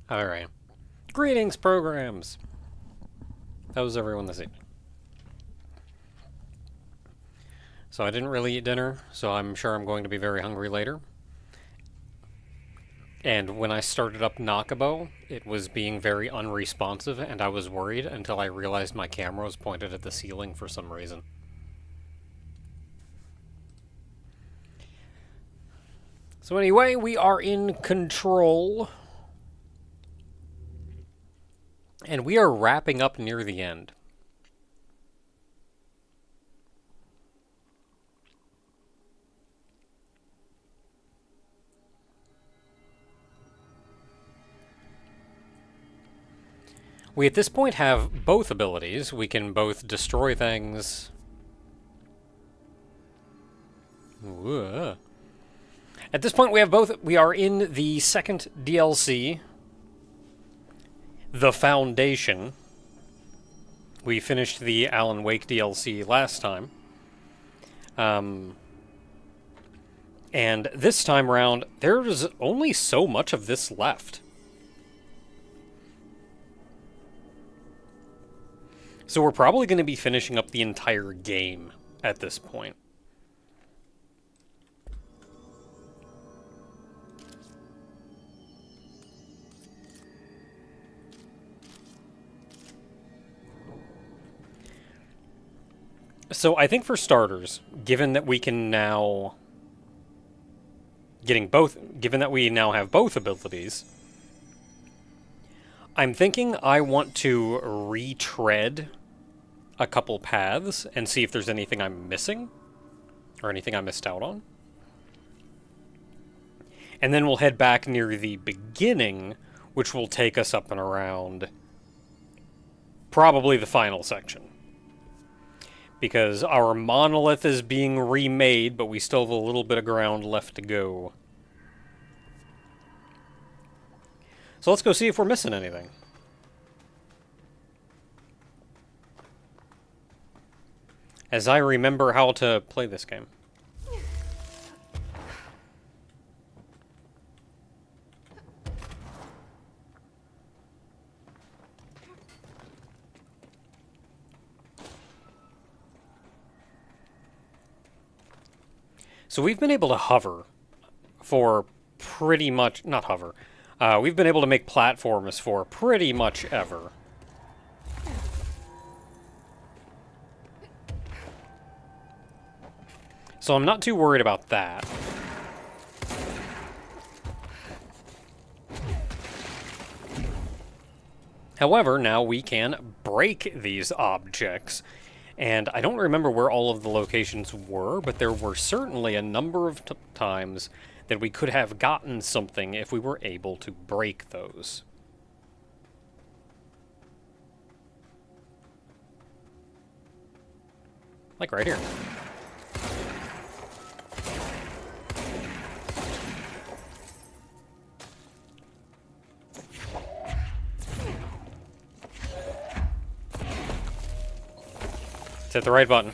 Alright. Greetings, programs! How's everyone this evening? So I didn't really eat dinner, so I'm sure I'm going to be very hungry later. And when I started up Chocobo, it was being very unresponsive, and I was worried until I realized my camera was pointed at the ceiling for some reason. So anyway, we are in control. And we are wrapping up near the end. We at this point have both abilities. We can both destroy things. Ooh. At this point we have both. We are in the second DLC, The Foundation. We finished the Alan Wake DLC last time. And this time around, there's only so much of this left. So we're probably going to be finishing up the entire game at this point. So I think for starters, given that we can now... Given that we now have both abilities, I'm thinking I want to retread a couple paths and see if there's anything I'm missing, or anything I missed out on. And then we'll head back near the beginning, which will take us up and around probably the final section. Because our monolith is being remade, but we still have a little bit of ground left to go. So let's go see if we're missing anything. As I remember how to play this game. So we've been able to hover for pretty much... Not hover. We've been able to make platforms for pretty much ever. So I'm not too worried about that. However, now we can break these objects. And I don't remember where all of the locations were, but there were certainly a number of times that we could have gotten something if we were able to break those. Like right here. Hit the right button.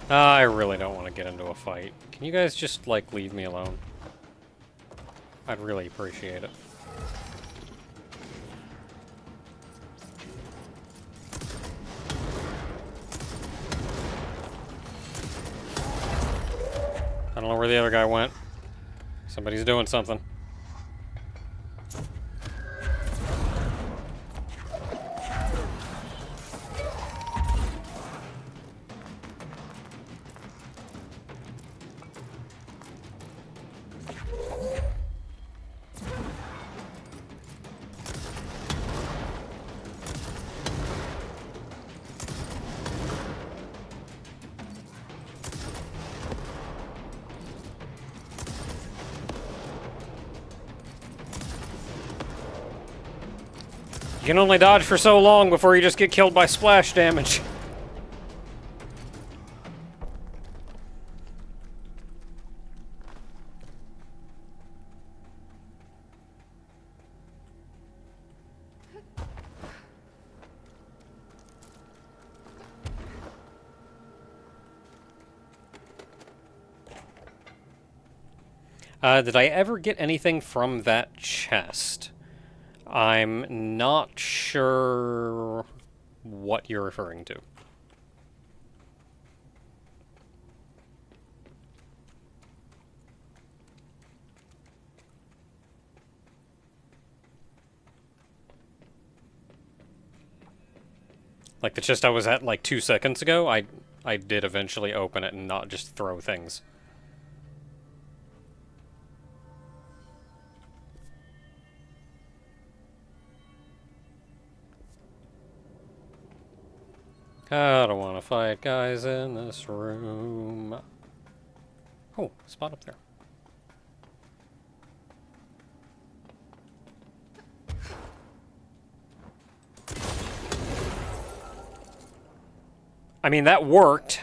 I really don't want to get into a fight. Can you guys just, like, leave me alone? I'd really appreciate it. I don't know where the other guy went. Somebody's doing something. You can only dodge for so long before you just get killed by splash damage. Did I ever get anything from that chest? I'm not sure what you're referring to. Like the chest I was at like 2 seconds ago, I did eventually open it and not just throw things. I don't want to fight guys in this room. Oh, spot up there. I mean, that worked.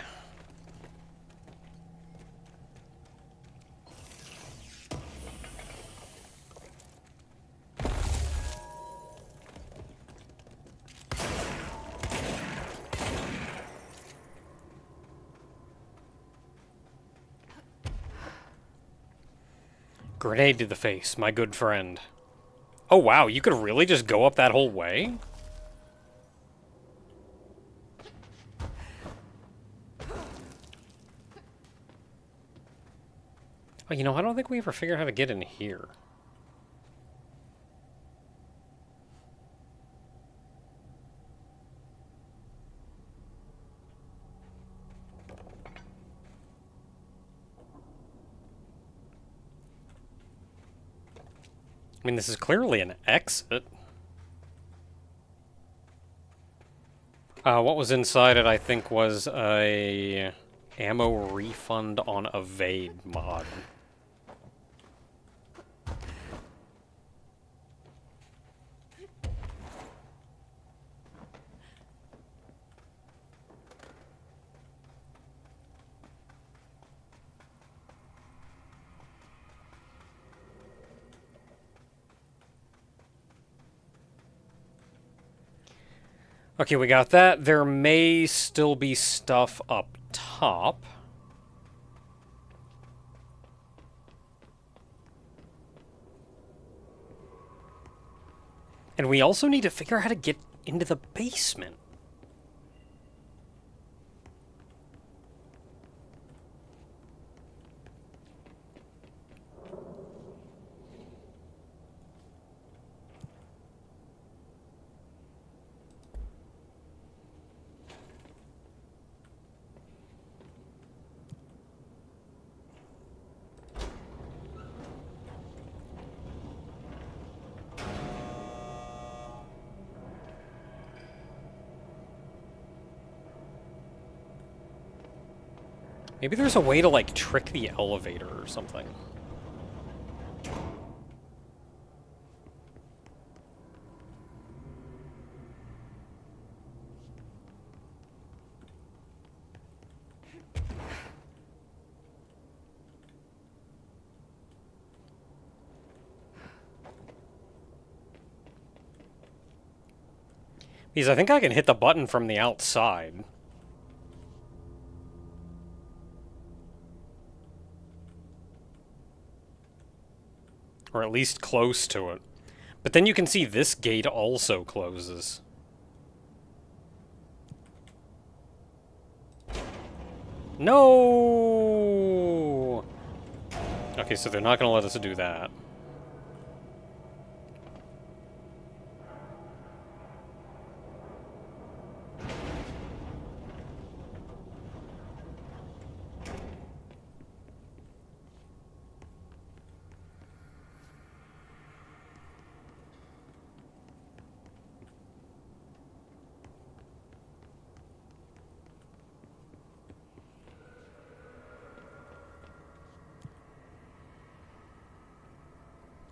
Grenade to the face, my good friend. Oh wow, you could really just go up that whole way? Oh, you know, I don't think we ever figured out how to get in here. I mean, this is clearly an exit. What was inside it, I think, was a ammo refund on evade mod. Okay, we got that. There may still be stuff up top. And we also need to figure out how to get into the basement. Maybe there's a way to, like, trick the elevator or something. Because I think I can hit the button from the outside. Or at least close to it. But then you can see this gate also closes. No! Okay, so they're not going to let us do that.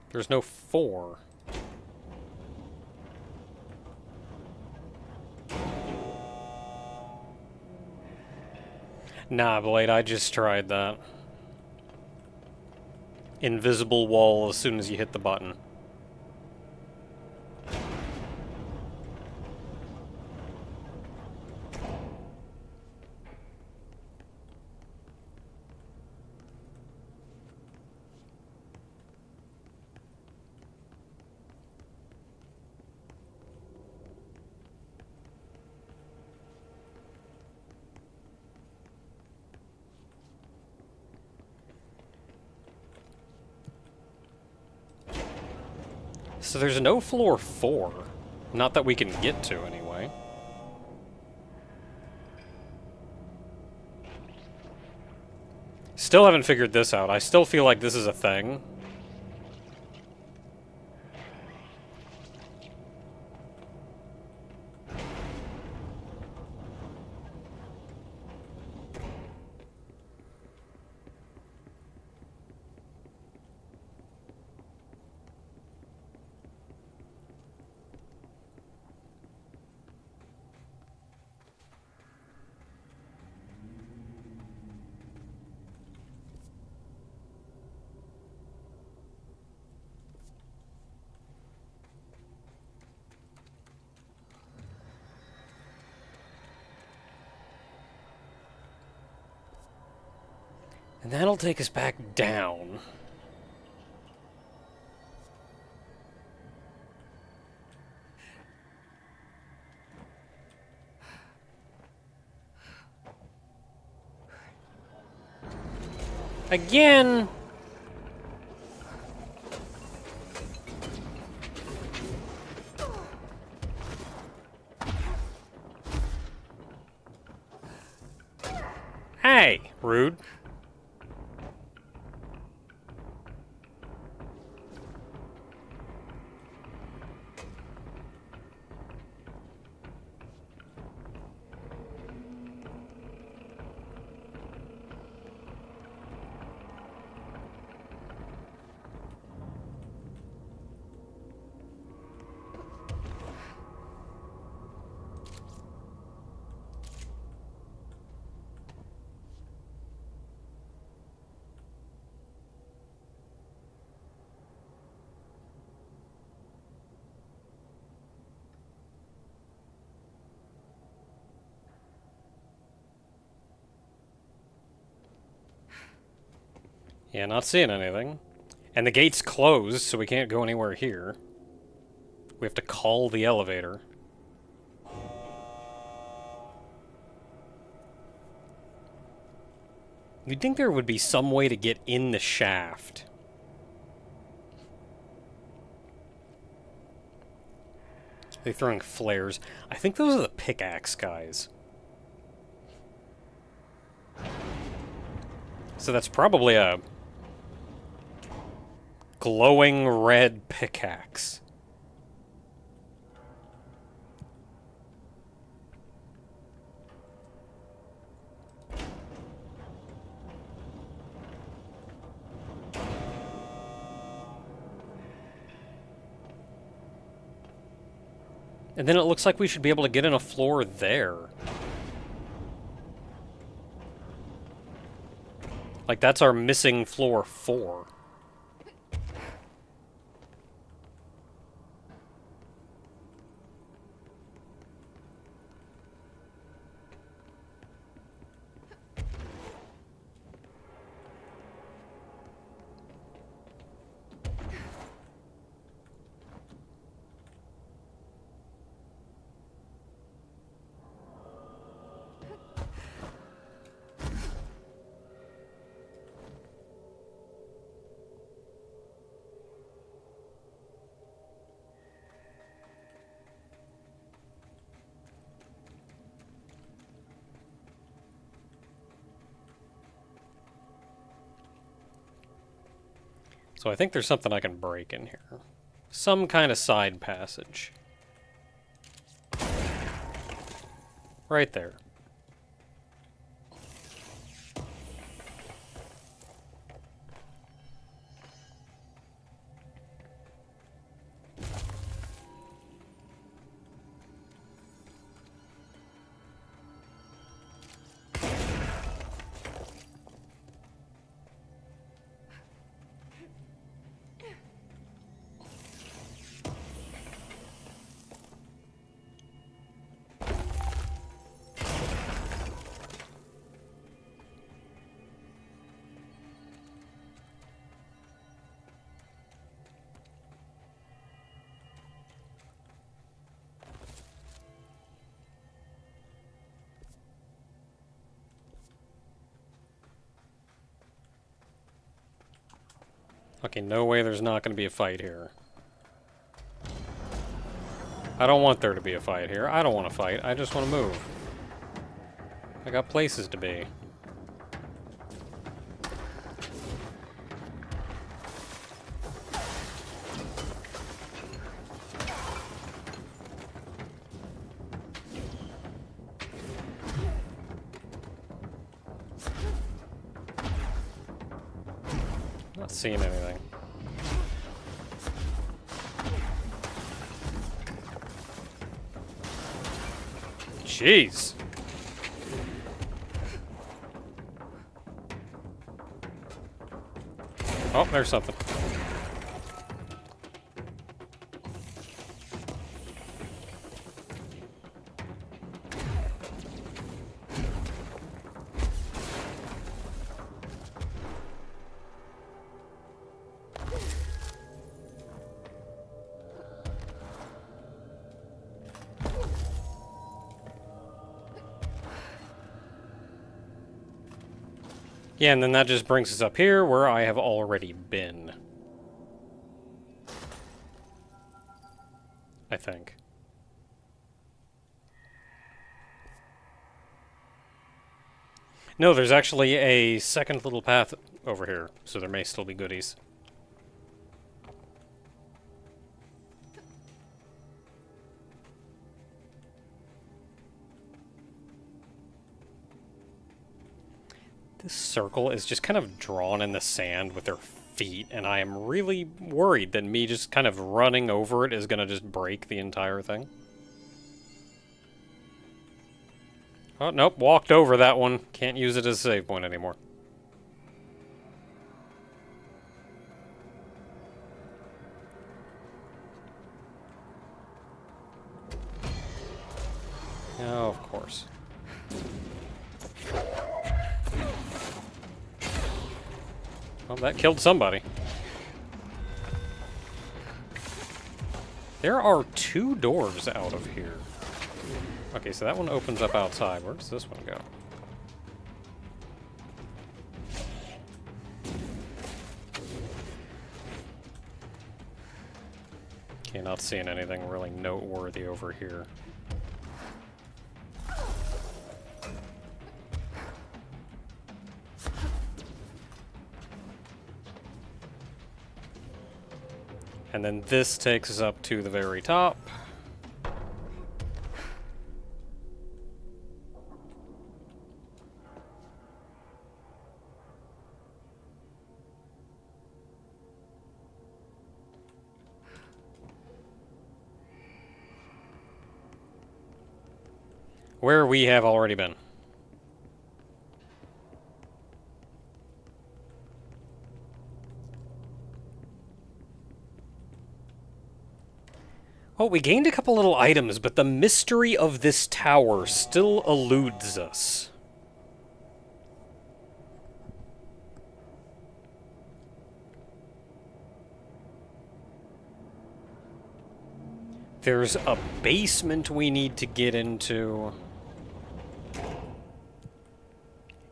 There's no 4. Nah, Blade, I just tried that. Invisible wall as soon as you hit the button. So there's no floor 4. Not that we can get to, anyway. Still haven't figured this out. I still feel like this is a thing. And that'll take us back down. Again! Hey, rude. Yeah, not seeing anything. And the gate's closed, so we can't go anywhere here. We have to call the elevator. You'd think there would be some way to get in the shaft. They're throwing flares. I think those are the pickaxe guys. So that's probably a glowing red pickaxe. And then it looks like we should be able to get in a floor there. Like, that's our missing floor 4. So I think there's something I can break in here. Some kind of side passage. Right there. Okay, no way there's not going to be a fight here. I don't want there to be a fight here. I don't want to fight. I just want to move. I got places to be. Not seeing anything. Jeez. Oh, there's something. Yeah, and then that just brings us up here where I have already been. I think. No, there's actually a second little path over here, so there may still be goodies. This circle is just kind of drawn in the sand with their feet, and I am really worried that me just kind of running over it is going to just break the entire thing. Oh, nope, walked over that one. Can't use it as a save point anymore. Oh, of course. Well, that killed somebody. There are 2 doors out of here. Okay, so that one opens up outside. Where does this one go? Okay, not seeing anything really noteworthy over here. And then this takes us up to the very top. Where we have already been. Oh, we gained a couple little items, but the mystery of this tower still eludes us. There's a basement we need to get into.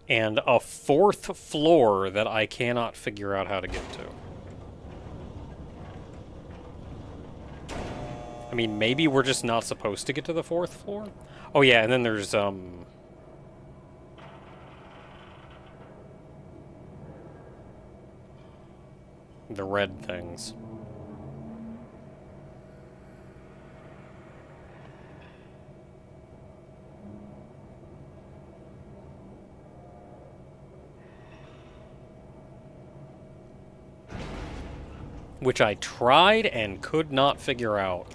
And a 4th floor that I cannot figure out how to get to. I mean, maybe we're just not supposed to get to the 4th floor? Oh yeah, and then there's, the red things. Which I tried and could not figure out.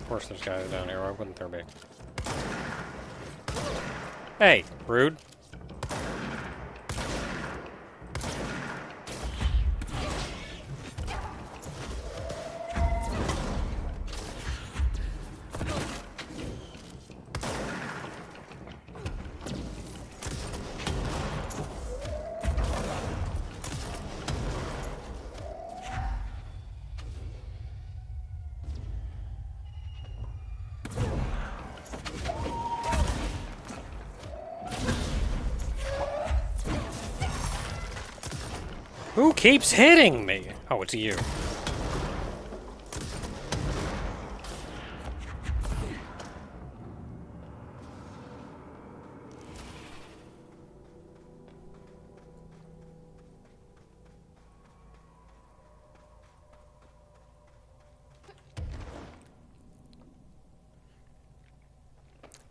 Of course there's guys down here, why wouldn't there be? Hey, rude. Who keeps hitting me? Oh, it's you.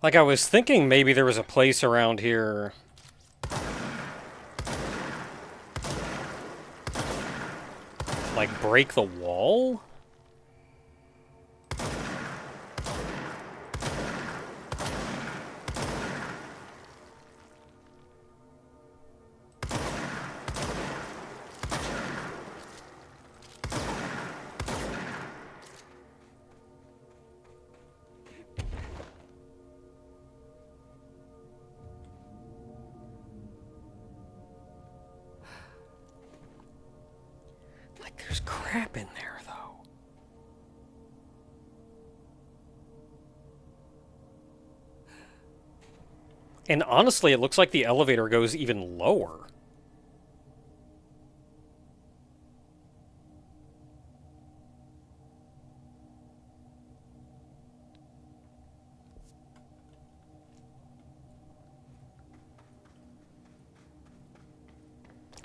Like, I was thinking maybe there was a place around here. Like, break the wall? There's crap in there, though. And honestly, it looks like the elevator goes even lower.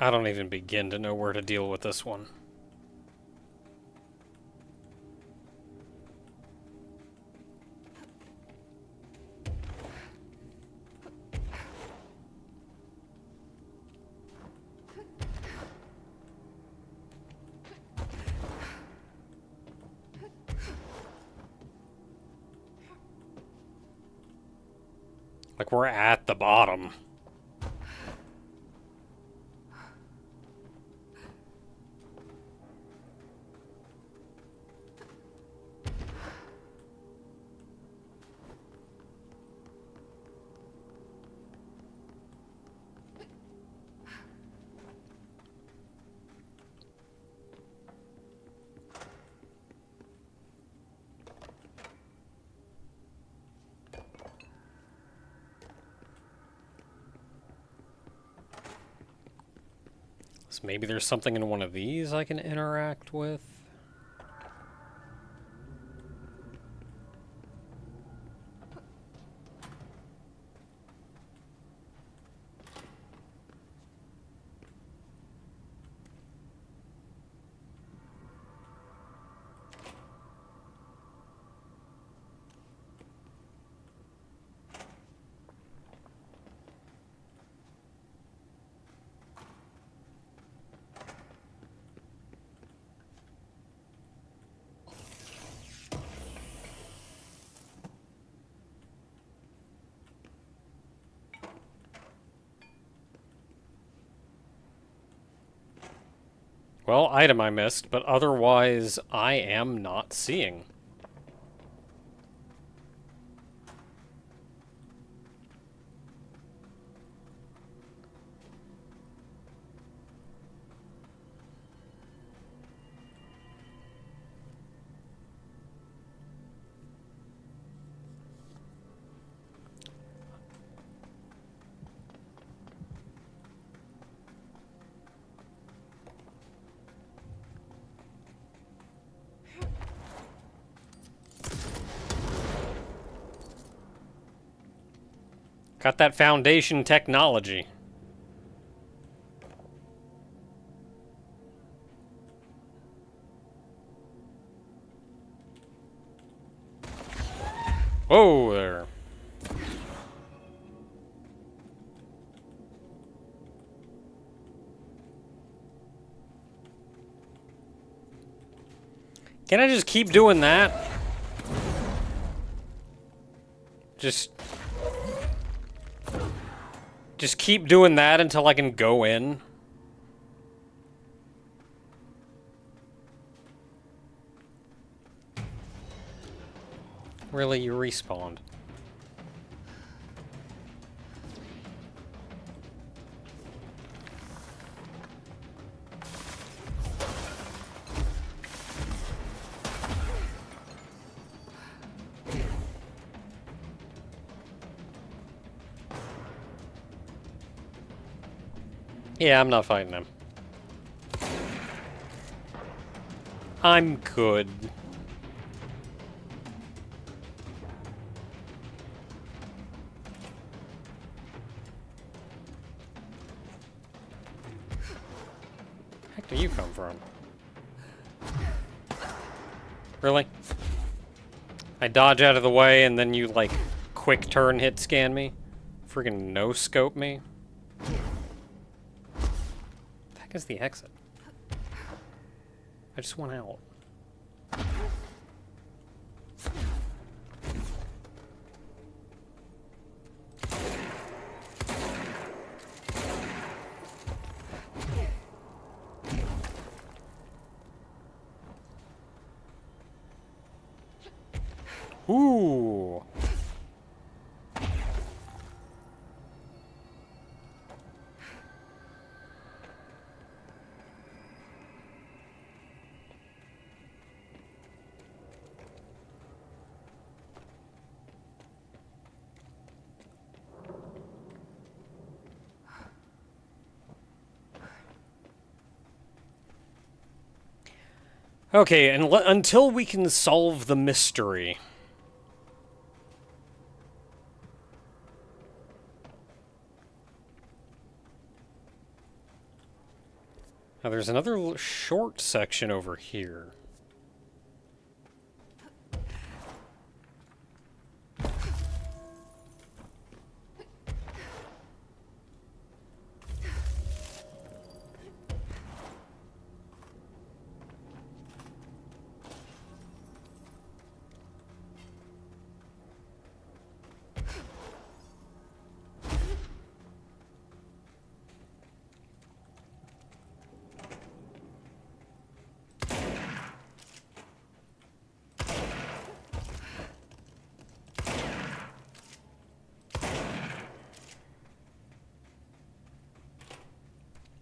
I don't even begin to know where to deal with this one. Like, we're at the bottom. So maybe there's something in one of these I can interact with. Well, item I missed, but otherwise I am not seeing. Got that foundation technology. Whoa there. Can I just keep doing that? Just keep doing that until I can go in. Really, you respawned. Yeah, I'm not fighting him. I'm good. Heck do you come from? Really? I dodge out of the way and then you, like, quick turn hit scan me? Friggin' no-scope me? What the heck is the exit? I just went out. Ooh. Okay, and until we can solve the mystery. Now there's another short section over here.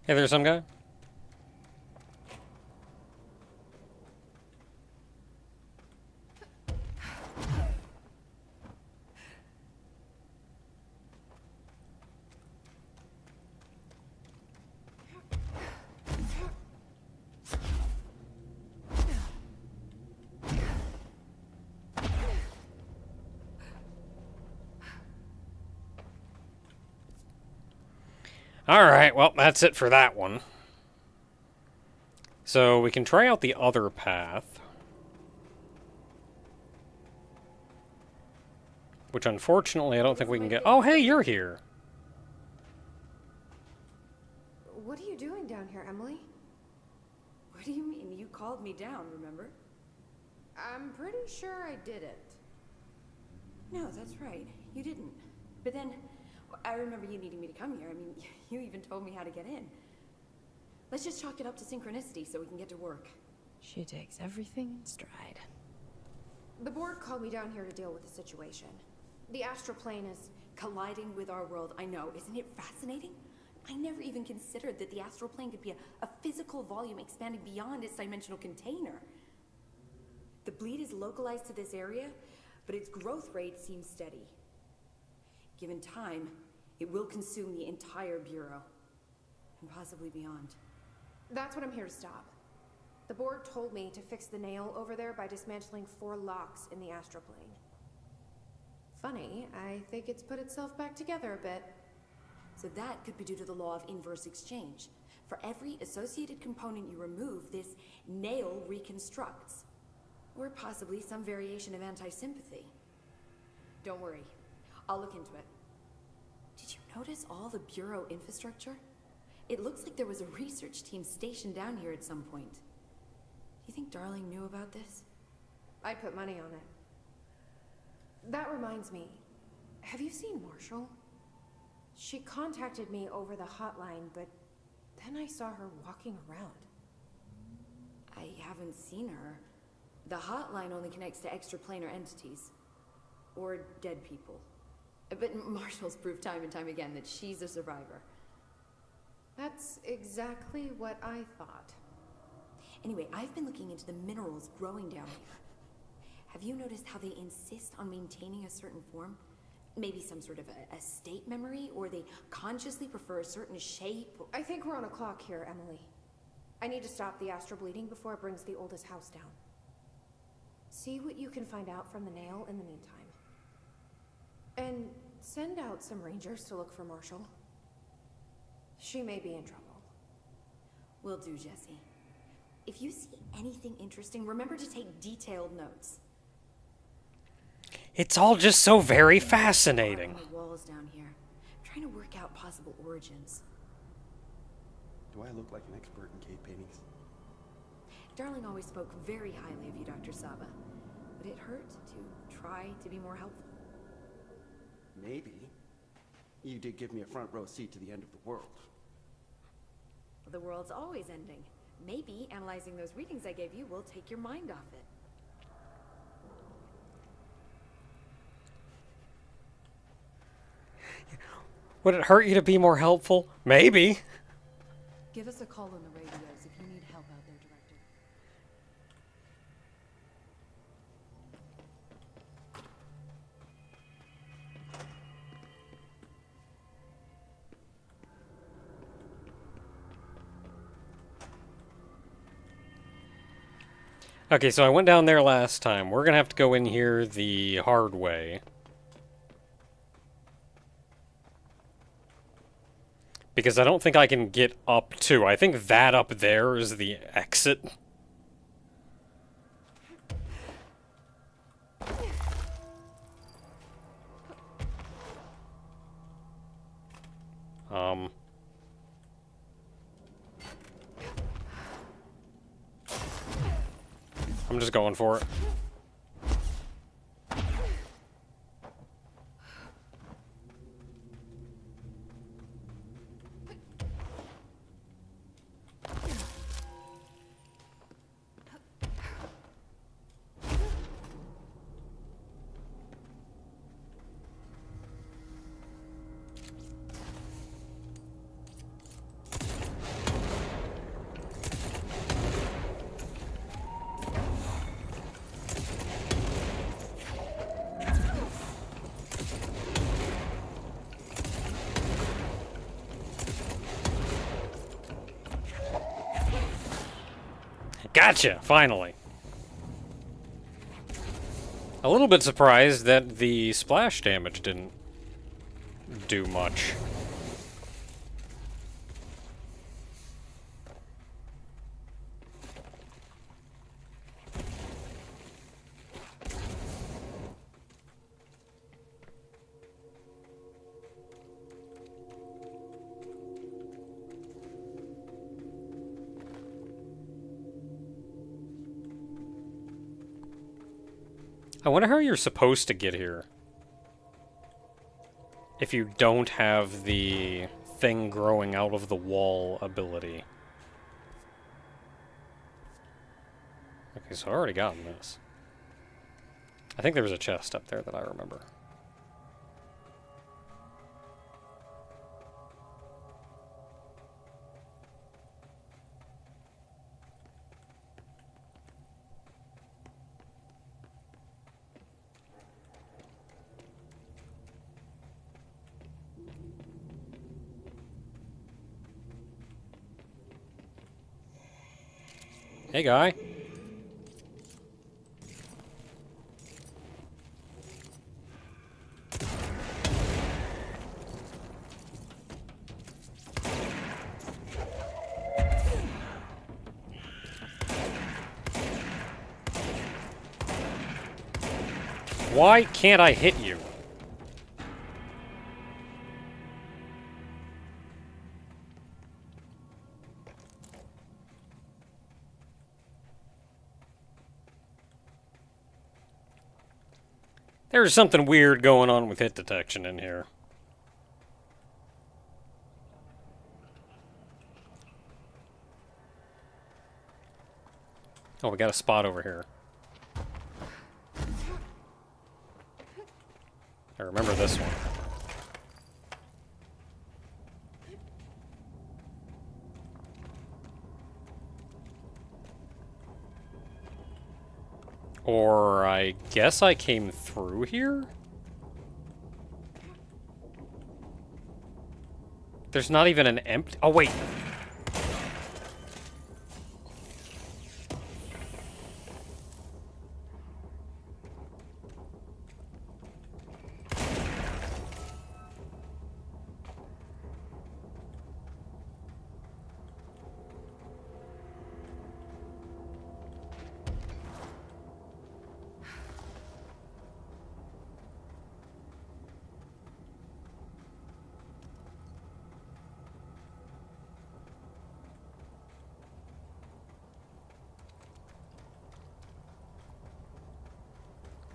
Hey, there's some guy. Alright, well, that's it for that one. So we can try out the other path. Which unfortunately I don't think we can get... Oh, hey, you're here! What are you doing down here, Emily? What do you mean? You called me down, remember? I'm pretty sure I didn't. No, that's right. You didn't. But then, I remember you needing me to come here. I mean, you even told me how to get in. Let's just chalk it up to synchronicity so we can get to work. She takes everything in stride. The board called me down here to deal with the situation. The astral plane is... Colliding with our world, I know. Isn't it fascinating? I never even considered that the astral plane could be a physical volume expanding beyond its dimensional container. The bleed is localized to this area, but its growth rate seems steady. Given time, it will consume the entire Bureau, and possibly beyond. That's what I'm here to stop. The board told me to fix the nail over there by dismantling 4 locks in the astral plane. Funny, I think it's put itself back together a bit. So that could be due to the law of inverse exchange. For every associated component you remove, this nail reconstructs. Or possibly some variation of anti-sympathy. Don't worry, I'll look into it. Did you notice all the Bureau infrastructure? It looks like there was a research team stationed down here at some point. Do you think Darling knew about this? I'd put money on it. That reminds me, have you seen Marshall? She contacted me over the hotline, but then I saw her walking around. I haven't seen her. The hotline only connects to extraplanar entities. Or dead people. But Marshall's proved time and time again that she's a survivor. That's exactly what I thought. Anyway, I've been looking into the minerals growing down here. Have you noticed how they insist on maintaining a certain form? Maybe some sort of a state memory, or they consciously prefer a certain shape? I think we're on a clock here, Emily. I need to stop the astral bleeding before it brings the oldest house down. See what you can find out from the nail in the meantime. And send out some rangers to look for Marshall. She may be in trouble. Will do, Jesse. If you see anything interesting, remember to take detailed notes. It's all just so very fascinating. The walls down here. I'm trying to work out possible origins. Do I look like an expert in cave paintings? Darling always spoke very highly of you, Dr. Saba. Would it hurt to try to be more helpful? Maybe. You did give me a front row seat to the end of the world. The world's always ending. Maybe analyzing those readings I gave you will take your mind off it. Would it hurt you to be more helpful? Maybe. Give us a call on the radios if you need help out there, Director. Okay, so I went down there last time. We're gonna have to go in here the hard way. Because I don't think I can get up to. I think that up there is the exit. I'm just going for it. Gotcha! Finally. A little bit surprised that the splash damage didn't do much. I wonder how you're supposed to get here. If you don't have the thing growing out of the wall ability. Okay, so I already gotten this. I think there was a chest up there that I remember. Hey, guy. Why can't I hit you? There's something weird going on with hit detection in here. Oh, we got a spot over here. I remember this one. Or I guess I came through here? There's not even an empty... Oh, wait.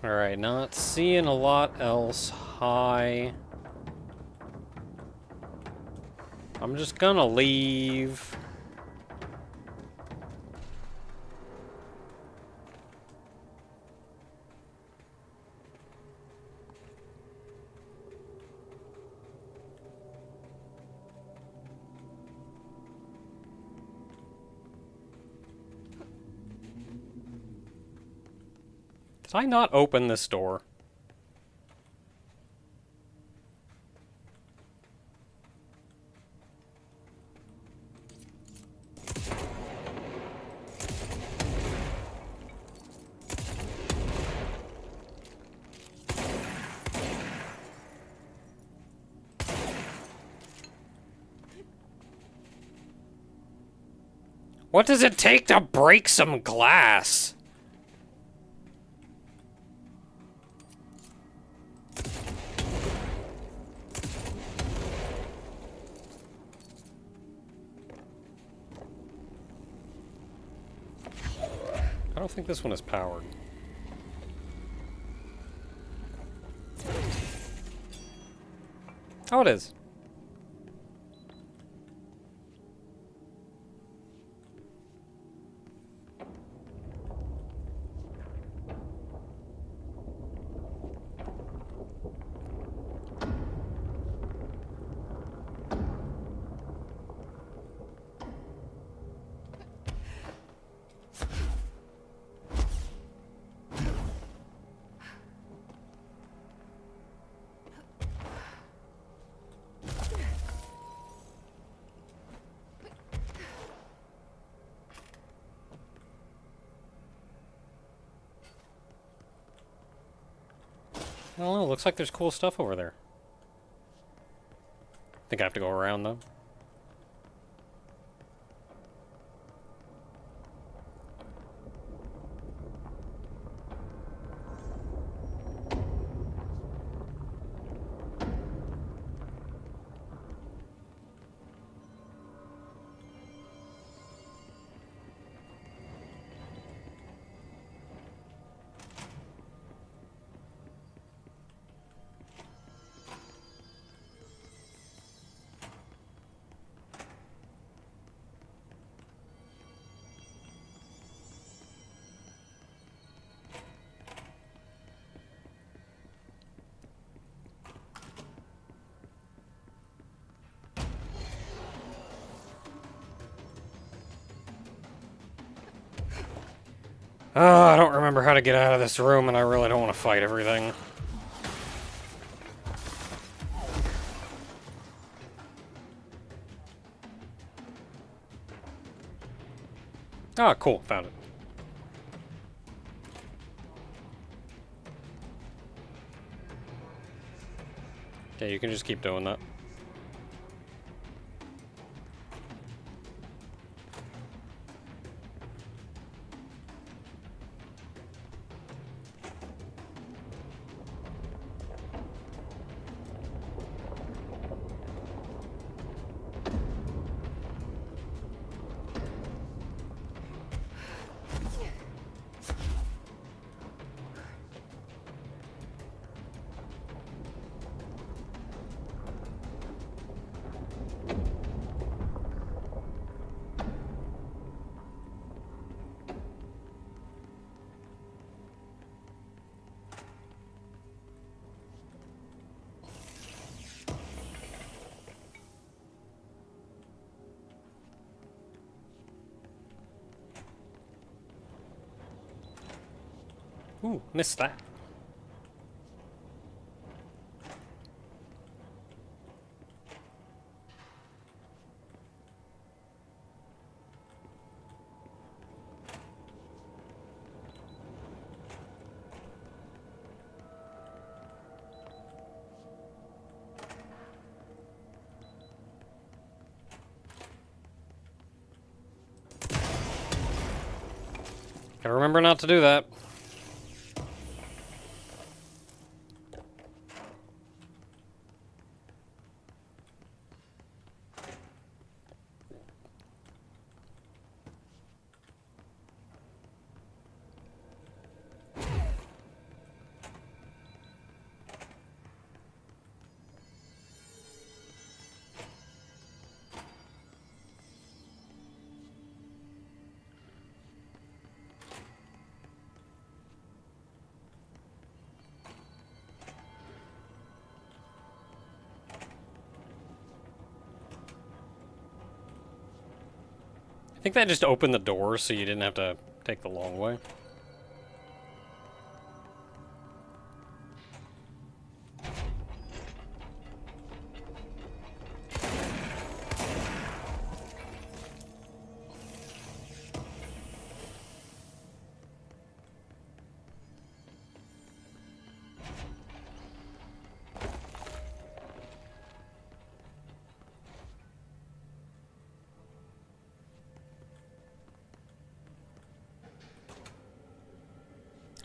Alright, not seeing a lot else high. I'm just gonna leave. Did I not open this door? What does it take to break some glass? I don't think this one is powered. Oh, it is. I don't know, looks like there's cool stuff over there. Think I have to go around, though. Oh, I don't remember how to get out of this room, and I really don't want to fight everything. Ah, cool, found it. Okay, you can just keep doing that. Ooh, missed that. Gotta remember not to do that. think that just opened the door so you didn't have to take the long way.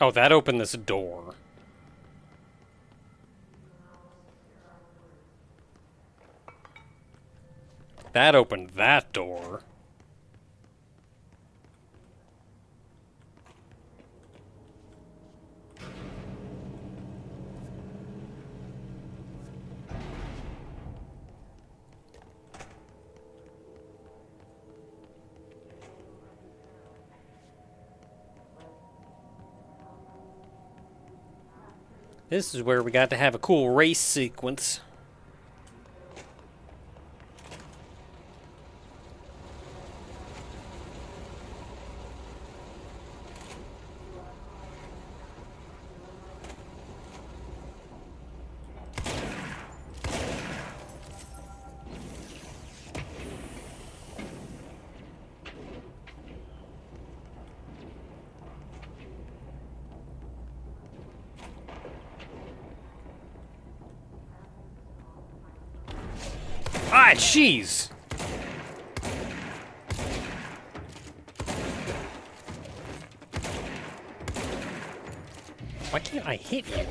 Oh, that opened this door. That opened that door. This is where we got to have a cool race sequence. Ah, jeez! Why can't I hit you?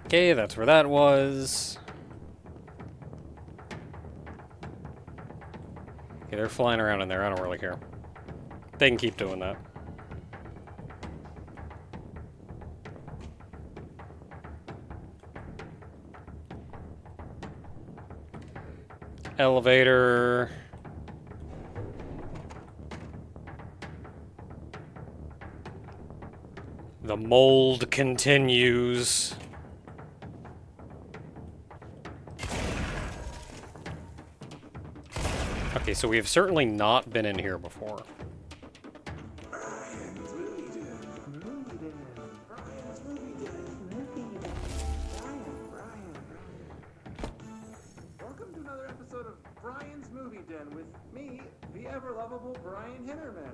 Okay, that's where that was. Okay, they're flying around in there. I don't really care. They can keep doing that. Elevator. The mold continues. Okay, so we have certainly not been in here before. Welcome to another episode of Brian's Movie Den with me, the ever-lovable Brian Hinnerman.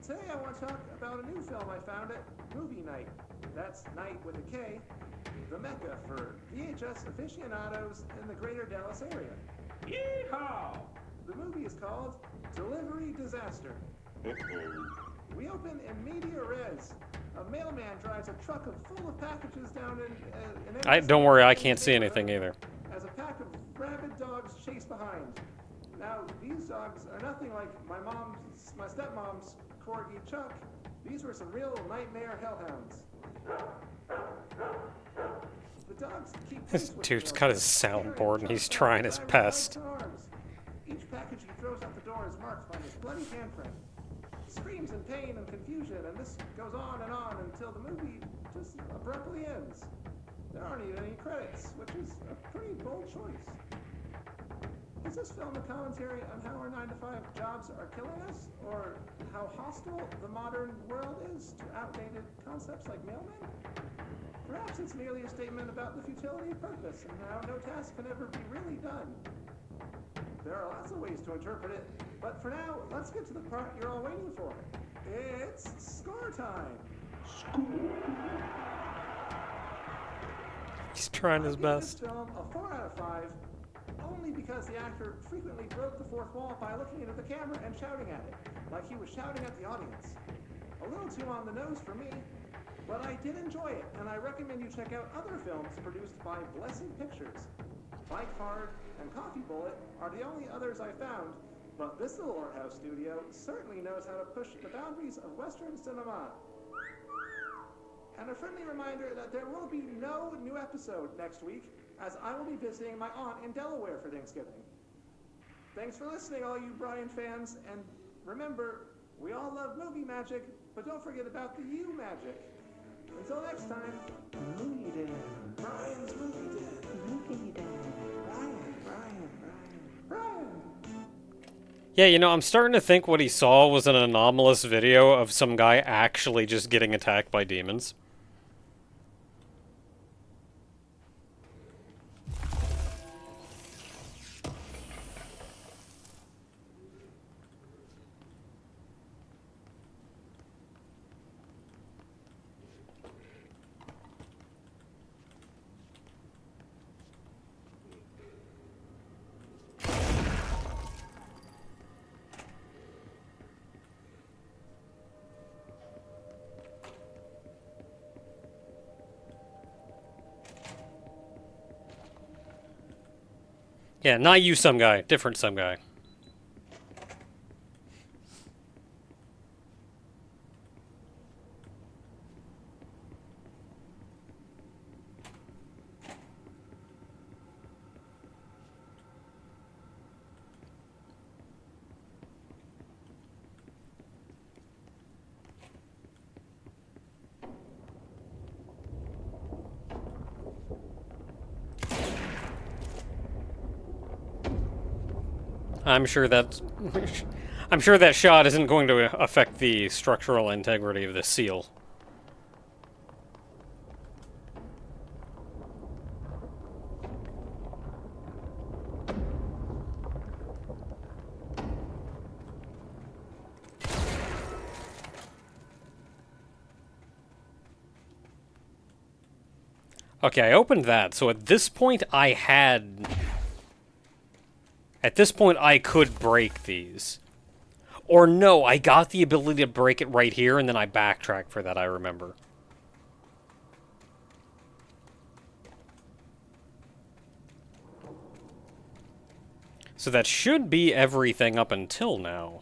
Today I want to talk about a new film I found at Movie Night. That's night with a K, the mecca for VHS aficionados in the greater Dallas area. Yeehaw! The movie is called Delivery Disaster. We open in media res. A mailman drives a truck full of packages down in Don't worry, I can't see anything either. as a pack of rabid dogs chase behind. Now, these dogs are nothing like my stepmom's corgi Chuck. These were some real nightmare hellhounds. The dogs keep This pace with dude's the got his mailman, soundboard and tearing he's Chuck's trying his by best. legs and arms. Each package he throws out the door is marked by his bloody handprint. Screams in pain and confusion, and this goes on until the movie just abruptly ends. There aren't even any credits, which is a pretty bold choice. Is this film a commentary on how our 9-to-5 jobs are killing us, or how hostile the modern world is to outdated concepts like mailmen? Perhaps it's merely a statement about the futility of purpose and how no task can ever be really done. There are lots of ways to interpret it, but for now, let's get to the part you're all waiting for. It's score time! He's trying his I give best. this film a 4 out of 5, only because the actor frequently broke the fourth wall by looking into the camera and shouting at it, like he was shouting at the audience. A little too on the nose for me, but I did enjoy it, and I recommend you check out other films produced by Blessing Pictures. Bike Hard and Coffee Bullet are the only others I found, but this little art house studio certainly knows how to push the boundaries of Western cinema. And a friendly reminder that there will be no new episode next week, as I will be visiting my aunt in Delaware for Thanksgiving. Thanks for listening, all you Brian fans, and remember, we all love movie magic, but don't forget about the you magic. Until next time, Movie Den. Brian's Movie Den. Movie Den. Brian. Yeah, you know, I'm starting to think what he saw was an anomalous video of some guy actually just getting attacked by demons. Yeah, not you some guy, different some guy. I'm sure that shot isn't going to affect the structural integrity of the seal. Okay, I opened that, so at this point I could break these. Or no, I got the ability to break it right here, and then I backtracked for that, I remember. So that should be everything up until now.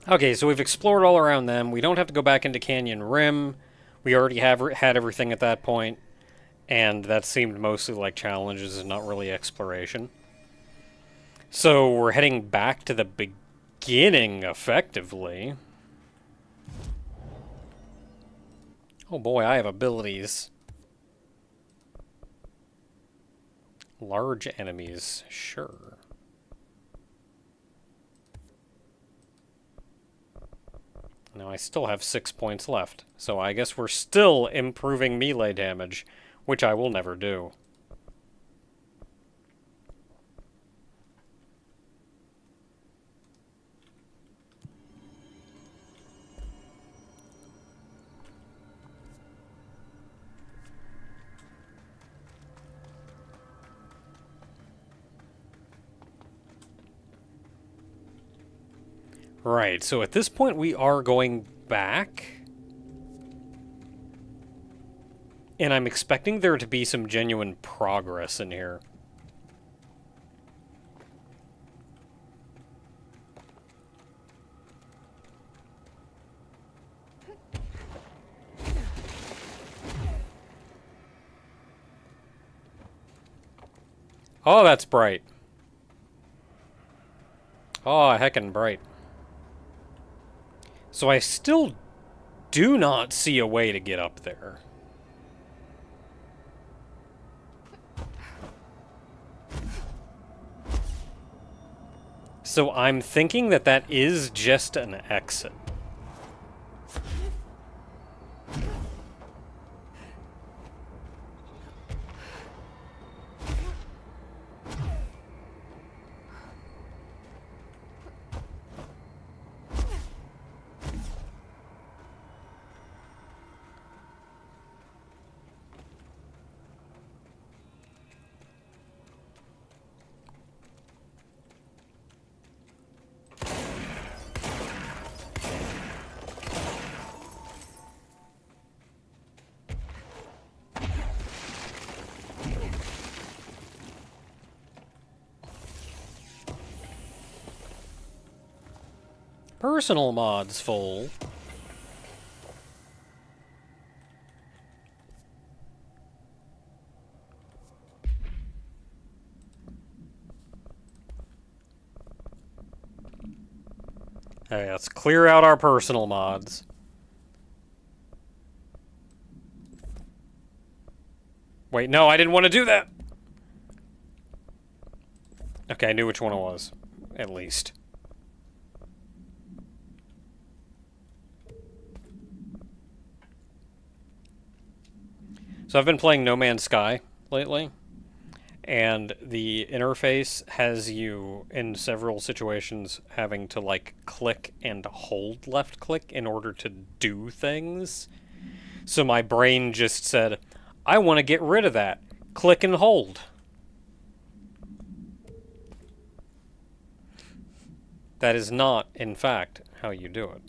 Okay, so we've explored all around them. We don't have to go back into Canyon Rim. We already have had everything at that point, and that seemed mostly like challenges and not really exploration. So we're heading back to the beginning, effectively. Oh boy, I have abilities. Large enemies, sure. Now I still have 6 points left, so I guess we're still improving melee damage, which I will never do. Right, so at this point we are going back. And I'm expecting there to be some genuine progress in here. Oh, that's bright. Oh, heckin' bright. So I still do not see a way to get up there. So I'm thinking that that is just an exit. Personal mods full. Okay, let's clear out our personal mods. Wait, no, I didn't want to do that! Okay, I knew which one it was. At least. So I've been playing No Man's Sky lately, and the interface has you, in several situations, having to, like, click and hold left click in order to do things. So my brain just said, I want to get rid of that. Click and hold. That is not, in fact, how you do it.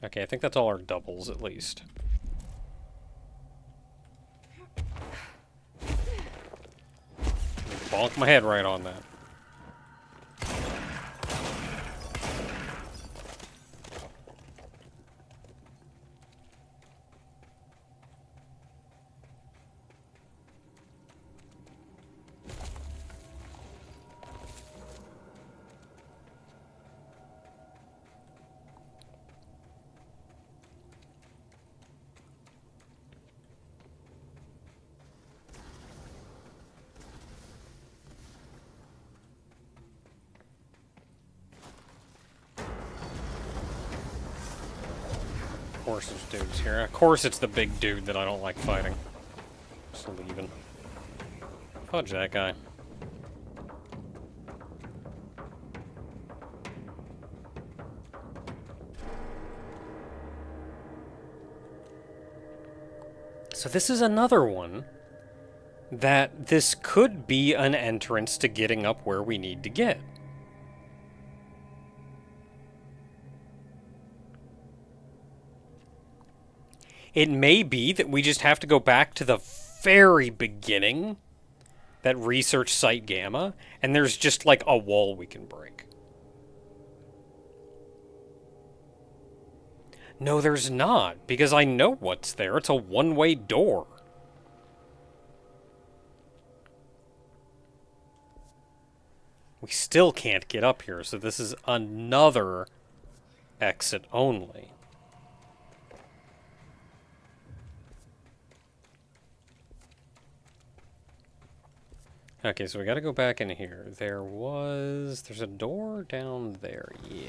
Okay, I think that's all our doubles, at least. Bonk my head right on that. Of course there's dudes here. Of course it's the big dude that I don't like fighting. Just leaving. Fudge that guy. So this is another one that this could be an entrance to getting up where we need to get. It may be that we just have to go back to the very beginning, that research site Gamma, and there's just like a wall we can break. No, there's not, because I know what's there. It's a one-way door. We still can't get up here, so this is another exit only. Okay, so we gotta go back in here. There's a door down there, yeah.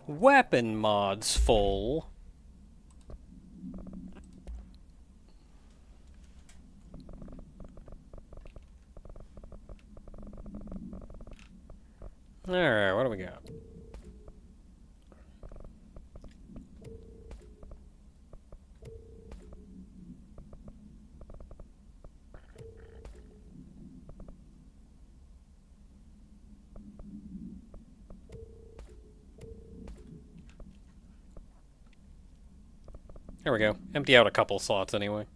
Weapon mods full. Alright, what do we got? There we go. Empty out a couple slots anyway.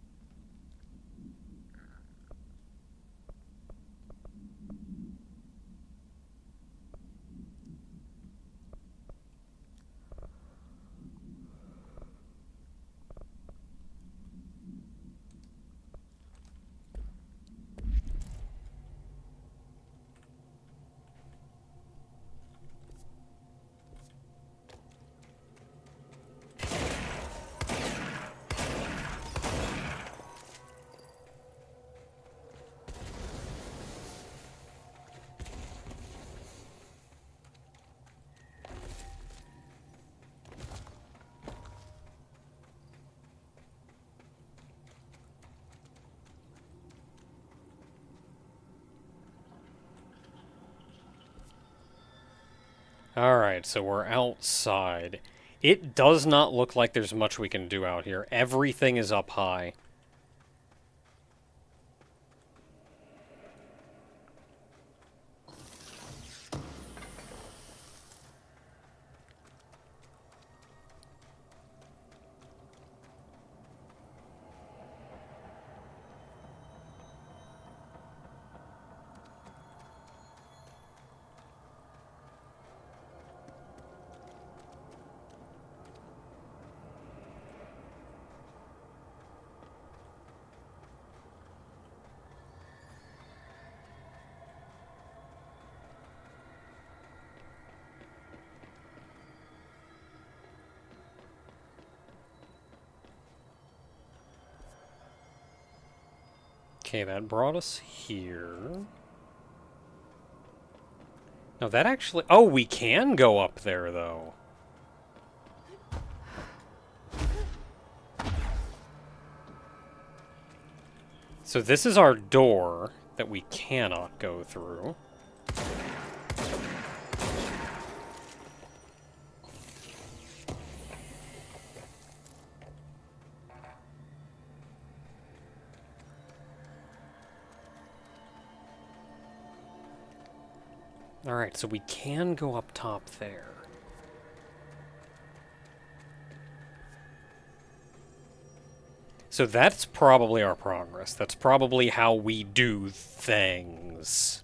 Alright, so we're outside. It does not look like there's much we can do out here. Everything is up high. Okay, that brought us here. No, that actually... Oh, we can go up there, though. So this is our door that we cannot go through. Alright, so we can go up top there. So that's probably our progress. That's probably how we do things.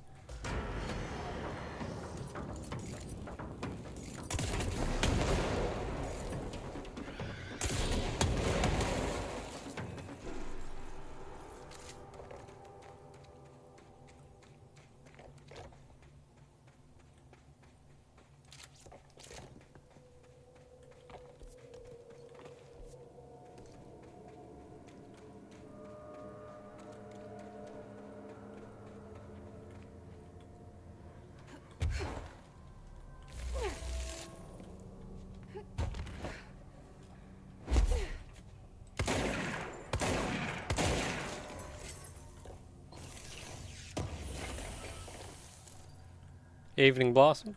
Evening Blossom?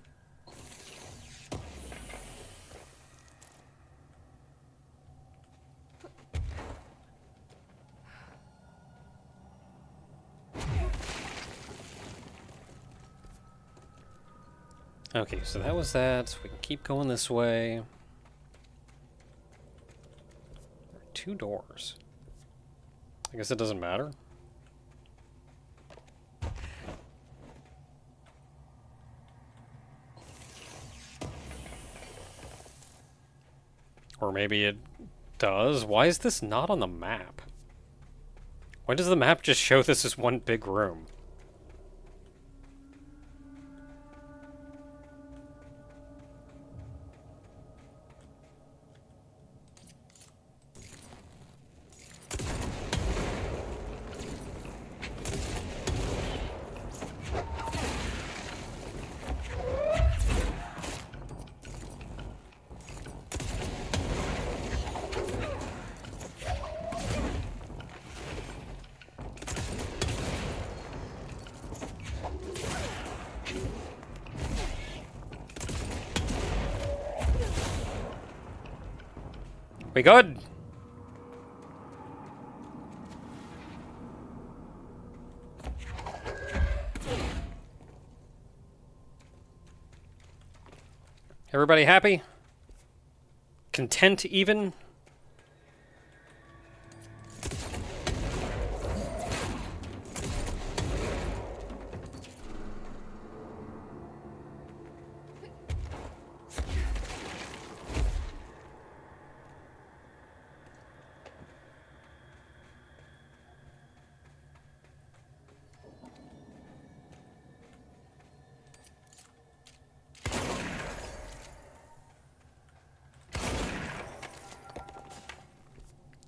Okay, so that was that. So we can keep going this way. There are 2 doors. I guess it doesn't matter. Or maybe it does. Why is this not on the map? Why does the map just show this as one big room? We good? Everybody happy? Content even?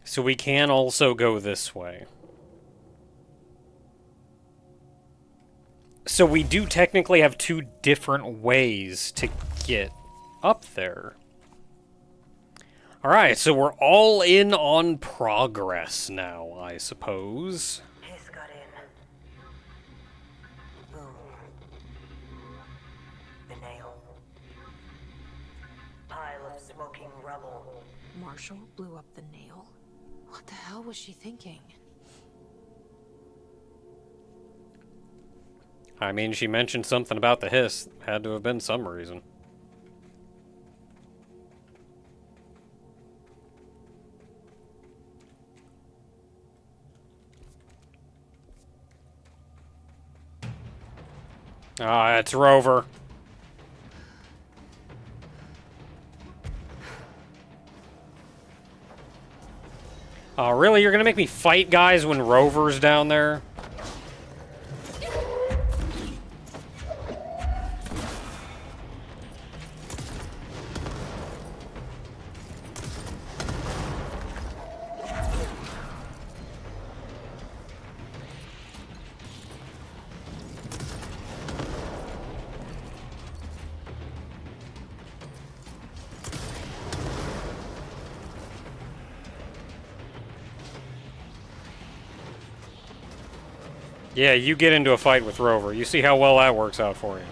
So we can also go this way. So we do technically have 2 different ways to get up there. Alright, so we're all in on progress now, I suppose. Hiss got in. Boom. The nail. smoking rubble. Marshall blew up the nail? What the hell was she thinking? I mean, she mentioned something about the hiss. Had to have been some reason. Ah, it's Rover. Oh, really? You're gonna make me fight guys when Rover's down there? Yeah, you get into a fight with Rover. You see how well that works out for you.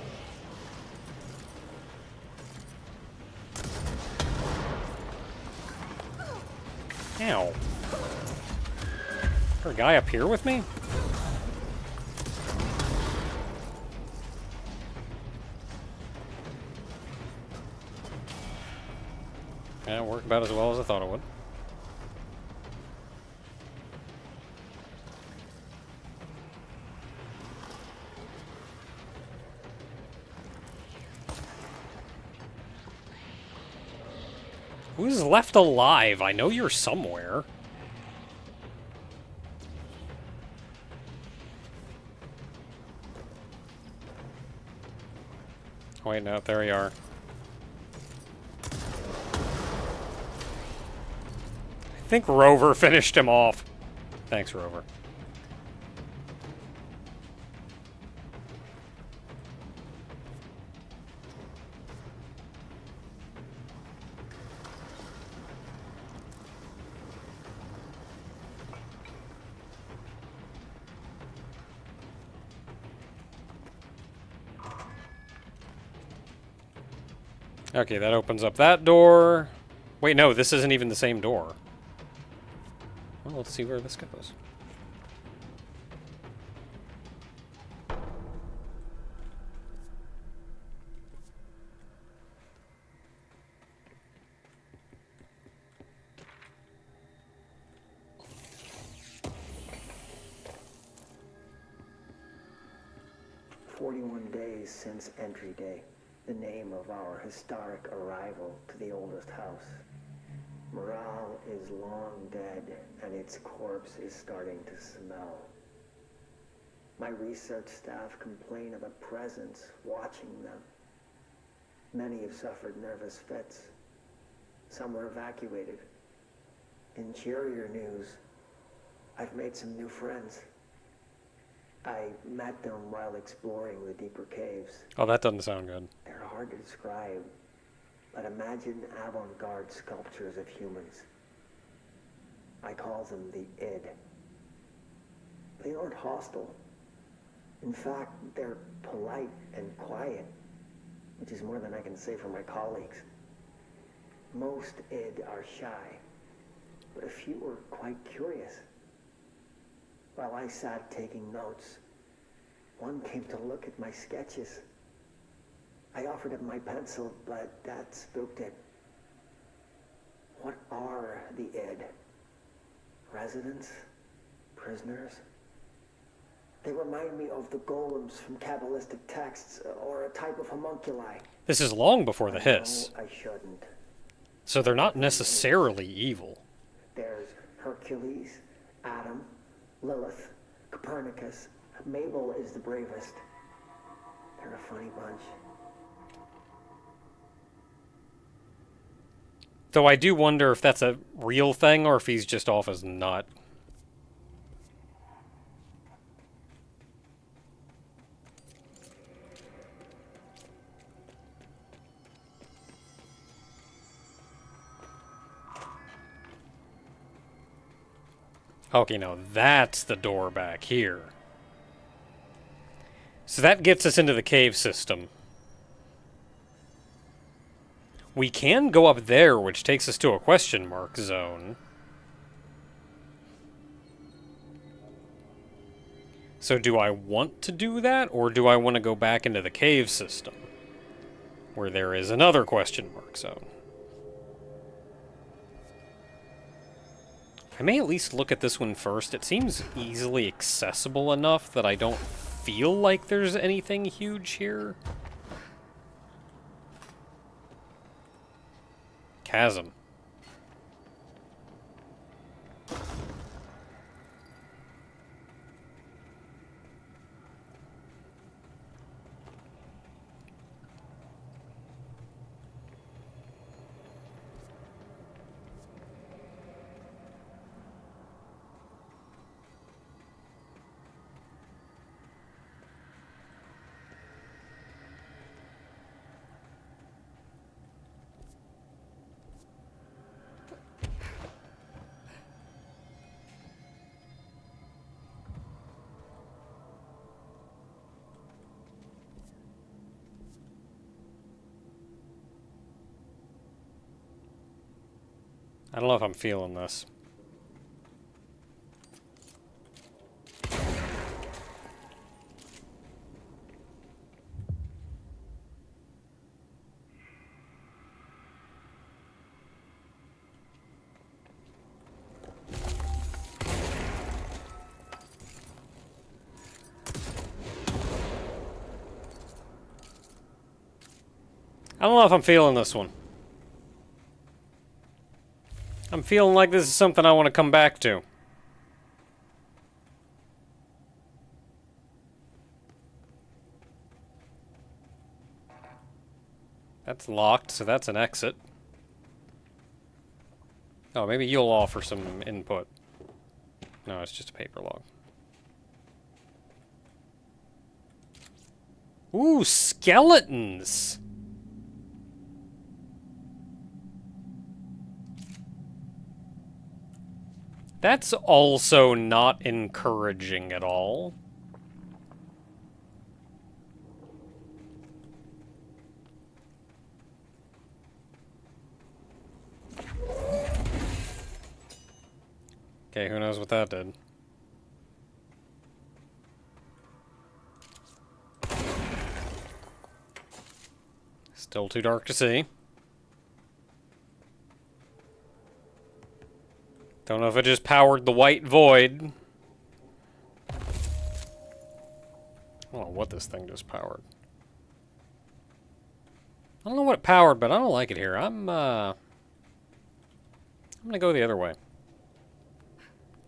Ow. Is there a guy up here with me? Yeah, it worked about as well as I thought it would. Who's left alive? I know you're somewhere. Wait, no, there you are. I think Rover finished him off. Thanks, Rover. Okay, that opens up that door. Wait, no, this isn't even the same door. Well, let's see where this goes. "41 days since entry day, the name of our historic arrival to the oldest house. Morale is long dead, and its corpse is starting to smell. My research staff complain of a presence watching them. Many have suffered nervous fits. Some were evacuated. In cheerier news, I've made some new friends. I met them while exploring the deeper caves. Oh, that doesn't sound good. They're hard to describe, but imagine avant-garde sculptures of humans. I call them the id. They aren't hostile. In fact, they're polite and quiet, which is more than I can say for my colleagues. Most id are shy, but a few are quite curious. While I sat taking notes, one came to look at my sketches. I offered him my pencil, but that spooked it. What are the id? Residents? Prisoners? They remind me of the golems from Kabbalistic texts, or a type of homunculi. This is long before the hiss. I shouldn't. So they're not necessarily evil. There's Hercules, Adam, Lilith, Copernicus. Mabel is the bravest. They're a funny bunch. Though I do wonder if that's a real thing or if he's just off as nut. Okay, now that's the door back here. So that gets us into the cave system. We can go up there, which takes us to a question mark zone. So do I want to do that, or do I want to go back into the cave system, where there is another question mark zone? I may at least look at this one first. It seems easily accessible enough that I don't feel like there's anything huge here. Chasm. I don't know if I'm feeling this. I don't know if I'm feeling this one. I'm feeling like this is something I want to come back to. That's locked, so that's an exit. Oh, maybe you'll offer some input. No, it's just a paper log. Ooh, skeletons! That's also not encouraging at all. Okay, who knows what that did. Still too dark to see. Don't know if it just powered the white void. I don't know what this thing just powered. I don't know what it powered, but I don't like it here. I'm gonna go the other way.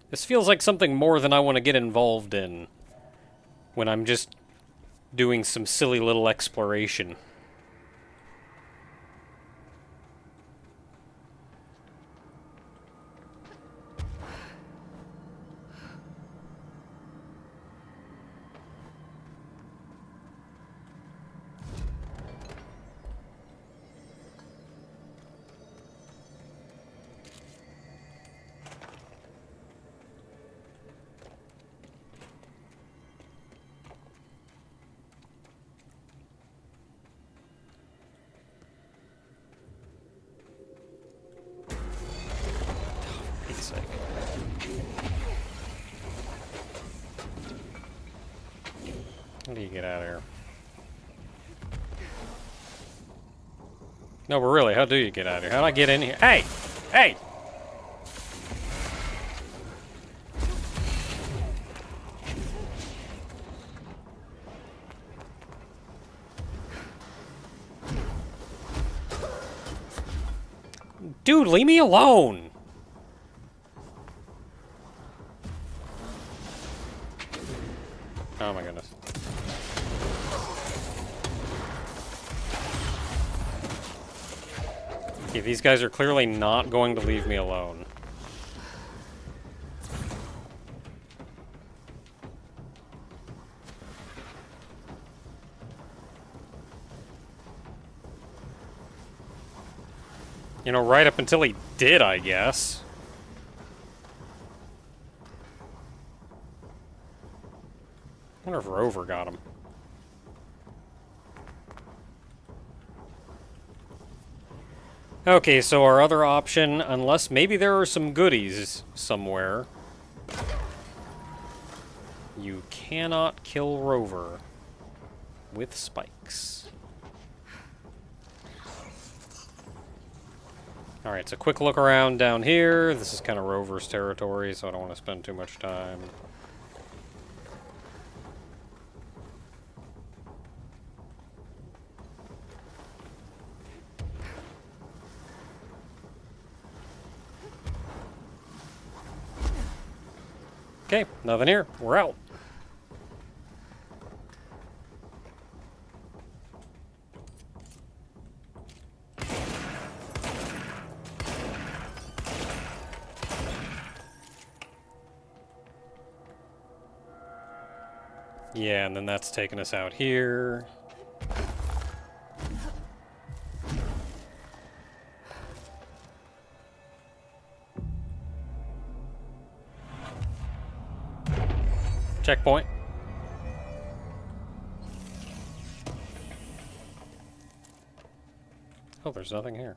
This feels like something more than I want to get involved in when I'm just doing some silly little exploration. How do you get out of here? No, but really, how do you get out of here? How do I get in here? Hey! Hey! Dude, leave me alone! Oh my goodness. Okay, these guys are clearly not going to leave me alone. You know, right up until he did, I guess. I wonder if Rover got him. Okay, so our other option, unless maybe there are some goodies somewhere, you cannot kill Rover with spikes. Alright, so quick look around down here. This is kind of Rover's territory, so I don't want to spend too much time. Okay, nothing here. We're out. Yeah, and then that's taking us out here. Checkpoint. Oh, there's nothing here.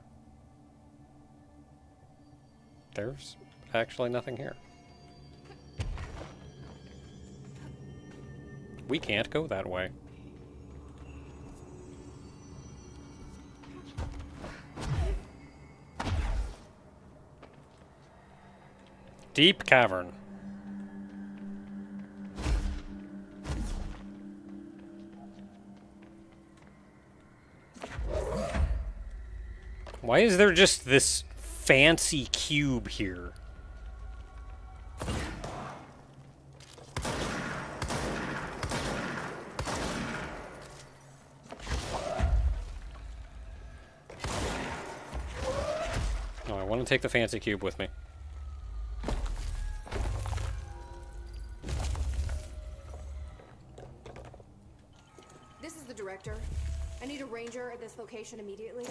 There's actually nothing here. We can't go that way. Deep cavern. Why is there just this fancy cube here? No, I want to take the fancy cube with me. This is the director. I need a ranger at this location immediately.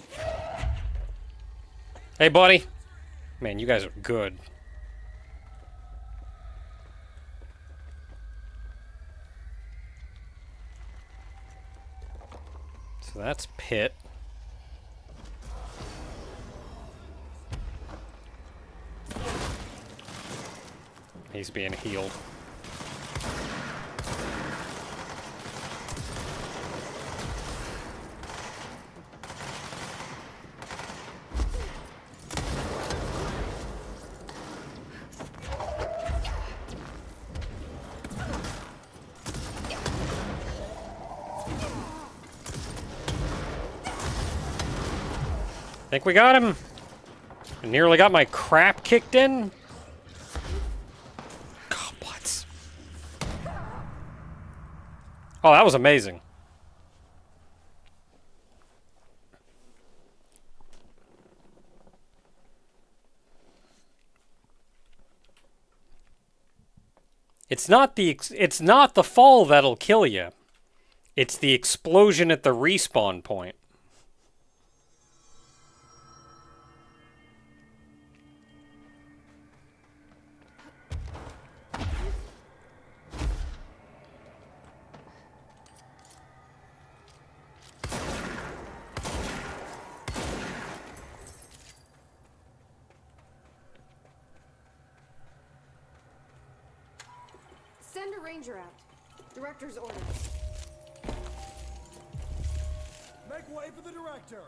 Hey, buddy. Man, you guys are good. So that's Pit. He's being healed. Think we got him. I nearly got my crap kicked in. God, what? Oh, that was amazing. It's not the fall that'll kill you. It's the explosion at the respawn point. Send a ranger out. Director's orders. Make way for the director!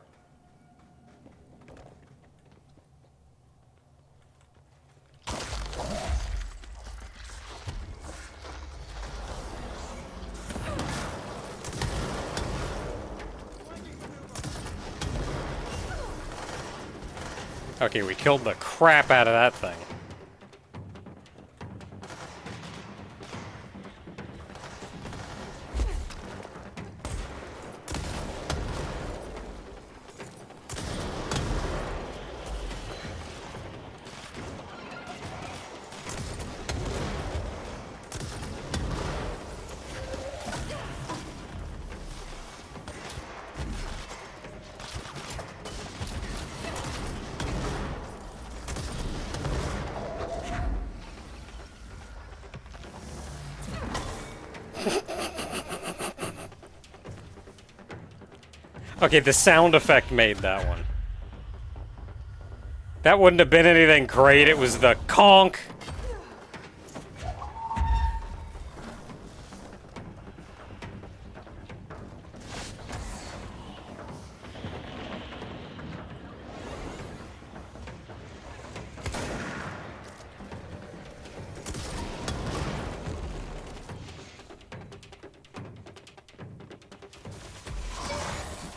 Okay, we killed the crap out of that thing. Okay, the sound effect made that one. That wouldn't have been anything great. It was the conk.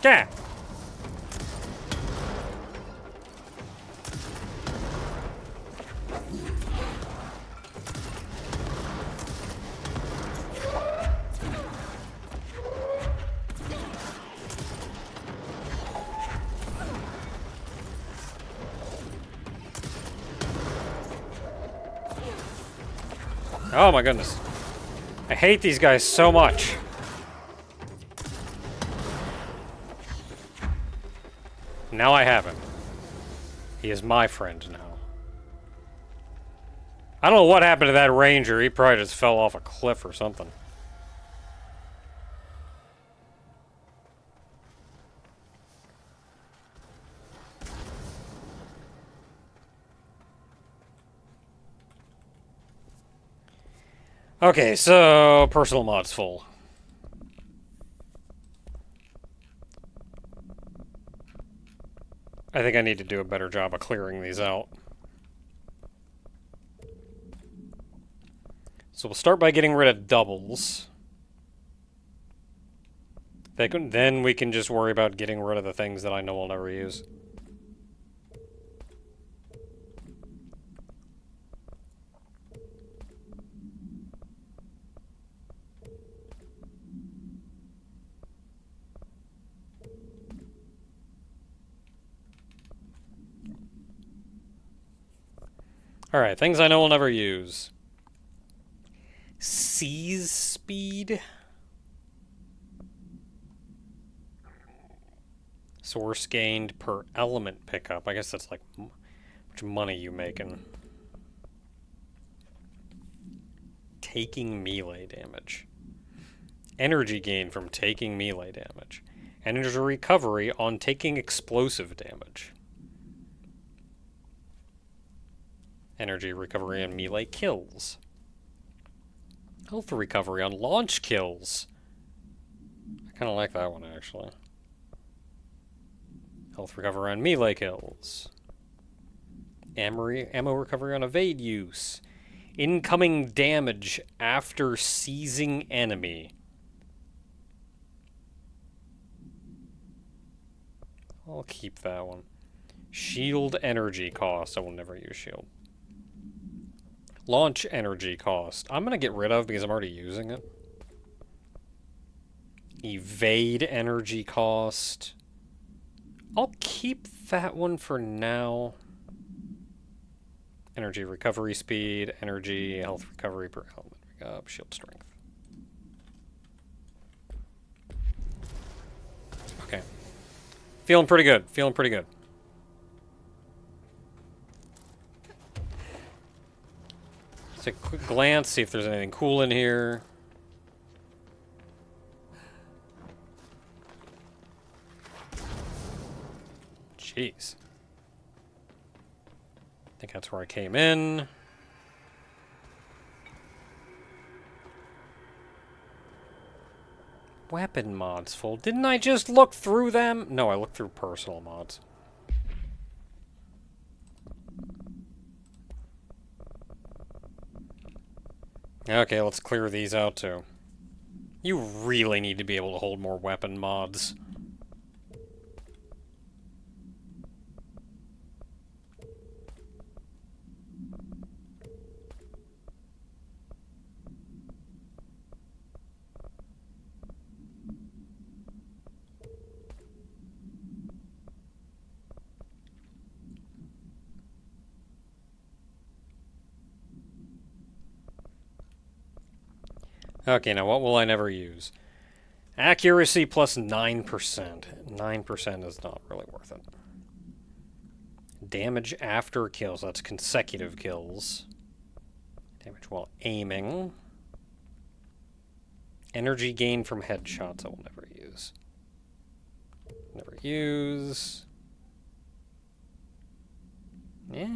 Yeah. Oh my goodness. I hate these guys so much. Now I have him. He is my friend now. I don't know what happened to that ranger. He probably just fell off a cliff or something. Okay, so personal mod's full. I think I need to do a better job of clearing these out. So we'll start by getting rid of doubles. Then we can just worry about getting rid of the things that I know I'll never use. Alright, things I know I'll never use. Seize speed. Source gained per element pickup. I guess that's like how much money you making. Taking melee damage. Energy gain from taking melee damage. Energy recovery on taking explosive damage. Energy recovery on melee kills. Health recovery on launch kills. I kind of like that one, actually. Health recovery on melee kills. Ammo recovery on evade use. Incoming damage after seizing enemy. I'll keep that one. Shield energy cost. I will never use shield. Launch energy cost. I'm going to get rid of because I'm already using it. Evade energy cost. I'll keep that one for now. Energy recovery speed, energy, health recovery per element, shield strength. Okay. Feeling pretty good. Feeling pretty good. Take a quick glance, see if there's anything cool in here. Jeez. I think that's where I came in. Weapon mods full. Didn't I just look through them? No, I looked through personal mods. Okay, let's clear these out too. You really need to be able to hold more weapon mods. Okay, now what will I never use? Accuracy plus 9%. 9% is not really worth it. Damage after kills. That's consecutive kills. Damage while aiming. Energy gain from headshots I will never use. Never use. Yeah.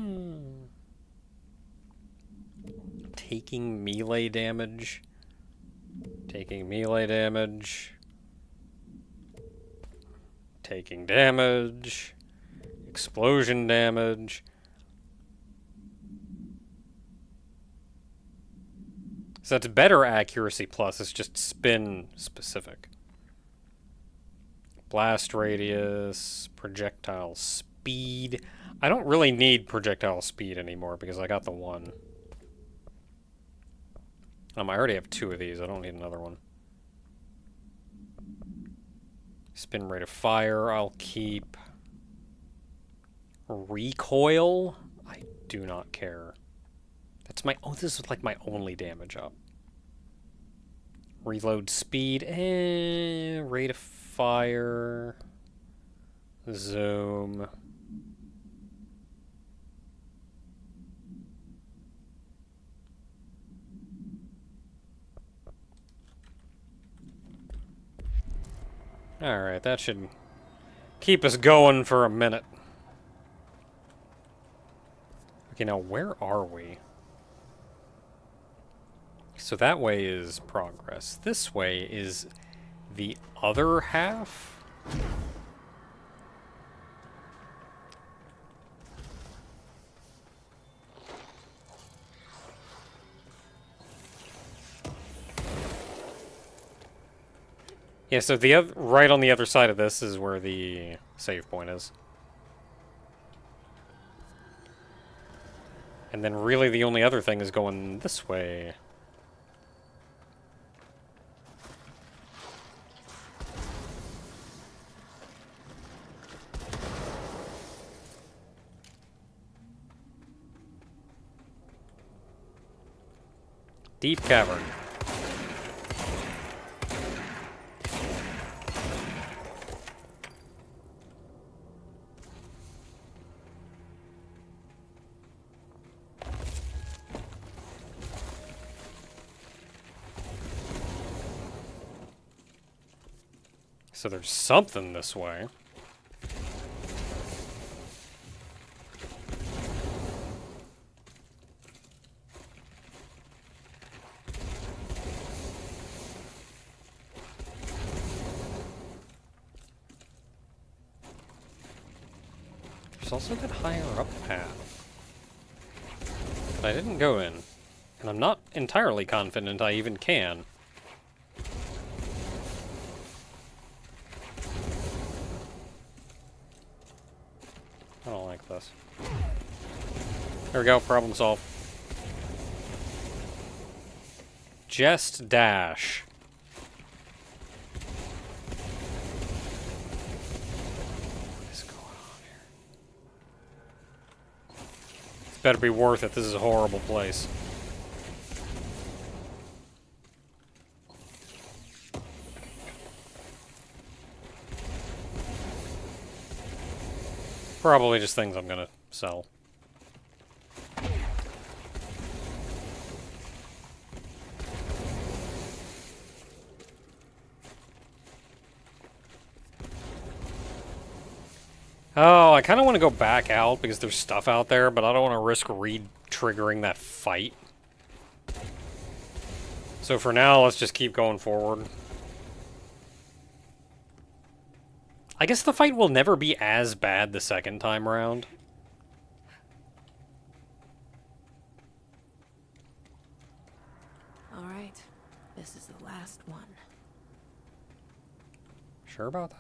Taking melee damage. Taking melee damage. Taking damage. Explosion damage. So that's better accuracy plus, it's just spin specific. Blast radius, projectile speed. I don't really need projectile speed anymore because I got the one. I already have 2 of these, I don't need another one. Spin rate of fire, I'll keep. Recoil, I do not care. That's my, oh, this is like my only damage up. Reload speed, rate of fire, zoom. Alright, that should keep us going for a minute. Okay, now where are we? So that way is progress. This way is the other half? Yeah, so the right on the other side of this is where the save point is. And then really the only other thing is going this way. Deep cavern. So there's something this way. There's also that higher up path that I didn't go in, and I'm not entirely confident I even can. I don't like this. There we go, problem solved. Just dash. What is going on here? It's better be worth it. This is a horrible place. Probably just things I'm gonna sell. Oh, I kind of want to go back out because there's stuff out there, but I don't want to risk re-triggering that fight. So for now, let's just keep going forward. I guess the fight will never be as bad the second time around. All right, this is the last one. Sure about that?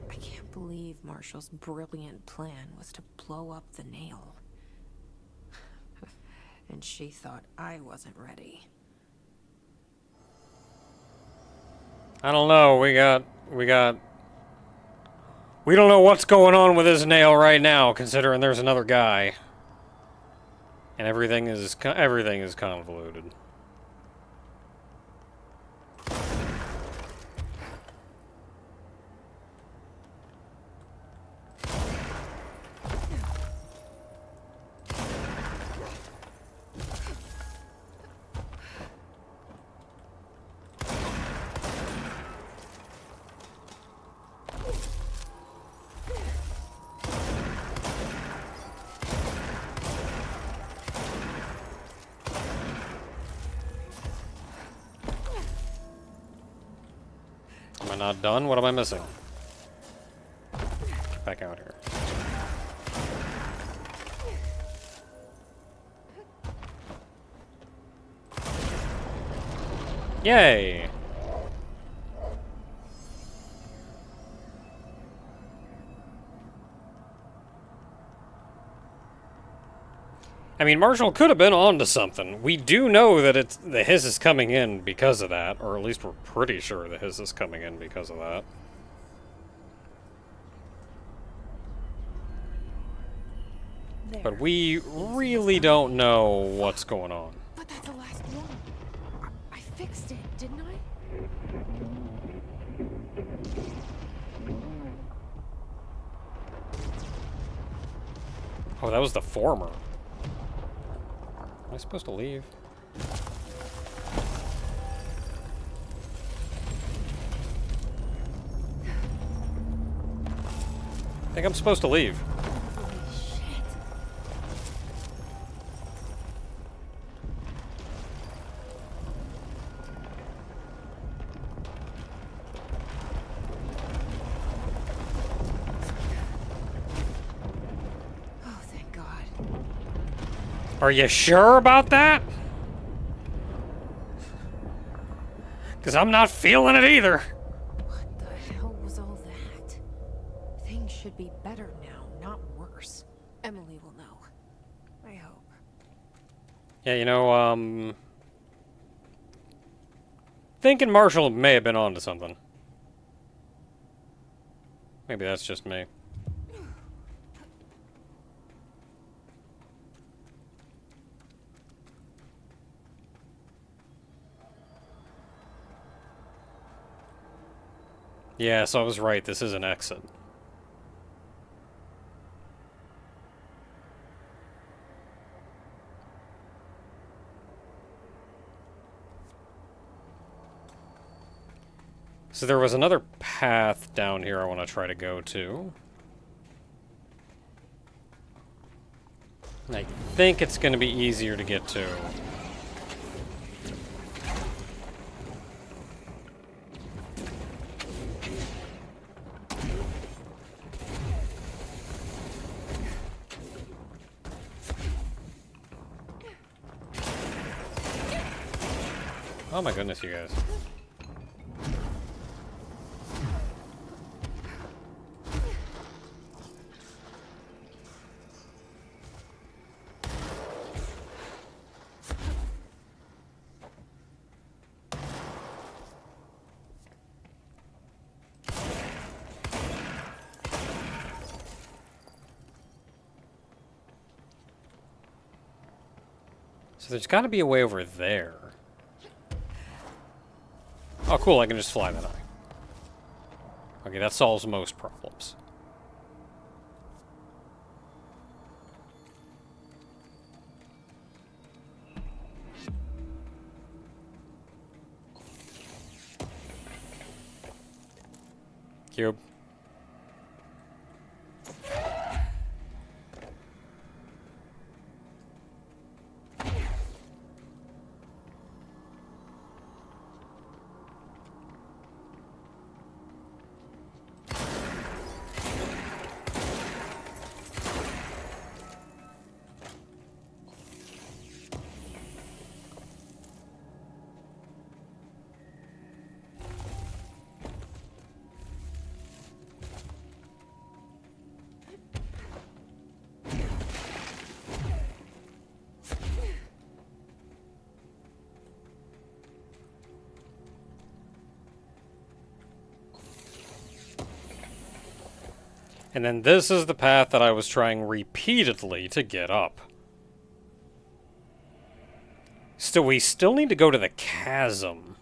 I can't believe Marshall's brilliant plan was to blow up the nail. And she thought I wasn't ready. I don't know, we don't know what's going on with this nail right now, considering there's another guy. And everything is convoluted. Not done? What am I missing? Get back out here. Yay! I mean, Marshall could have been onto something. We do know that the hiss is coming in because of that, or at least we're pretty sure the hiss is coming in because of that. There. But we really don't know what's going on. But that's the last one. I fixed it, didn't I? Oh, that was the former. Am I supposed to leave? I think I'm supposed to leave. Holy shit. Oh, thank God. Are you sure about that? Because I'm not feeling it either. What the hell was all that? Things should be better now, not worse. Emily will know. I hope. Yeah, you know, thinking Marshall may have been onto something. Maybe that's just me. Yeah, so I was right. This is an exit. So there was another path down here I want to try to go to. I think it's going to be easier to get to. Oh my goodness, you guys. So there's got to be a way over there. Oh, cool, I can just fly that high. Okay, that solves most problems. Cube. And then this is the path that I was trying repeatedly to get up. So we still need to go to the chasm.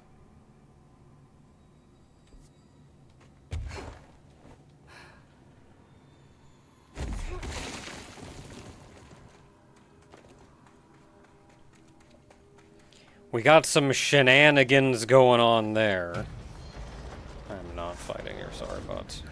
We got some shenanigans going on there. I'm not fighting here, sorry, bots.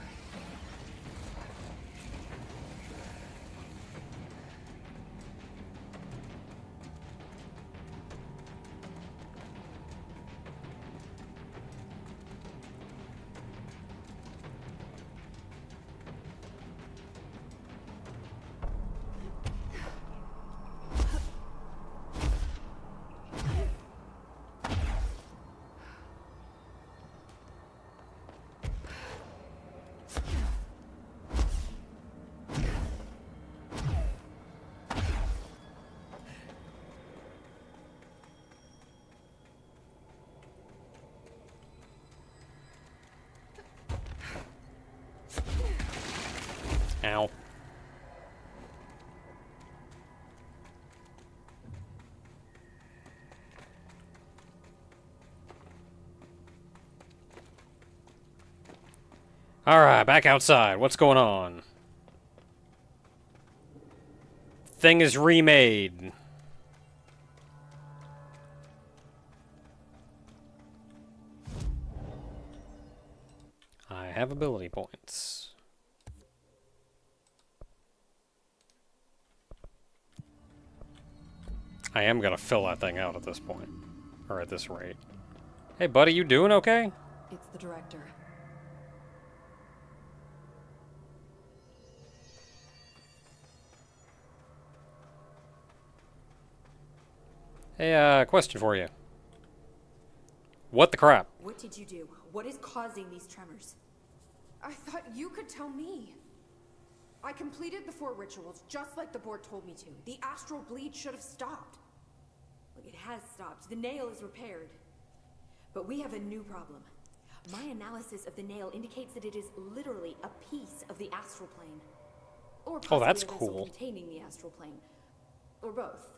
Ow. Alright, back outside. What's going on? Thing is remade. I have ability points. I am gonna fill that thing out at this point. Or at this rate. Hey buddy, you doing okay? It's the director. Hey, question for you. What the crap? What did you do? What is causing these tremors? I thought you could tell me. I completed the 4 rituals just like the board told me to. The astral bleed should have stopped. Look, it has stopped. The nail is repaired. But we have a new problem. My analysis of the nail indicates that it is literally a piece of the astral plane. Or possibly that's a vessel cool. containing the astral plane. Or both.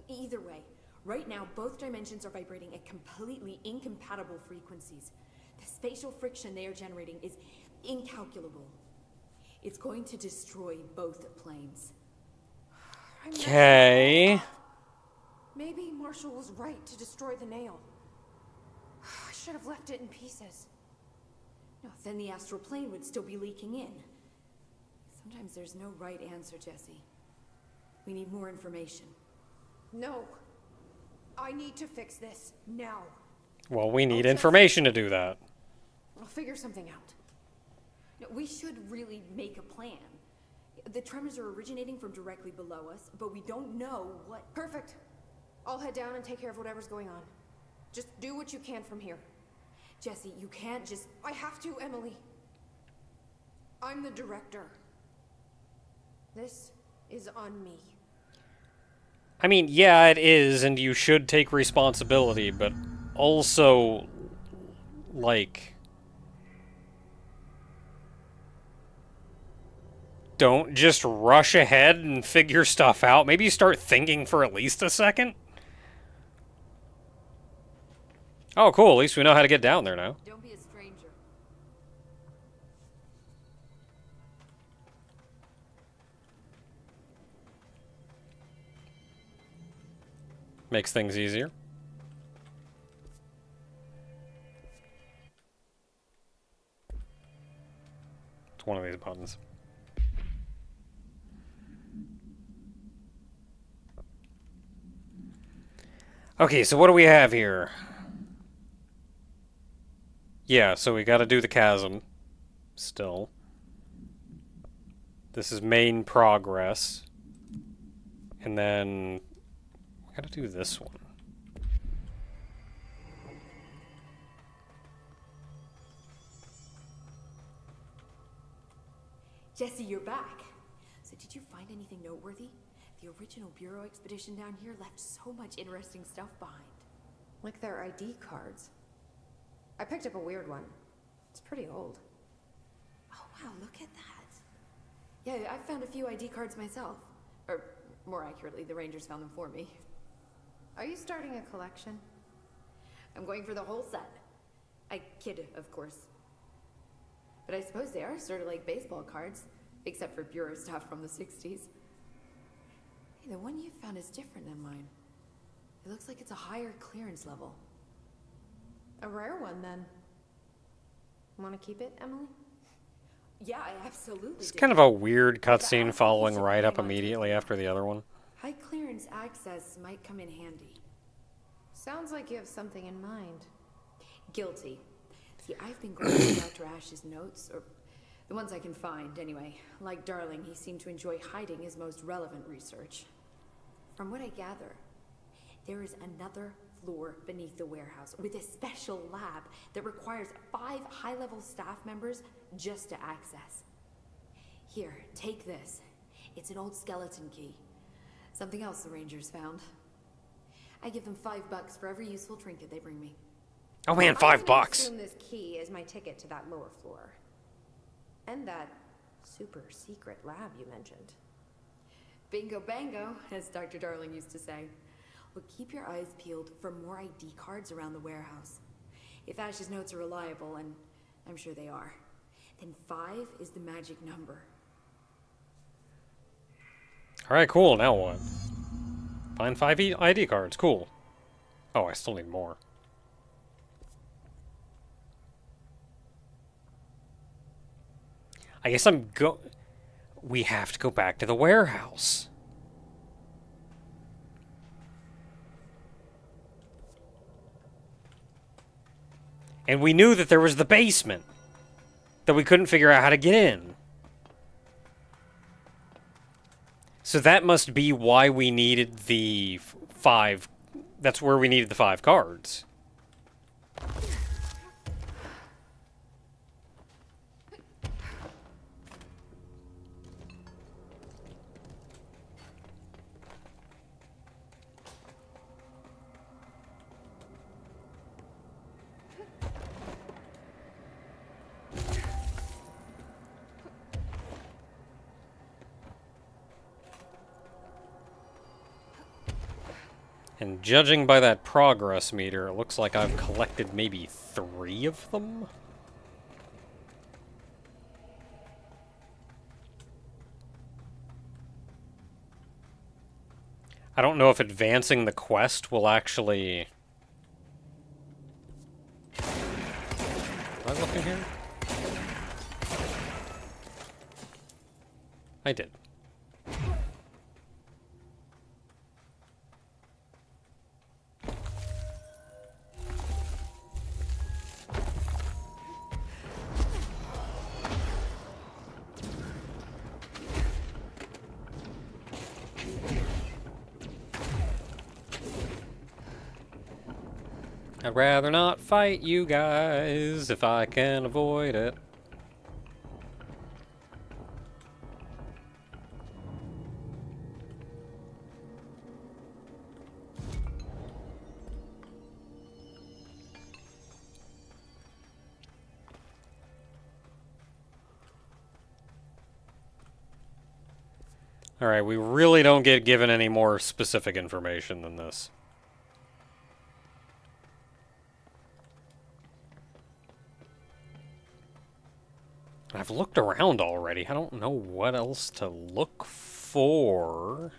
Either way, right now both dimensions are vibrating at completely incompatible frequencies. The spatial friction they are generating is incalculable. It's going to destroy both planes. I messed Okay. it all up. Maybe Marshall was right to destroy the nail. I should have left it in pieces. No, then the astral plane would still be leaking in. Sometimes there's no right answer, Jesse. We need more information. No. I need to fix this now. Well, we need Okay. information to do that. I'll figure something out. No, we should really make a plan. The tremors are originating from directly below us, but we don't know what... Perfect. I'll head down and take care of whatever's going on. Just do what you can from here. Jesse, you can't just... I have to, Emily. I'm the director. This is on me. I mean, yeah, it is, and you should take responsibility, but also, like, don't just rush ahead and figure stuff out. Maybe you start thinking for at least a second. Oh, cool. At least we know how to get down there now. Don't be a stranger. Makes things easier. It's one of these buttons. Okay, so what do we have here? Yeah, so we gotta do the chasm. Still. This is main progress. And then we gotta do this one. Jesse, you're back. So did you find anything noteworthy? The original Bureau expedition down here left so much interesting stuff behind. Like their ID cards. I picked up a weird one. It's pretty old. Oh, wow, look at that. Yeah, I found a few ID cards myself. Or, more accurately, the Rangers found them for me. Are you starting a collection? I'm going for the whole set. I kid, of course. But I suppose they are sort of like baseball cards, except for Bureau stuff from the 60s. Hey, the one you found is different than mine. It looks like it's a higher clearance level. A rare one, then. Want to keep it, Emily? Yeah, I absolutely It's do. kind of a weird cutscene But I following think you should right up hang on to it. immediately after the other one. High clearance access might come in handy. Sounds like you have something in mind. Guilty. See, I've been going through Dr. Ash's notes, or the ones I can find, anyway. Like Darling, he seemed to enjoy hiding his most relevant research. From what I gather, there is another floor beneath the warehouse with a special lab that requires 5 high-level staff members just to access. Here, take this. It's an old skeleton key. Something else the Rangers found. I give them $5 for every useful trinket they bring me. Oh man, I'm gonna $5. assume this key is my ticket to that lower floor. And that super secret lab you mentioned. Bingo bango, as Dr. Darling used to say. Well, keep your eyes peeled for more ID cards around the warehouse. If Ash's notes are reliable, and I'm sure they are, then 5 is the magic number. Alright, cool. Now what? Find 5 ID cards. Cool. Oh, I still need more. I guess we have to go back to the warehouse. And we knew that there was the basement that we couldn't figure out how to get in. So that must be why we needed the 5. That's where we needed the 5 cards. And judging by that progress meter, it looks like I've collected maybe 3 of them. I don't know if advancing the quest will actually... Did I look in here? I did. I'd rather not fight you guys if I can avoid it. Alright, we really don't get given any more specific information than this. I've looked around already. I don't know what else to look for.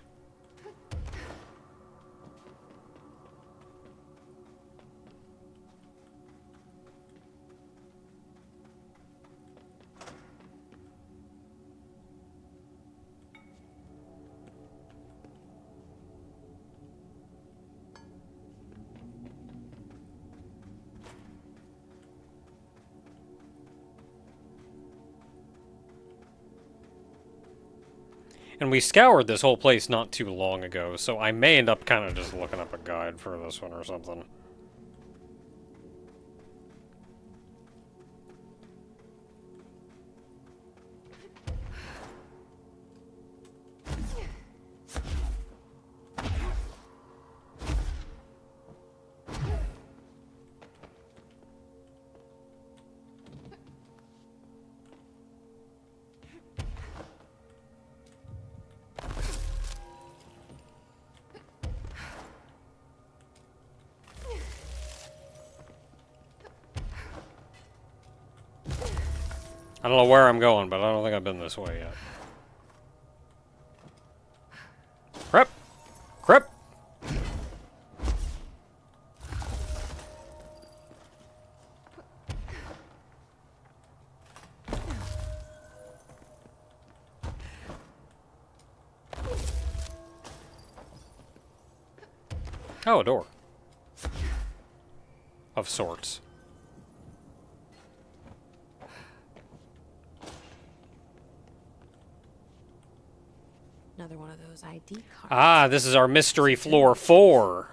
And we scoured this whole place not too long ago, so I may end up kind of just looking up a guide for this one or something. I don't know where I'm going, but I don't think I've been this way yet. Crap! Crap! Oh, a door. Of sorts. Another one of those ID cards. Ah, this is our mystery floor 4.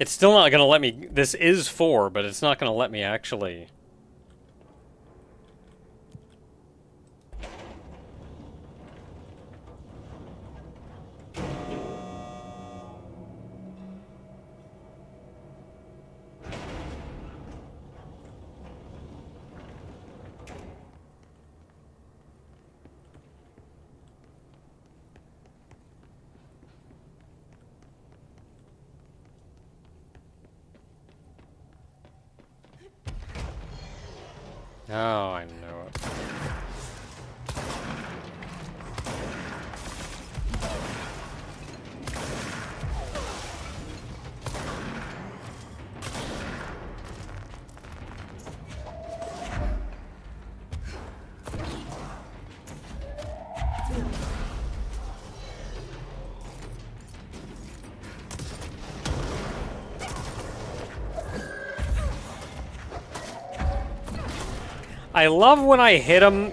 It's still not going to let me... This is 4, but it's not going to let me actually... Oh, I know it. I love when I hit him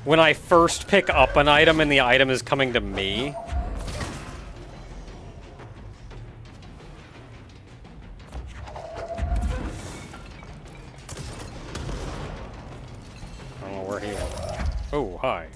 when I first pick up an item and the item is coming to me. I don't know where he went. Oh, hi.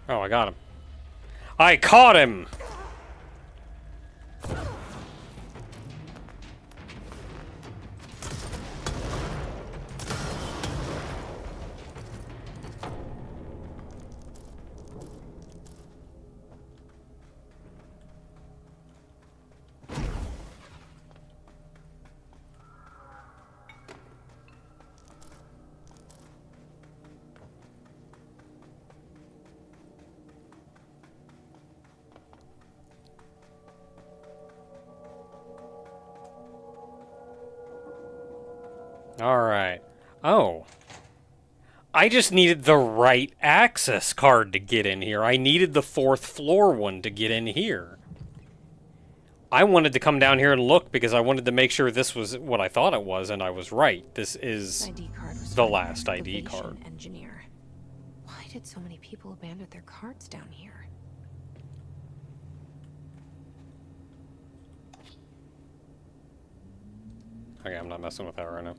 Oh, I got him. I caught him! Alright. Oh. I just needed the right access card to get in here. I needed the 4th floor one to get in here. I wanted to come down here and look because I wanted to make sure this was what I thought it was, and I was right. This is the last ID card. Engineer. Why did so many people abandon their cards down here? Okay, I'm not messing with that right now.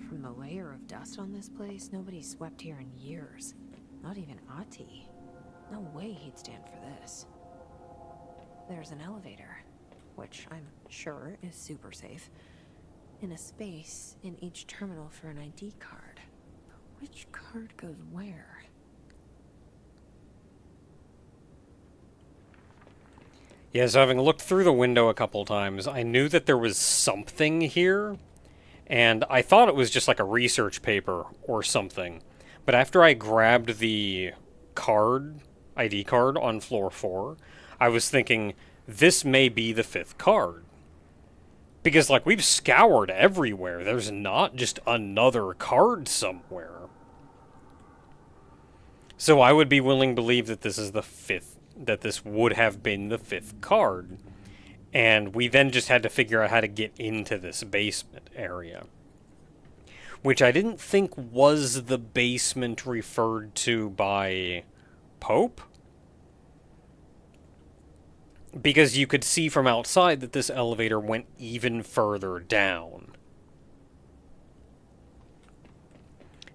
From the layer of dust on this place, nobody's swept here in years. Not even Ati. No way he'd stand for this. There's an elevator, which I'm sure is super safe, in a space in each terminal for an ID card. But which card goes where? Yeah, so having looked through the window a couple times, I knew that there was something here, and I thought it was just like a research paper or something. But after I grabbed the card, ID card on floor 4, I was thinking, this may be the 5th card. Because, like, we've scoured everywhere. There's not just another card somewhere. So I would be willing to believe that this is the 5th, that this would have been the 5th card. And we then just had to figure out how to get into this basement area. Which I didn't think was the basement referred to by Pope. Because you could see from outside that this elevator went even further down.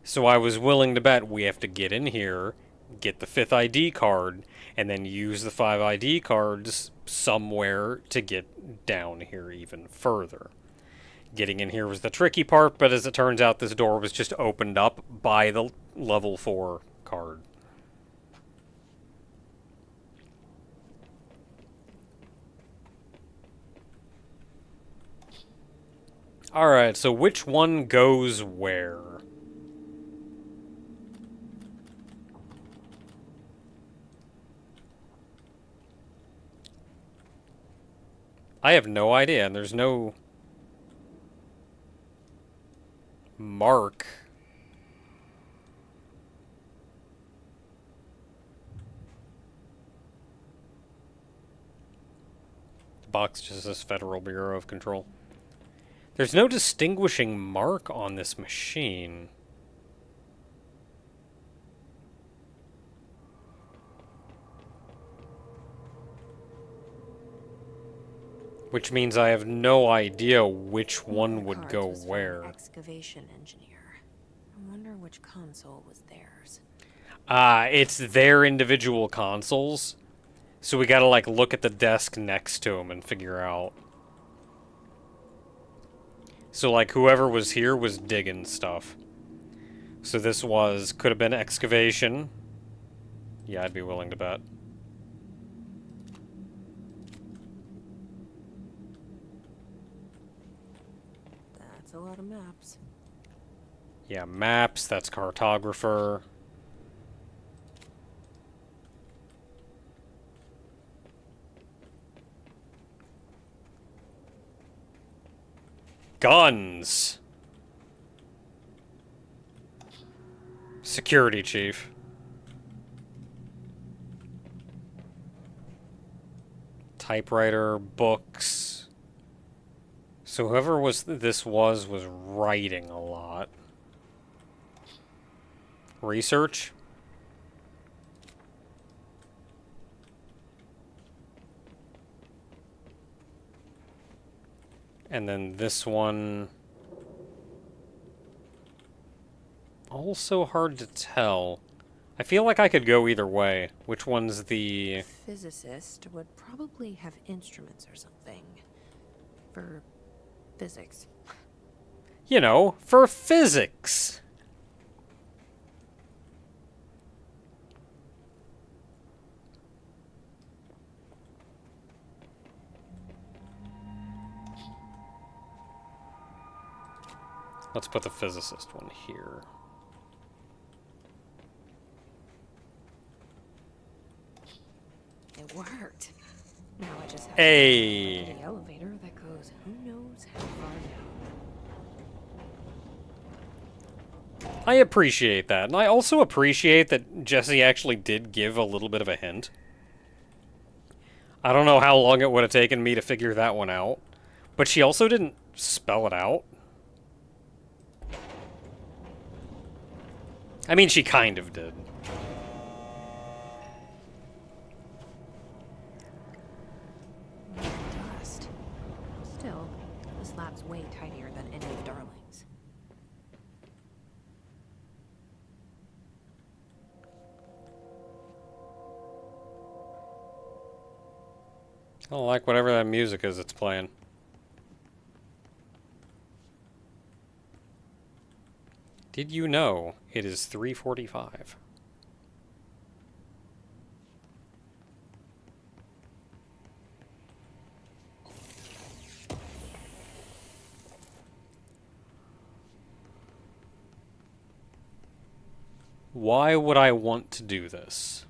So I was willing to bet we have to get in here, get the 5th ID card, and then use the 5 ID cards somewhere to get down here even further. Getting in here was the tricky part, but as it turns out, this door was just opened up by the level 4 card. Alright, so which one goes where? I have no idea, and there's no mark. The box just says Federal Bureau of Control. There's no distinguishing mark on this machine. Which means I have no idea which one would go where. Excavation engineer. I wonder which console was theirs. It's their individual consoles. So we gotta, like, look at the desk next to them and figure out. So, like, whoever was here was digging stuff. So this could have been excavation. Yeah, I'd be willing to bet. That's a lot of maps. Yeah, maps, that's cartographer. Guns! Security chief. Typewriter, books. So whoever this was writing a lot. Research? And then this one... also hard to tell. I feel like I could go either way. Which one's the... Physicist would probably have instruments or something. For physics. You know, for physics. Let's put the physicist one here. It worked. Now I just have Hey. to the elevator that goes who knows how far down. I appreciate that. And I also appreciate that Jesse actually did give a little bit of a hint. I don't know how long it would have taken me to figure that one out. But she also didn't spell it out. I mean, she kind of did. Dust. Still, this lab's way tinier than any of Darling's. I don't like whatever that music is that's playing. Did you know it is 3:45? Why would I want to do this?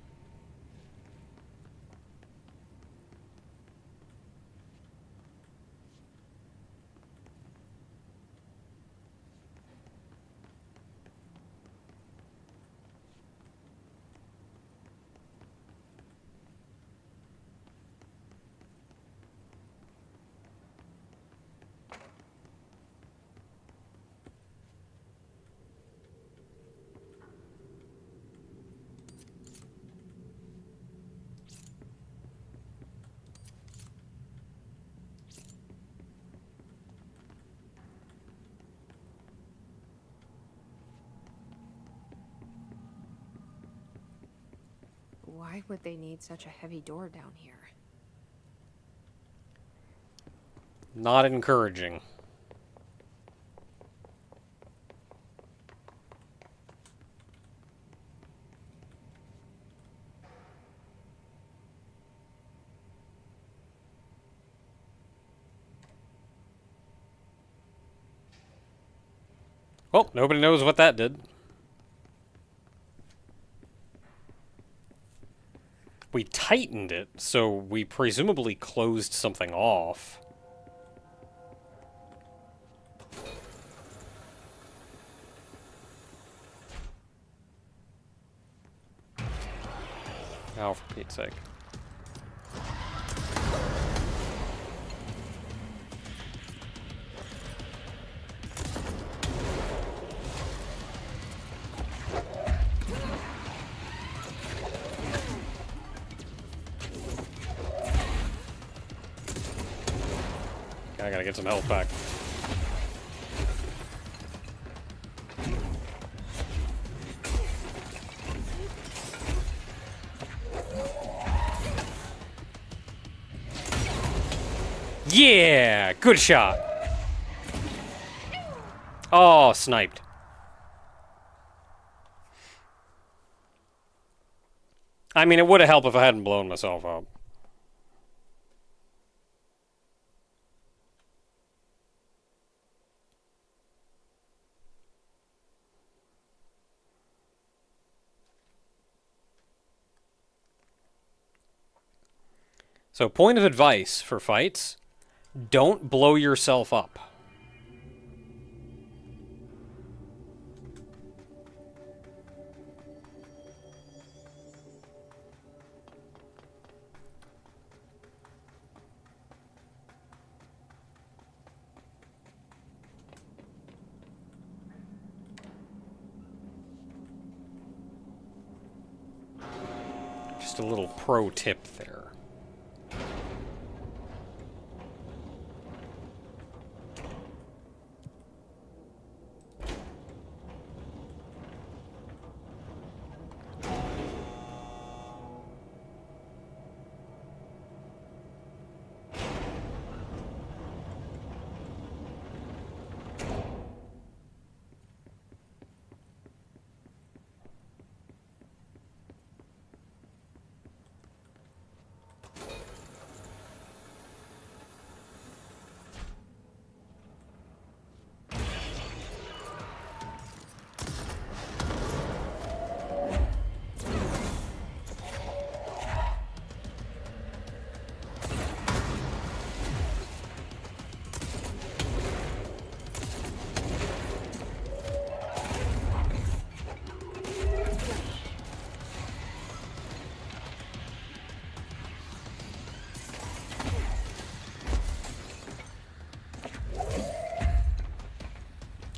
Why would they need such a heavy door down here? Not encouraging. Well, nobody knows what that did. We tightened it, so we presumably closed something off. Oh, for Pete's sake. I gotta get some health back. Yeah! Good shot! Oh, sniped. I mean, it would have helped if I hadn't blown myself up. So, point of advice for fights, don't blow yourself up. Just a little pro tip there.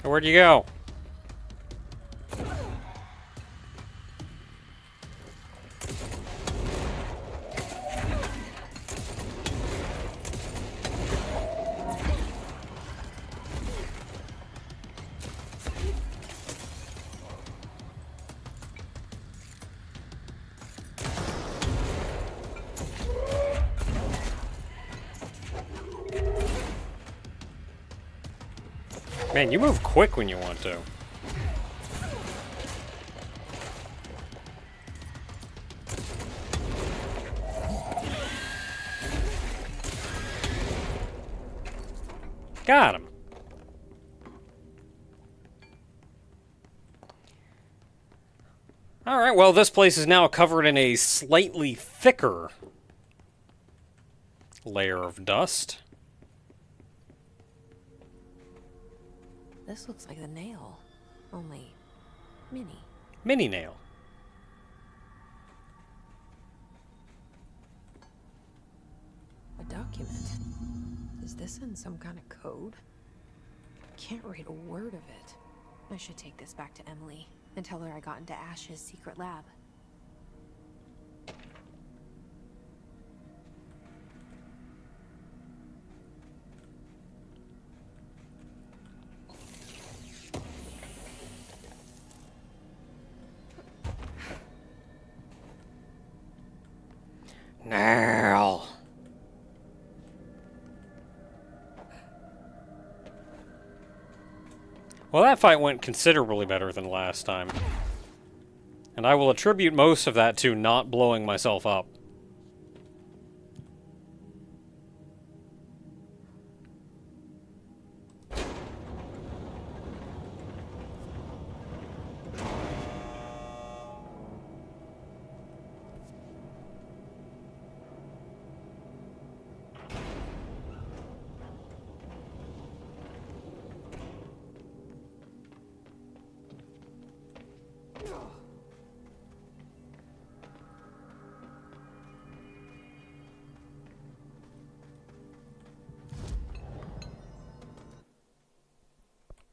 Where'd you go? Man, you move quick when you want to. Got him. Alright, well, this place is now covered in a slightly thicker layer of dust. This looks like the nail, only mini. Mini nail. A document. Is this in some kind of code? Can't read a word of it. I should take this back to Emily and tell her I got into Ash's secret lab. Now. Well, that fight went considerably better than last time. And I will attribute most of that to not blowing myself up.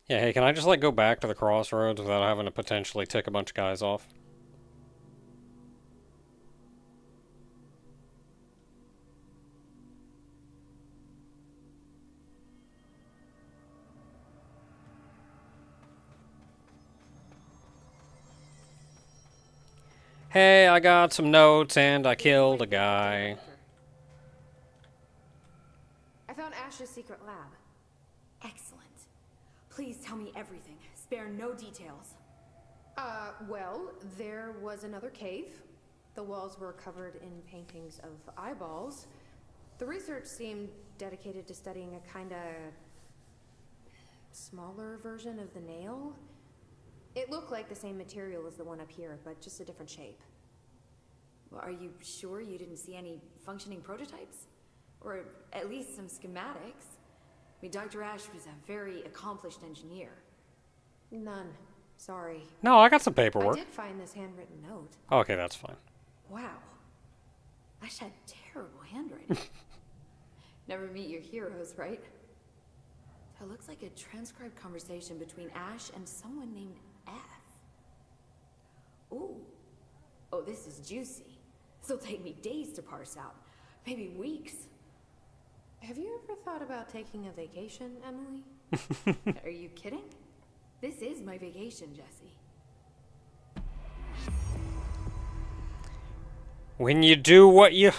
Yeah, hey, can I just, like, go back to the crossroads without having to potentially tick a bunch of guys off? Hey, I got some notes and I killed a guy. I found Ash's secret lab. Excellent. Please tell me everything. Spare no details. Well, there was another cave. The walls were covered in paintings of eyeballs. The research seemed dedicated to studying a kinda smaller version of the nail. It looked like the same material as the one up here, but just a different shape. Well, are you sure you didn't see any functioning prototypes? Or at least some schematics? I mean, Dr. Ash was a very accomplished engineer. None. Sorry. No, I got some I paperwork. did find this handwritten note. Okay, that's fine. Wow. Ash had terrible handwriting. Never meet your heroes, right? It looks like a transcribed conversation between Ash and someone named F. Ooh. Oh, this is juicy. This'll take me days to parse out. Maybe weeks. Have you ever thought about taking a vacation, Emily? Are you kidding? This is my vacation, Jesse. When you do what you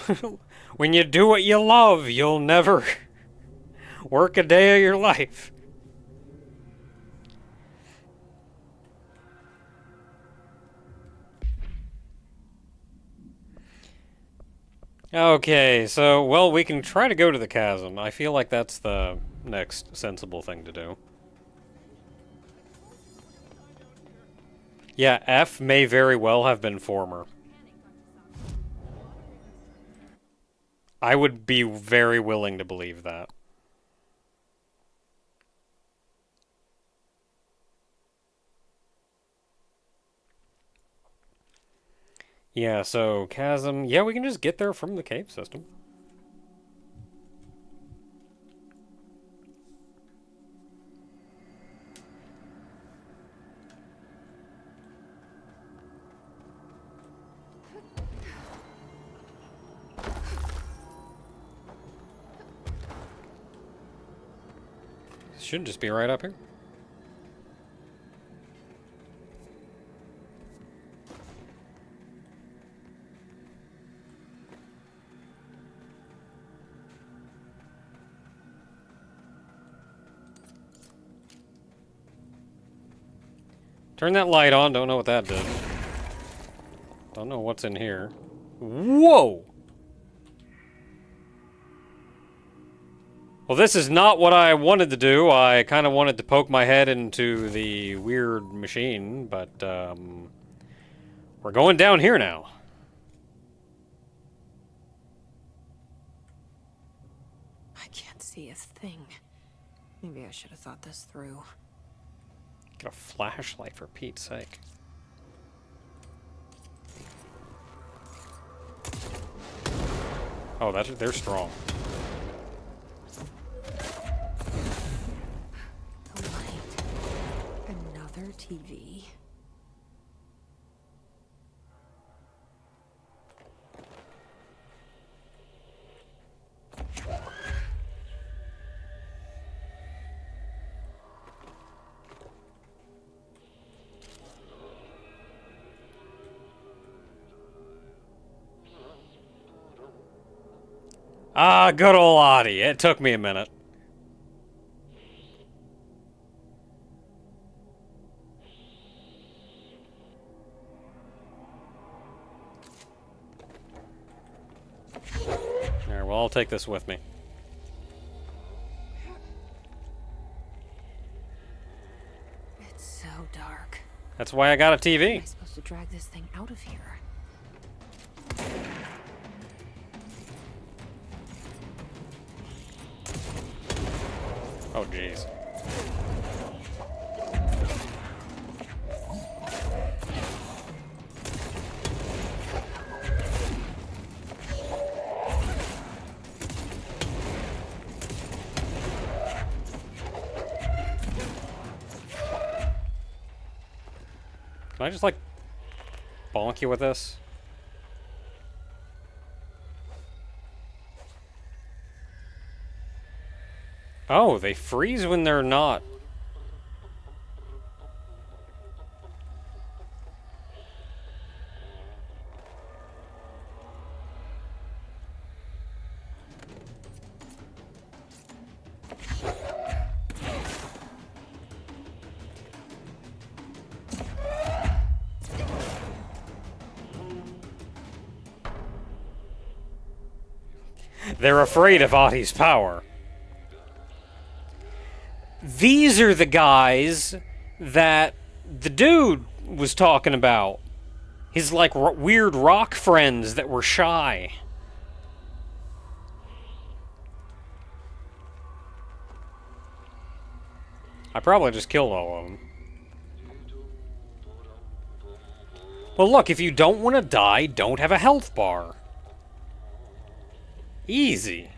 when you do what you love, you'll never work a day of your life. Okay, so, well, we can try to go to the chasm. I feel like that's the next sensible thing to do. Yeah, F may very well have been former. I would be very willing to believe that. Yeah, so chasm. Yeah, we can just get there from the cave system. Should just be right up here. Turn that light on. Don't know what that did. Don't know what's in here. Whoa! Well, this is not what I wanted to do. I kind of wanted to poke my head into the weird machine, but we're going down here now. I can't see a thing. Maybe I should have thought this through. Get a flashlight for Pete's sake. Oh, they're strong. The light. Another TV. Ah, good old Audie. It took me a minute. Alright, well, I'll take this with me. It's so dark. That's why I got a How am I TV. supposed to drag this thing out of here? Oh, jeez. Can I just, like, bonk you with this? Oh, they freeze when they're not. They're afraid of Audie's power. These are the guys that the dude was talking about. His, like, weird rock friends that were shy. I probably just killed all of them. Well, look, if you don't want to die, don't have a health bar. Easy.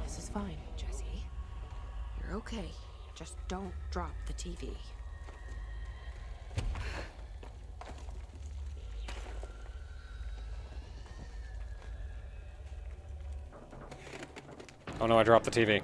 This is fine, Jesse. You're okay. Just don't drop the TV. Oh no, I dropped the TV.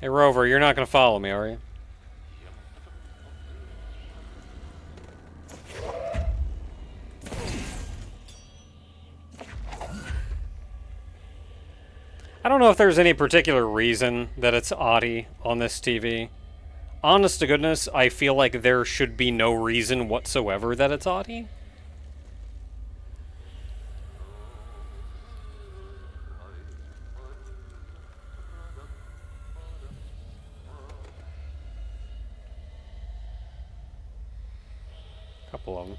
Hey, Rover, you're not going to follow me, are you? I don't know if there's any particular reason that it's Audie on this TV. Honest to goodness, I feel like there should be no reason whatsoever that it's Audie. Couple of them.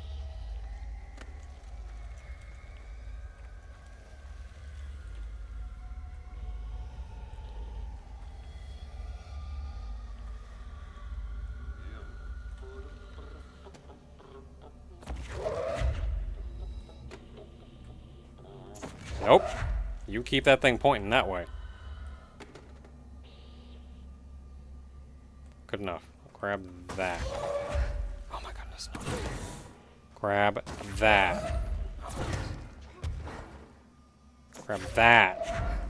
Nope. You keep that thing pointing that way. Good enough. Grab that. Oh my goodness, no. Grab that. Grab that.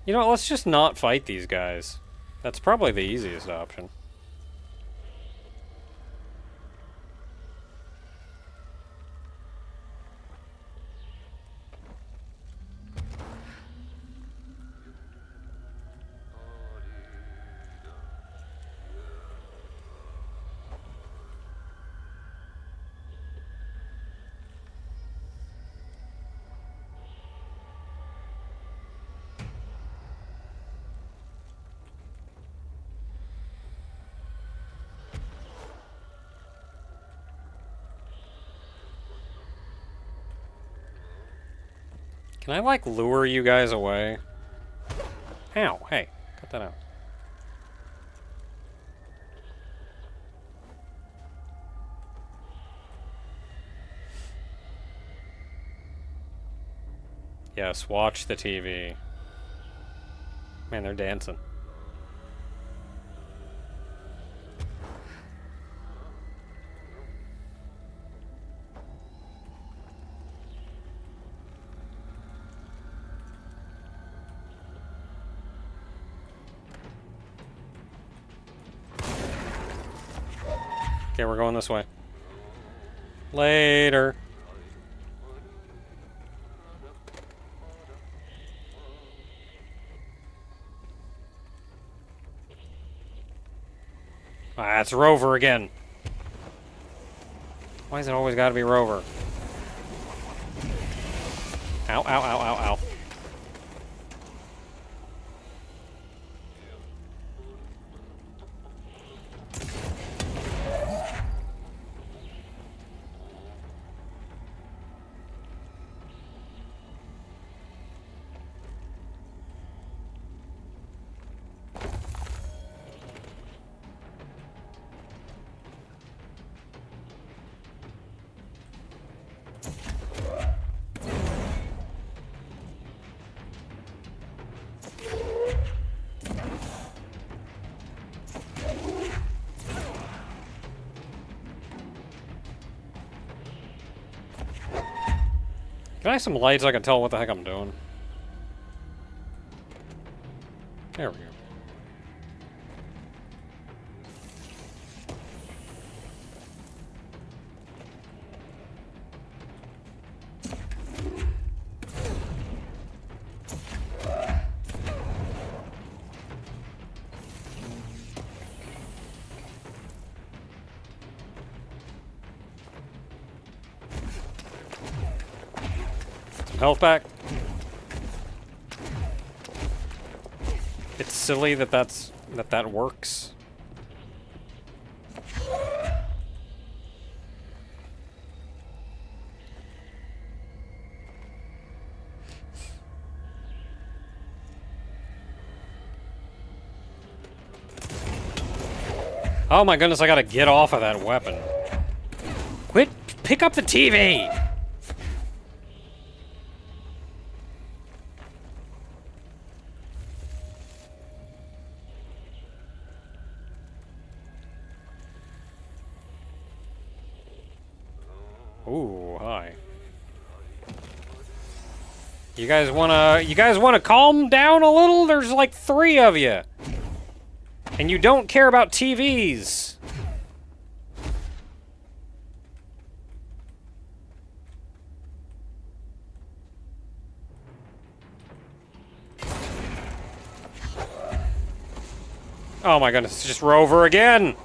You know what, let's just not fight these guys. That's probably the easiest option. Can I, like, lure you guys away? Ow, hey, cut that out. Yes, watch the TV. Man, they're dancing. Okay, we're going this way. Later. Ah, it's Rover again. Why is it always gotta be Rover? Ow, ow, ow, ow, ow. Can I have some lights so I can tell what the heck I'm doing? There we go. Some health back. It's silly that that works. Oh my goodness, I gotta get off of that weapon. Quit! Pick up the TV! Ooh, hi. You guys wanna calm down a little? There's like 3 of you. And you don't care about TVs. Oh my goodness, it's just Rover again.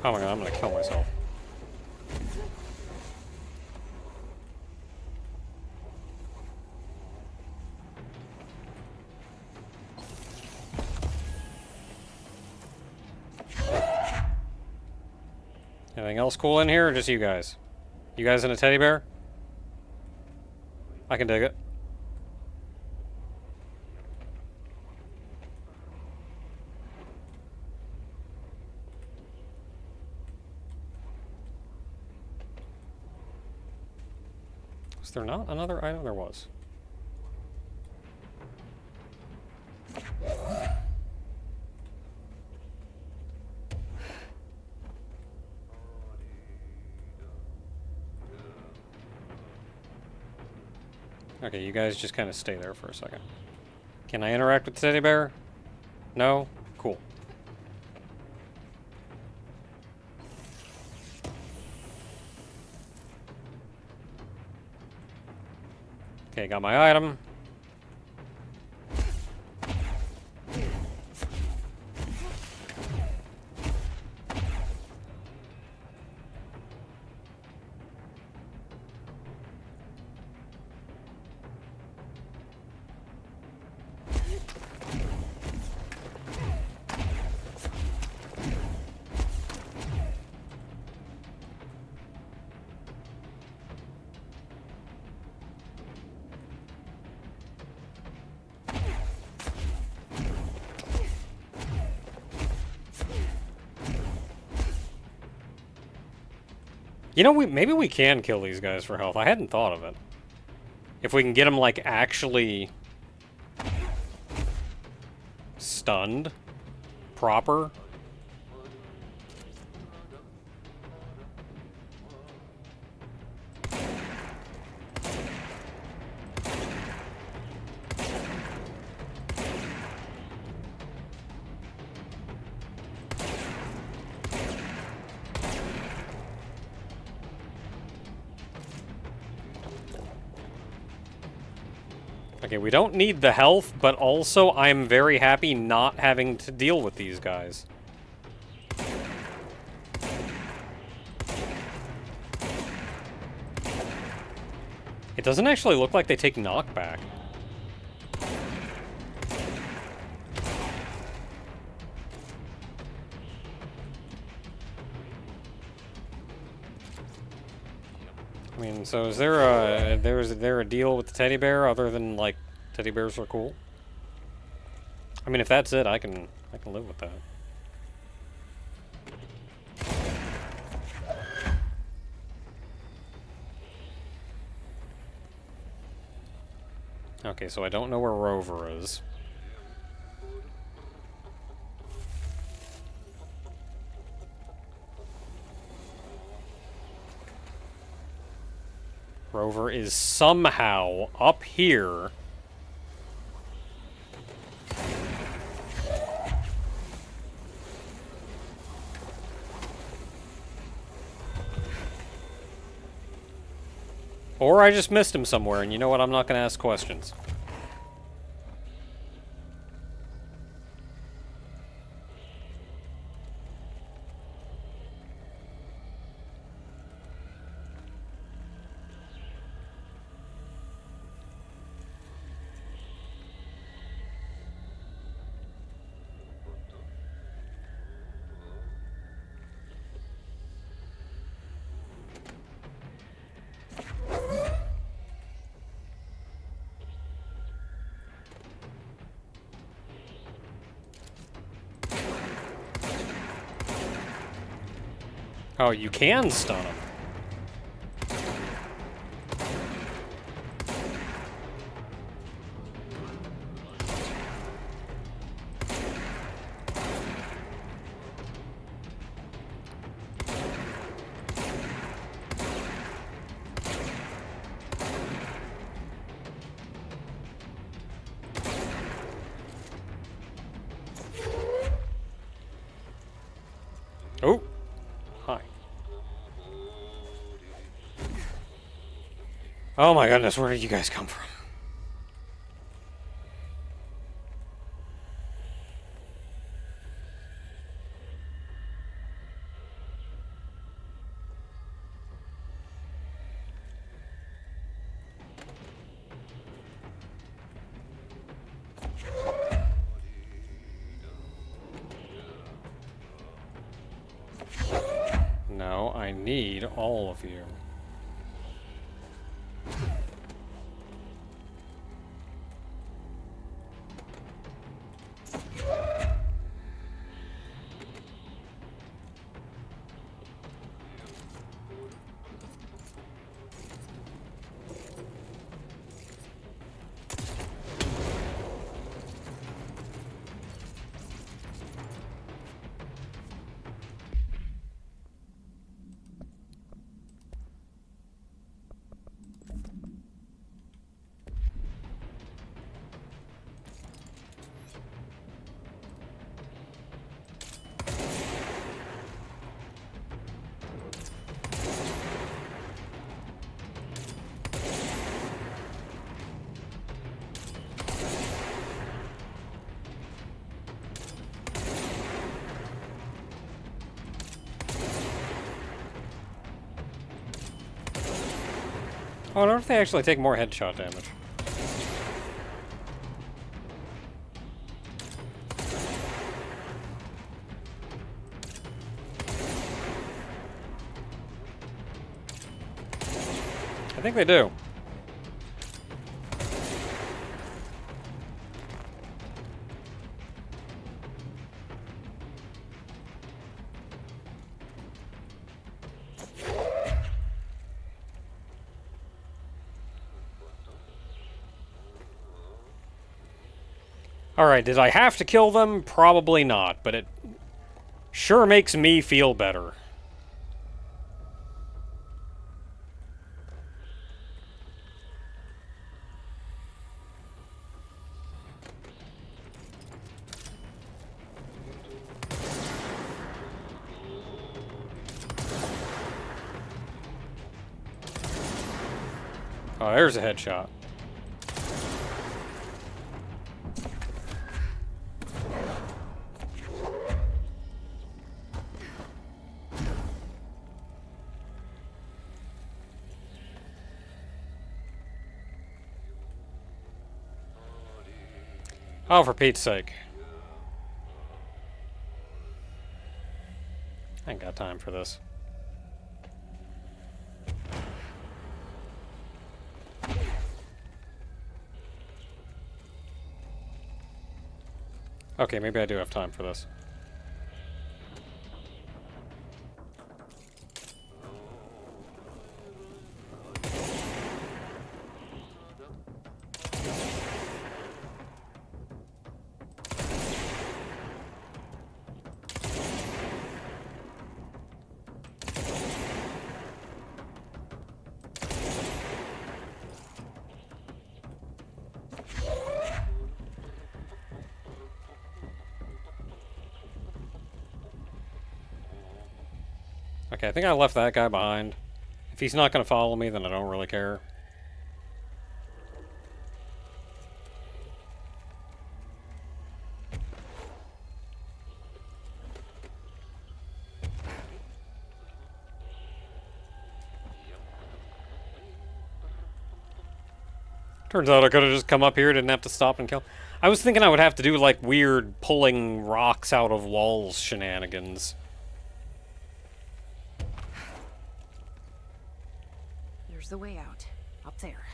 Oh my god, I'm gonna kill myself. Anything else cool in here, or just you guys? You guys in a teddy bear? I can dig it. Was there not another item? There was. Okay, you guys just kind of stay there for a second. Can I interact with the teddy bear? No? Cool. Okay, got my item. You know, maybe we can kill these guys for health. I hadn't thought of it. If we can get them, like, actually stunned proper. Okay, we don't need the health, but also I'm very happy not having to deal with these guys. It doesn't actually look like they take knockback. I mean, so is there a deal with the teddy bear other than like teddy bears are cool? I mean, if that's it, I can live with that. Okay, so I don't know where Rover is. Rover is somehow up here. Or I just missed him somewhere, and you know what? I'm not going to ask questions. Oh, you can stun him. Oh, hi. Oh my goodness, where did you guys come from? No, I need all of you. Oh, I wonder if they actually take more headshot damage. I think they do. Alright, did I have to kill them? Probably not, but it sure makes me feel better. Oh, there's a headshot. Oh, for Pete's sake. I ain't got time for this. Okay, maybe I do have time for this. Okay, I think I left that guy behind. If he's not going to follow me, then I don't really care. Turns out I could have just come up here, didn't have to stop and kill. I was thinking I would have to do, like, weird pulling rocks out of walls shenanigans. There's the way out. Up there.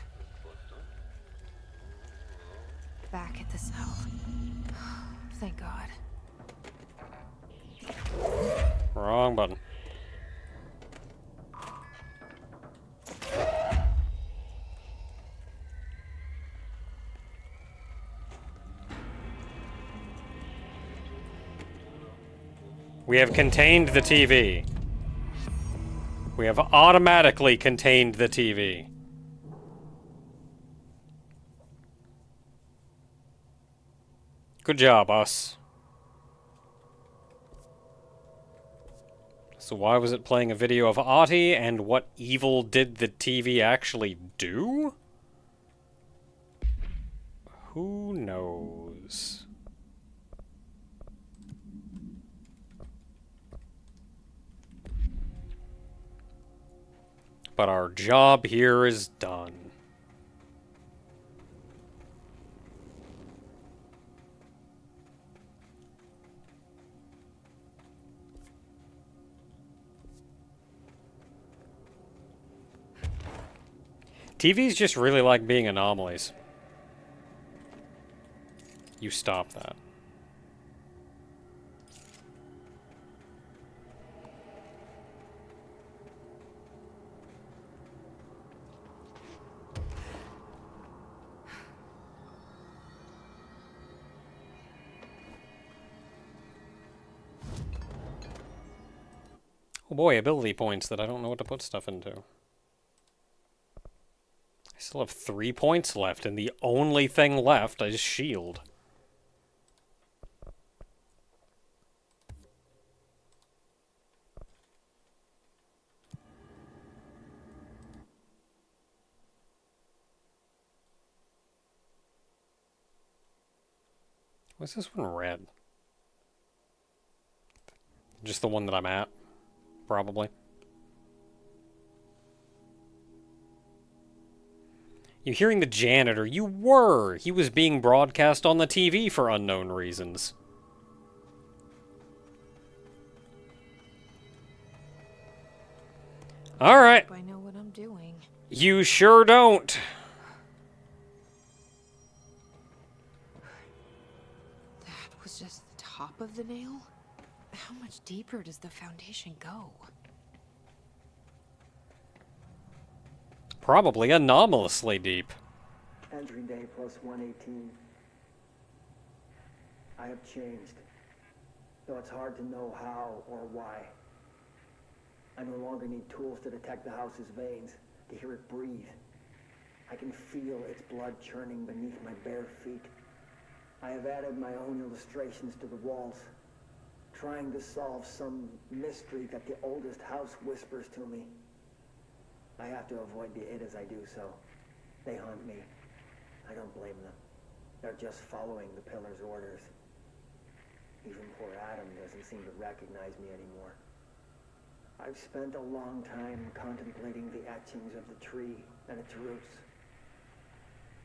Back at the cell. Thank God. Wrong button. We have contained the TV. We have automatically contained the TV. Good job, us. So why was it playing a video of Ahti, and what evil did the TV actually do? Who knows? But our job here is done. TVs just really like being anomalies. You stop that. Oh boy, ability points that I don't know what to put stuff into. I still have 3 points left, and the only thing left is shield. What's this one red? Just the one that I'm at, probably. You hearing the janitor? You were! He was being broadcast on the TV for unknown reasons. Alright. I know what I'm doing. You sure don't. That was just the top of the nail? How much deeper does the foundation go? Probably anomalously deep. Entering day plus 118. I have changed, though it's hard to know how or why. I no longer need tools to detect the house's veins, to hear it breathe. I can feel its blood churning beneath my bare feet. I have added my own illustrations to the walls, trying to solve some mystery that the oldest house whispers to me. I have to avoid the id as I do so. They hunt me. I don't blame them. They're just following the pillar's orders. Even poor Adam doesn't seem to recognize me anymore. I've spent a long time contemplating the etchings of the tree and its roots.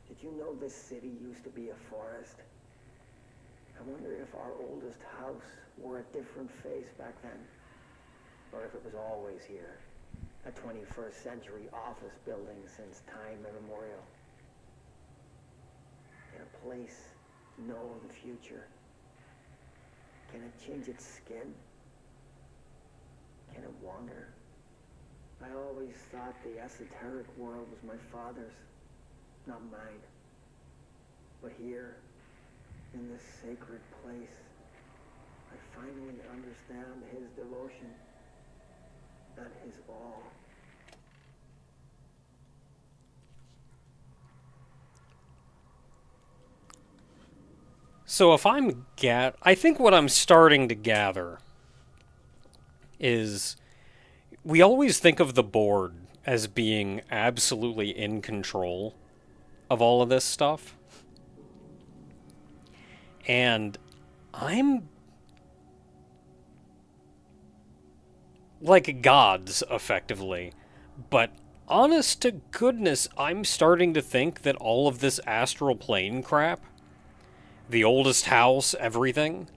Did you know this city used to be a forest? I wonder if our oldest house wore a different face back then, or if it was always here, a 21st century office building since time immemorial. Can a place know the future? Can it change its skin? Can it wander? I always thought the esoteric world was my father's, not mine. But here, in this sacred place, I finally understand his devotion and his awe. So if I think what I'm starting to gather is we always think of the board as being absolutely in control of all of this stuff. And I'm like gods, effectively. But honest to goodness, I'm starting to think that all of this astral plane crap, the oldest house, everything,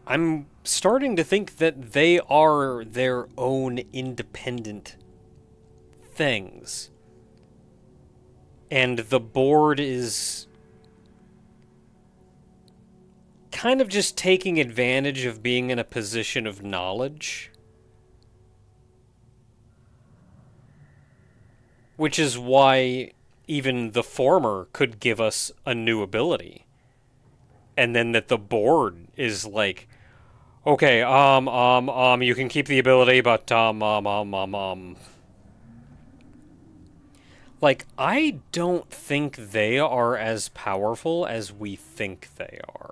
I'm starting to think that they are their own independent things. And the board is kind of just taking advantage of being in a position of knowledge. Which is why even the former could give us a new ability. And then that the board is like, okay, you can keep the ability, but, Like, I don't think they are as powerful as we think they are.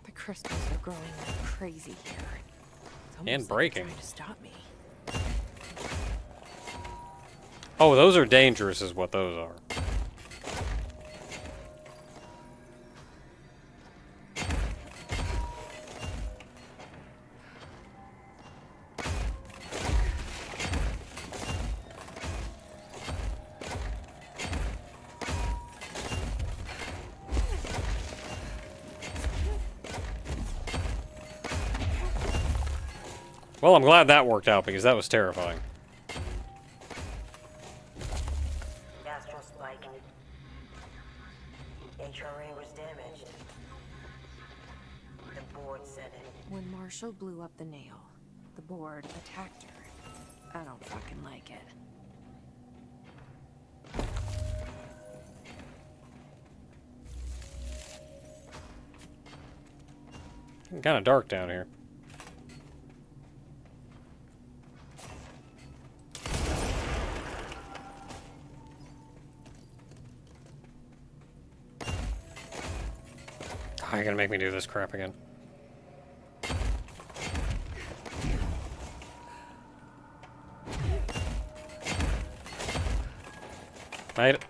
The crystals are growing like crazy here. It's almost And like they're breaking. trying to stop me. Oh, those are dangerous is what those are. Well, I'm glad that worked out because that was terrifying. Astral spike. HRA was damaged. The board said it. When Marshall blew up the nail, the board attacked her. I don't fucking like it. Kind of dark down here. Oh, you're gonna make me do this crap again. Made it.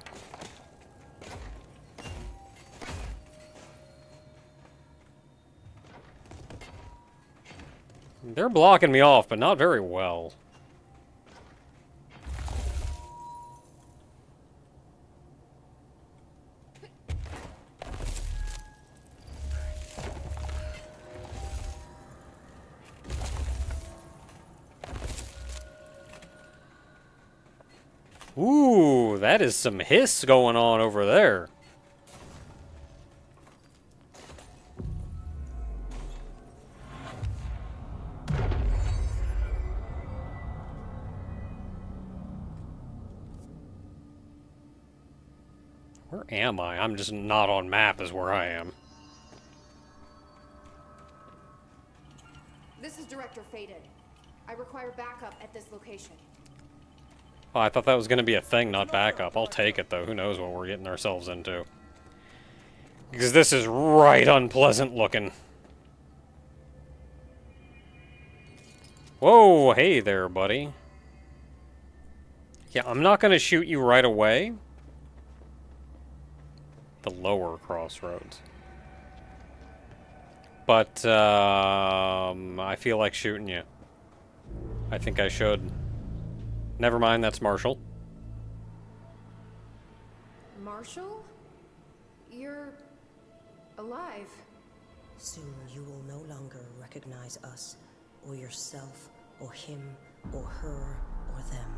They're blocking me off, but not very well. Ooh, that is some hiss going on over there. Where am I? I'm just not on map is where I am. This is Director Faden. I require backup at this location. Oh, I thought that was going to be a thing, not backup. I'll take it, though. Who knows what we're getting ourselves into. Because this is right unpleasant looking. Whoa, hey there, buddy. Yeah, I'm not going to shoot you right away. The lower crossroads. But, I feel like shooting you. I think I should. Never mind, that's Marshall. Marshall? You're alive. Soon you will no longer recognize us, or yourself, or him, or her, or them.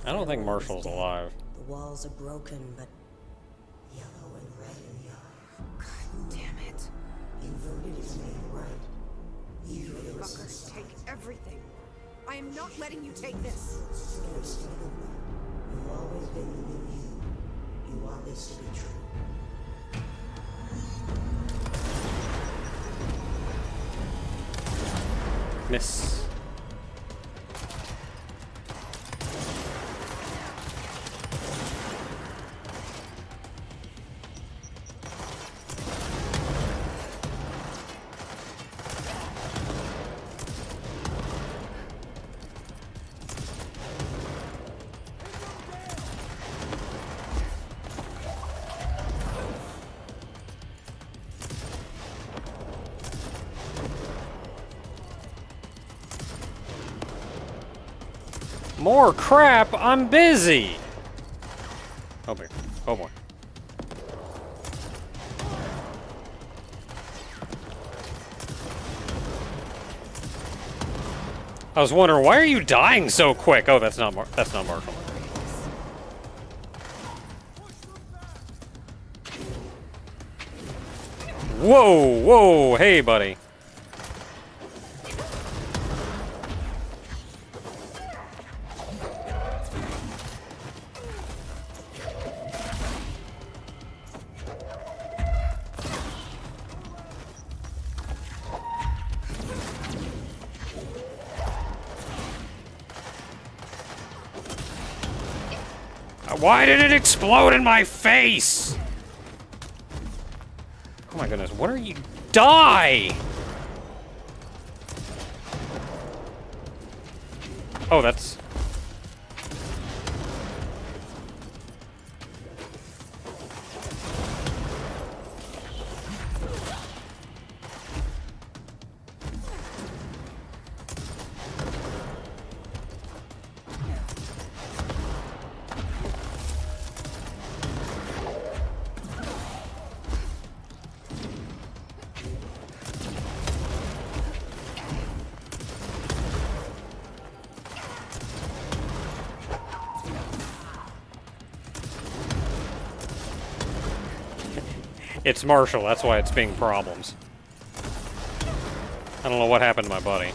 I don't think Farewell is Marshall's dead. alive. The walls are broken, but yellow and red in the eye. God damn it. Inverted is made right. You fuckers take everything. I am not letting you take this. Inexplicable. You've always been within you. You want this to be true. Miss. More crap! I'm busy! Oh boy. Oh boy. I was wondering, why are you dying so quick? Oh, that's not Marshall. Whoa, whoa, hey buddy. Why did it explode in my face? Oh my goodness, what are you? Die! Oh, that's... It's Marshall, that's why it's being problems. I don't know what happened to my buddy.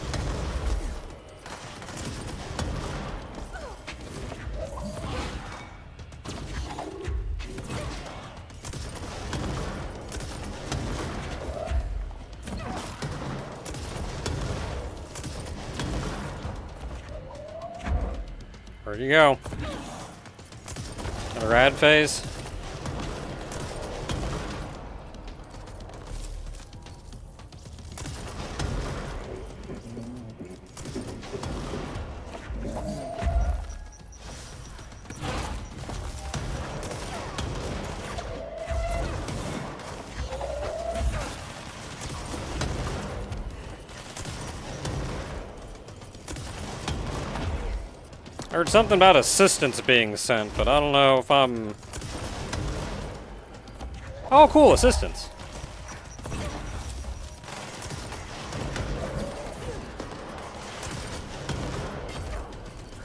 Where'd you go? Another ad phase? I heard something about assistance being sent, but I don't know if I'm... Oh, cool, assistance.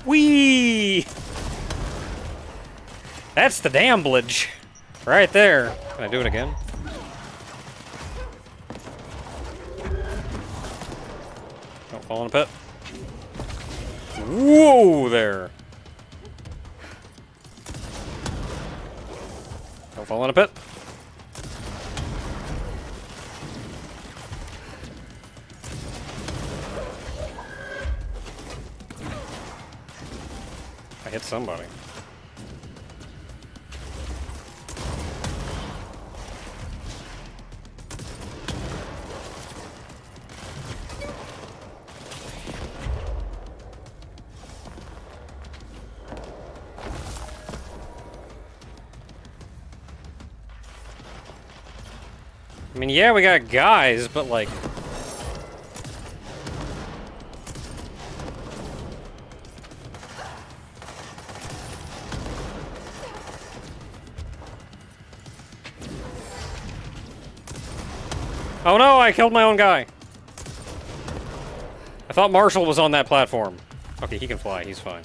Whee! That's the damblage. Right there. Can I do it again? Don't fall in a pit. Whoa there. Don't fall in a pit. I hit somebody. I mean, yeah, we got guys, but like... Oh no, I killed my own guy. I thought Marshall was on that platform. Okay, he can fly, he's fine.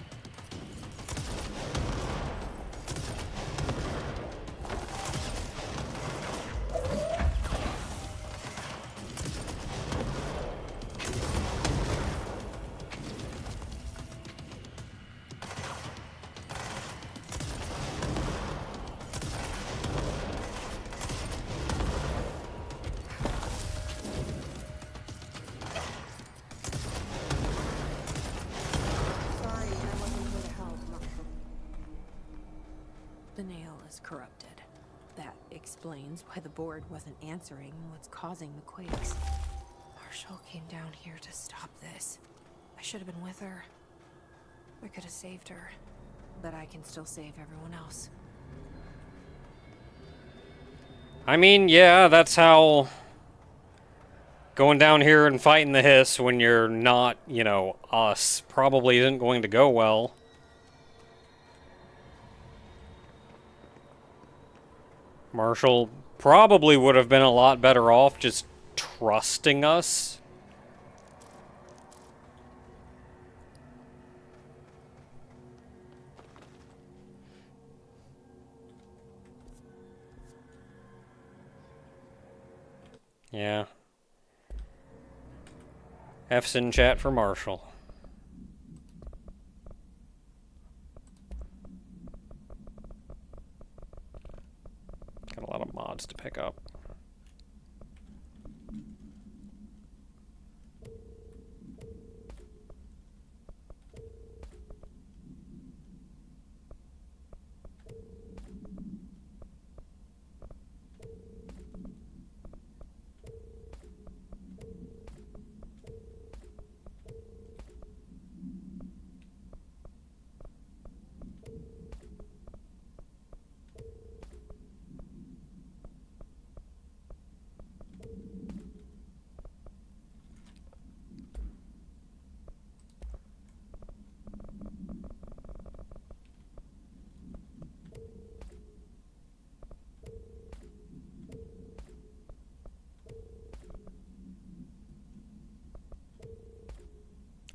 Sorry, I wasn't here to help, Marshall. The nail is corrupted. That explains why the board wasn't answering what's causing the quakes. Marshall came down here to stop this. I should have been with her. I could have saved her. But I can still save everyone else. I mean, yeah, that's how going down here and fighting the hiss when you're not, you know, us probably isn't going to go well. Marshall probably would have been a lot better off just trusting us. Yeah. F's in chat for Marshall. Got a lot of mods to pick up.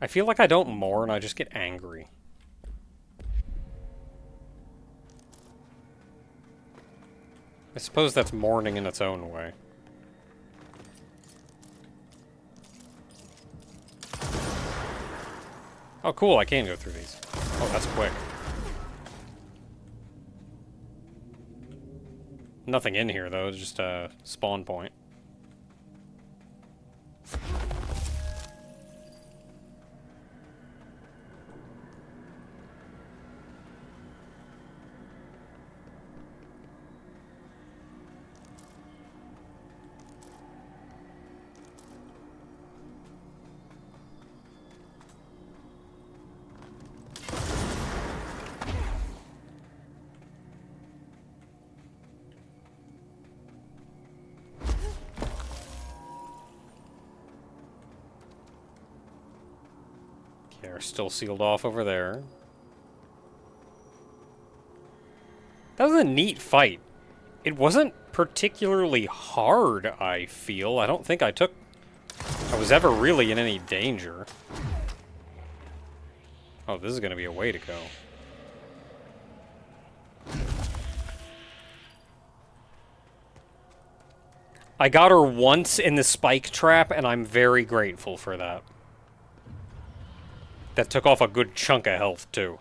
I feel like I don't mourn, I just get angry. I suppose that's mourning in its own way. Oh, cool, I can go through these. Oh, that's quick. Nothing in here, though, it's just a spawn point. They're still sealed off over there. That was a neat fight. It wasn't particularly hard, I feel. I don't think I was ever really in any danger. Oh, this is going to be a way to go. I got her once in the spike trap, and I'm very grateful for that. That took off a good chunk of health, too.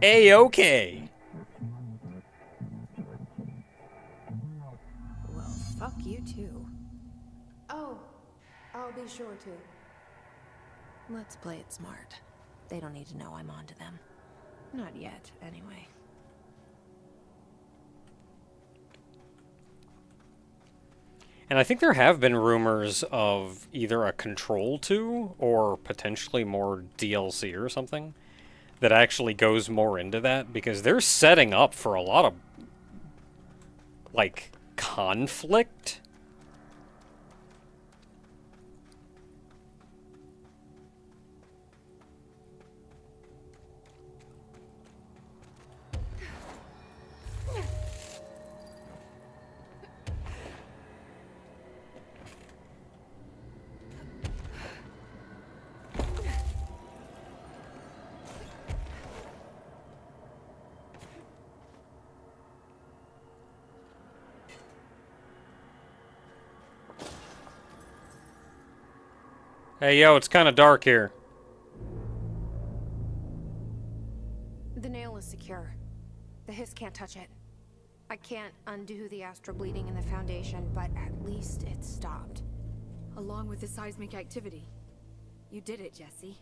A-okay. Well, fuck you too. Oh, I'll be sure to. Let's play it smart. They don't need to know I'm onto them. Not yet, anyway. And I think there have been rumors of either a Control 2 or potentially more DLC or something that actually goes more into that, because they're setting up for a lot of, like, conflict. Hey, yo, it's kind of dark here. The nail is secure. The hiss can't touch it. I can't undo the astral bleeding in the Foundation, but at least it's stopped. Along with the seismic activity. You did it, Jesse.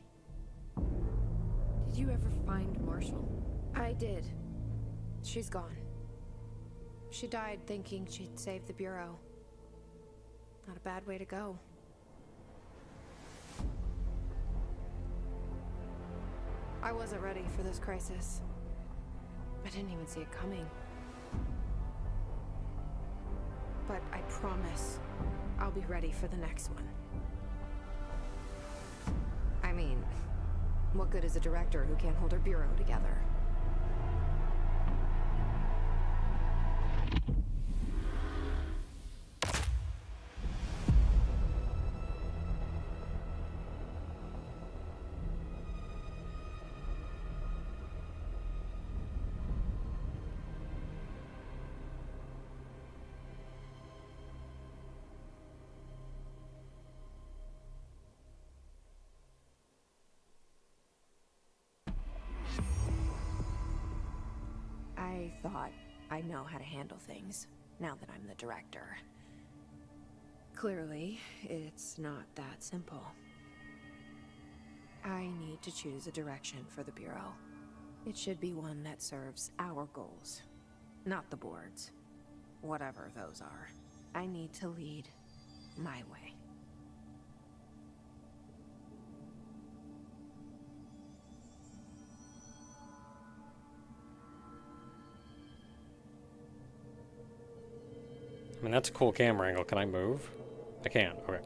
Did you ever find Marshall? I did. She's gone. She died thinking she'd save the Bureau. Not a bad way to go. I wasn't ready for this crisis. I didn't even see it coming. But I promise I'll be ready for the next one. I mean, what good is a director who can't hold her bureau together? I thought I know how to handle things, now that I'm the director. Clearly, it's not that simple. I need to choose a direction for the Bureau. It should be one that serves our goals, not the board's. Whatever those are. I need to lead my way. I mean, that's a cool camera angle. Can I move? I can't. Okay.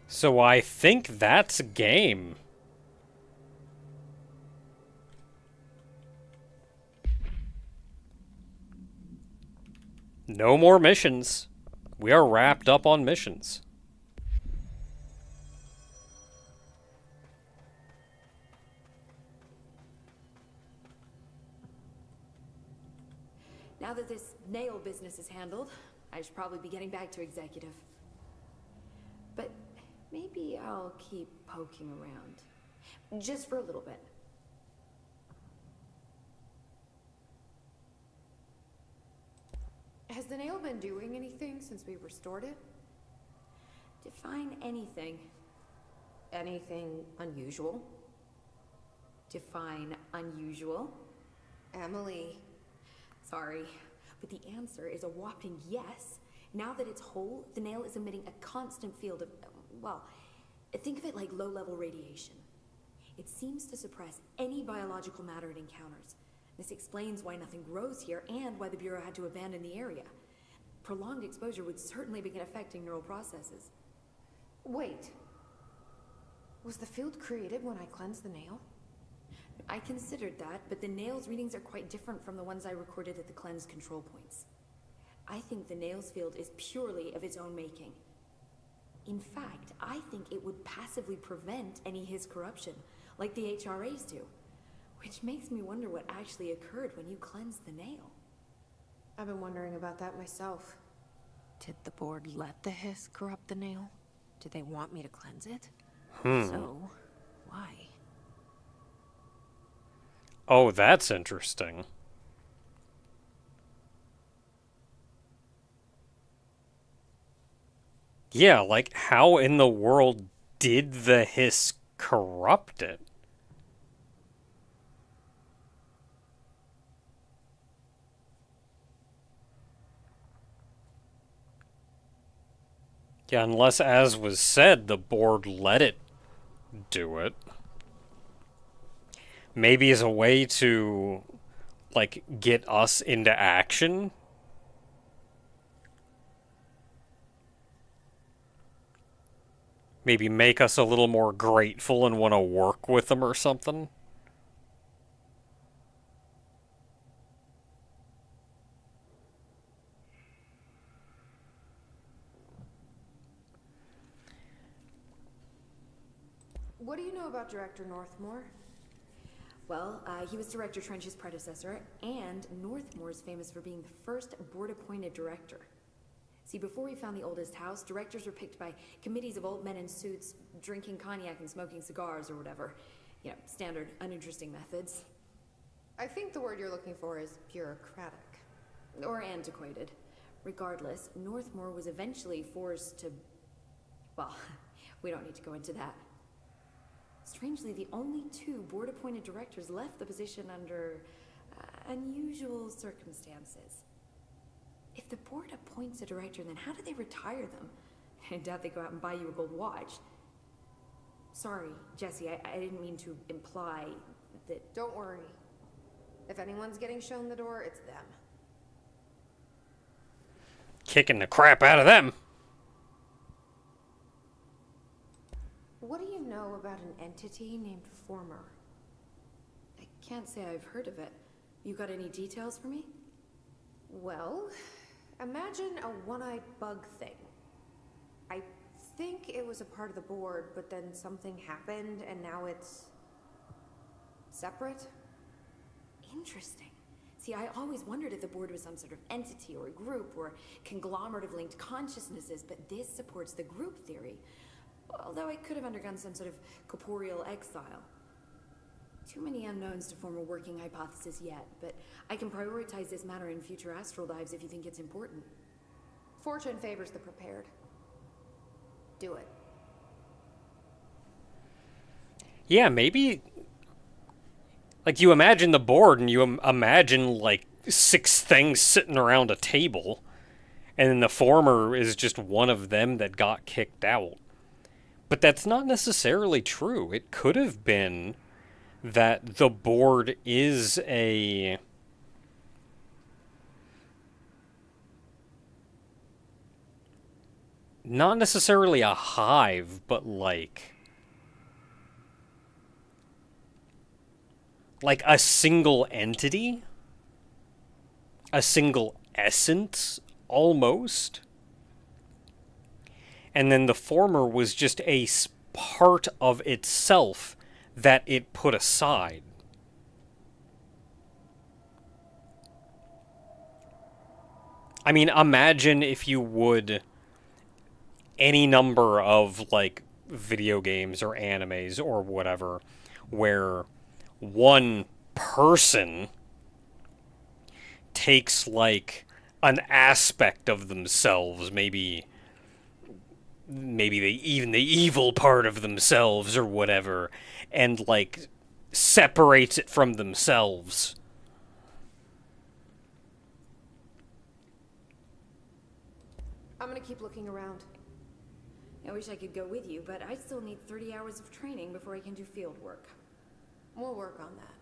So I think that's game. No more missions. We are wrapped up on missions. Now that this nail business is handled, I should probably be getting back to executive. But maybe I'll keep poking around. Just for a little bit. Has the nail been doing anything since we restored it? Define anything. Anything unusual? Define unusual. Emily. Sorry, but the answer is a whopping yes. Now that it's whole, the nail is emitting a constant field of, well, think of it like low-level radiation. It seems to suppress any biological matter it encounters, This explains why nothing grows here and why the Bureau had to abandon the area. Prolonged exposure would certainly begin affecting neural processes. Wait. Was the field created when I cleansed the nail? I considered that, but the nail's readings are quite different from the ones I recorded at the cleanse control points. I think the nail's field is purely of its own making. In fact, I think it would passively prevent any Hiss corruption, like the HRAs do. Which makes me wonder what actually occurred when you cleansed the nail. I've been wondering about that myself. Did the board let the Hiss corrupt the nail? Did they want me to cleanse it? So, why? Oh, that's interesting. Yeah, like, how in the world did the Hiss corrupt it? Yeah, unless, as was said, the board let it do it. Maybe as a way to, like, get us into action? Maybe make us a little more grateful and want to work with them or something? What do you know about Director Northmore? Well, he was Director Trench's predecessor, and Northmore is famous for being the first board-appointed director. See, before we found the oldest house, directors were picked by committees of old men in suits, drinking cognac and smoking cigars or whatever. You know, standard, uninteresting methods. I think the word you're looking for is bureaucratic. Or antiquated. Regardless, Northmore was eventually forced to... Well, we don't need to go into that. Strangely, the only two board-appointed directors left the position under unusual circumstances. If the board appoints a director, then how do they retire them? I doubt they go out and buy you a gold watch. Sorry, Jesse, I didn't mean to imply that... Don't worry. If anyone's getting shown the door, it's them. Kicking the crap out of them. What do you know about an entity named Former? I can't say I've heard of it. You got any details for me? Well, imagine a one-eyed bug thing. I think it was a part of the board, but then something happened and now it's... separate? Interesting. See, I always wondered if the board was some sort of entity or a group or conglomerate of linked consciousnesses, but this supports the group theory. Although it could have undergone some sort of corporeal exile. Too many unknowns to form a working hypothesis yet, but I can prioritize this matter in future astral dives if you think it's important. Fortune favors the prepared. Do it. Yeah, maybe... Like, you imagine the board, and you imagine, like, 6 things sitting around a table, and then the Former is just one of them that got kicked out. But that's not necessarily true. It could have been that the board is a... Not necessarily a hive, but like a single entity? A single essence, almost? And then the Former was just a part of itself that it put aside. I mean, imagine, if you would, any number of, like, video games or animes or whatever, where one person takes, like, an aspect of themselves, maybe even the evil part of themselves or whatever, and, like, separates it from themselves. I'm gonna keep looking around. I wish I could go with you, but I still need 30 hours of training before I can do field work. We'll work on that.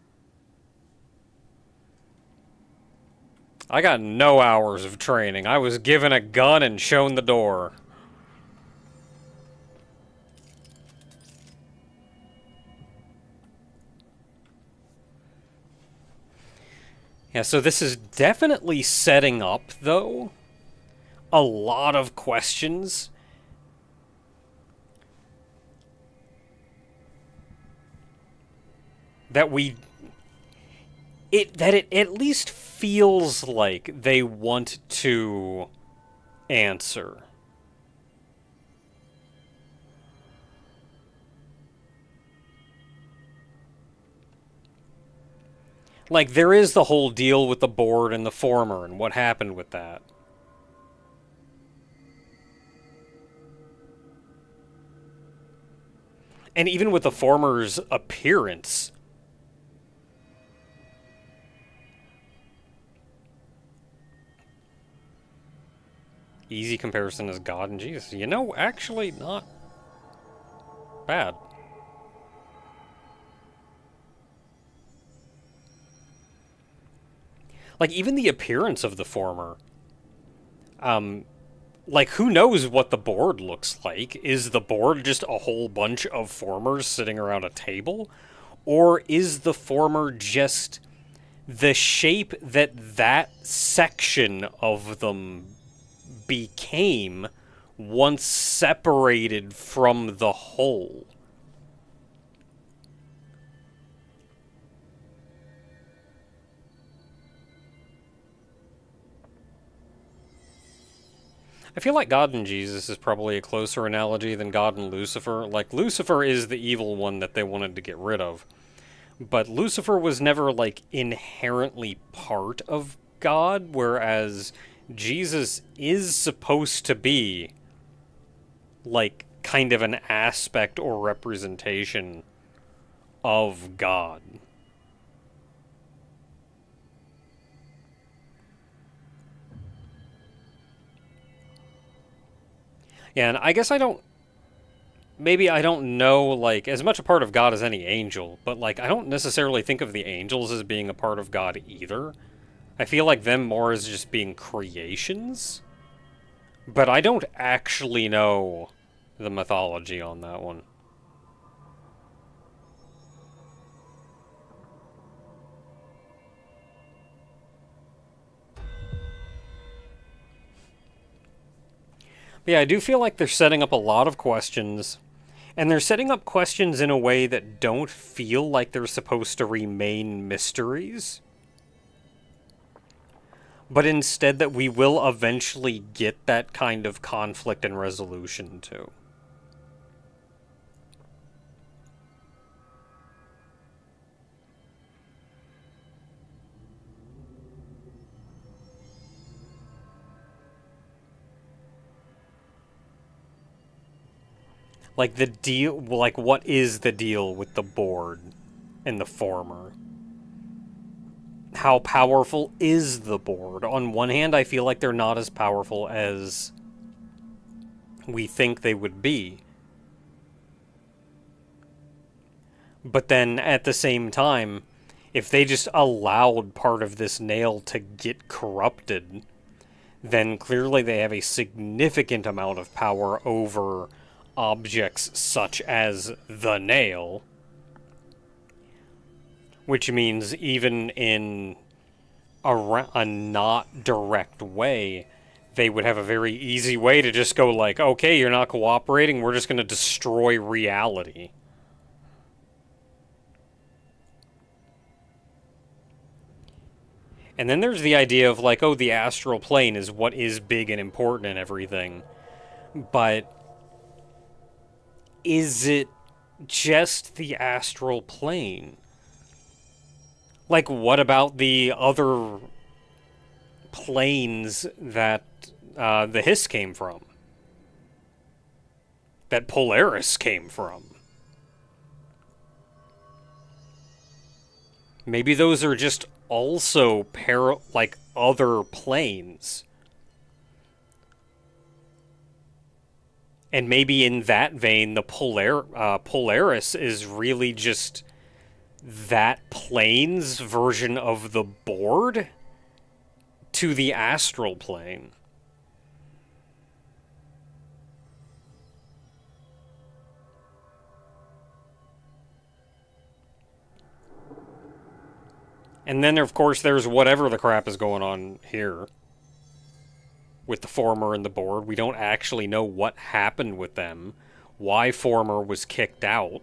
I got no hours of training. I was given a gun and shown the door. Yeah, so this is definitely setting up, though, a lot of questions. That it at least feels like they want to answer. Like, there is the whole deal with the board and the former and what happened with that. And even with the former's appearance. Easy comparison is God and Jesus. You know, actually not bad. Like, even the appearance of the former. Like, who knows what the board looks like? Is the board just a whole bunch of formers sitting around a table? Or is the former just the shape that section of them became once separated from the whole? I feel like God and Jesus is probably a closer analogy than God and Lucifer. Like, Lucifer is the evil one that they wanted to get rid of. But Lucifer was never, like, inherently part of God, whereas Jesus is supposed to be, like, kind of an aspect or representation of God. Yeah, and I guess I don't... Maybe I don't know, like, as much a part of God as any angel, but, like, I don't necessarily think of the angels as being a part of God either. I feel like them more as just being creations. But I don't actually know the mythology on that one. But yeah, I do feel like they're setting up a lot of questions. And they're setting up questions in a way that don't feel like they're supposed to remain mysteries. But instead that we will eventually get that kind of conflict and resolution to. Like, the deal, like, what is the deal with the board and the former? How powerful is the board? On one hand, I feel like they're not as powerful as we think they would be. But then, at the same time, if they just allowed part of this nail to get corrupted, then clearly they have a significant amount of power over objects such as the nail. Which means even in a not direct way, they would have a very easy way to just go like, okay, you're not cooperating, we're just going to destroy reality. And then there's the idea of like, oh, the astral plane is what is big and important and everything. But is it just the astral plane? Like, what about the other planes that the Hiss came from? That Polaris came from? Maybe those are just also like other planes. And maybe in that vein, the Polaris is really just that plane's version of the board, to the astral plane. And then, of course, there's whatever the crap is going on here with the Former and the board. We don't actually know what happened with them, why Former was kicked out,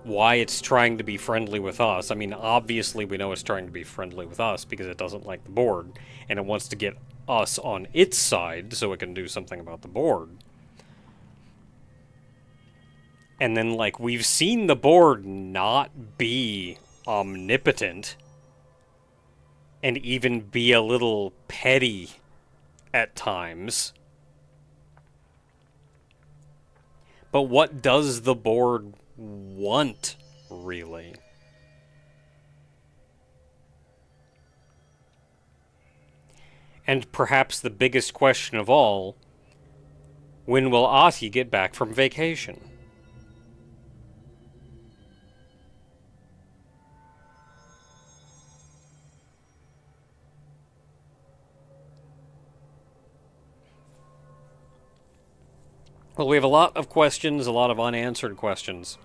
why it's trying to be friendly with us. I mean, obviously we know it's trying to be friendly with us because it doesn't like the board, and it wants to get us on its side so it can do something about the board. And then, like, we've seen the board not be omnipotent and even be a little petty at times. But what does the board want, really? And perhaps the biggest question of all, when will Ati get back from vacation? Well, we have a lot of questions, a lot of unanswered questions.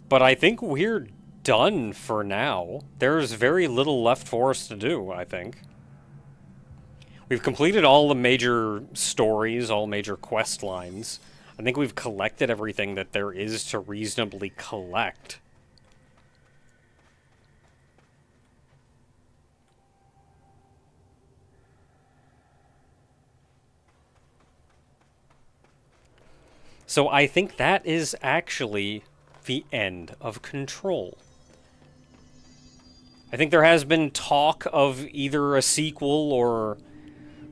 But I think we're done for now. There's very little left for us to do, I think. We've completed all the major stories, all major quest lines. I think we've collected everything that there is to reasonably collect. So I think that is actually the end of Control. I think there has been talk of either a sequel or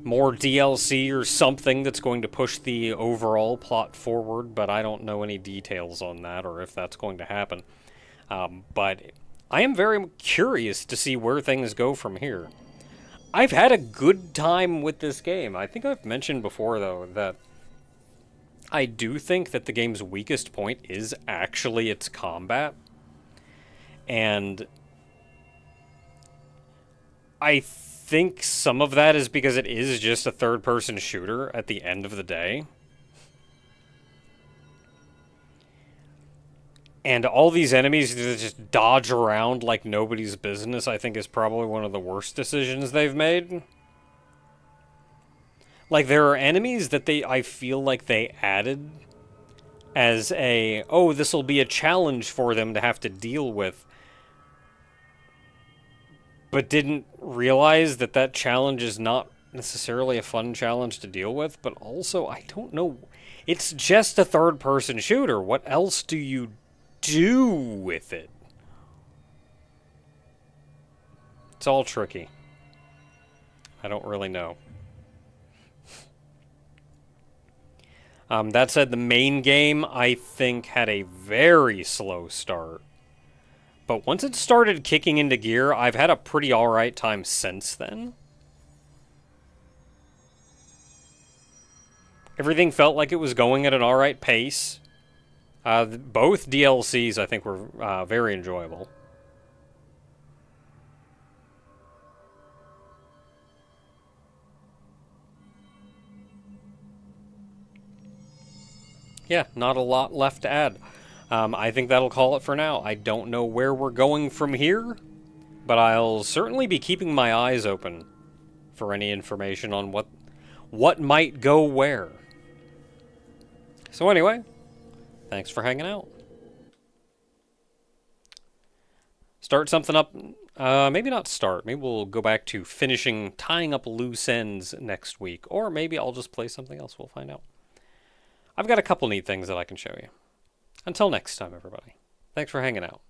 more DLC or something that's going to push the overall plot forward, but I don't know any details on that or if that's going to happen. But I am very curious to see where things go from here. I've had a good time with this game. I think I've mentioned before, though, that I do think that the game's weakest point is actually its combat. And I think some of that is because it is just a third-person shooter at the end of the day. And all these enemies that just dodge around like nobody's business, I think is probably one of the worst decisions they've made. Like, there are enemies that I feel like they added as oh, this will be a challenge for them to have to deal with, but didn't realize that that challenge is not necessarily a fun challenge to deal with. But also, I don't know, it's just a third-person shooter. What else do you do with it? It's all tricky. I don't really know. That said, the main game, I think, had a very slow start. But once it started kicking into gear, I've had a pretty alright time since then. Everything felt like it was going at an alright pace. Both DLCs, I think, were very enjoyable. Yeah, not a lot left to add. I think that'll call it for now. I don't know where we're going from here, but I'll certainly be keeping my eyes open for any information on what might go where. So anyway, thanks for hanging out. Start something up, maybe not start, maybe we'll go back to tying up loose ends next week, or maybe I'll just play something else, we'll find out. I've got a couple neat things that I can show you. Until next time, everybody. Thanks for hanging out.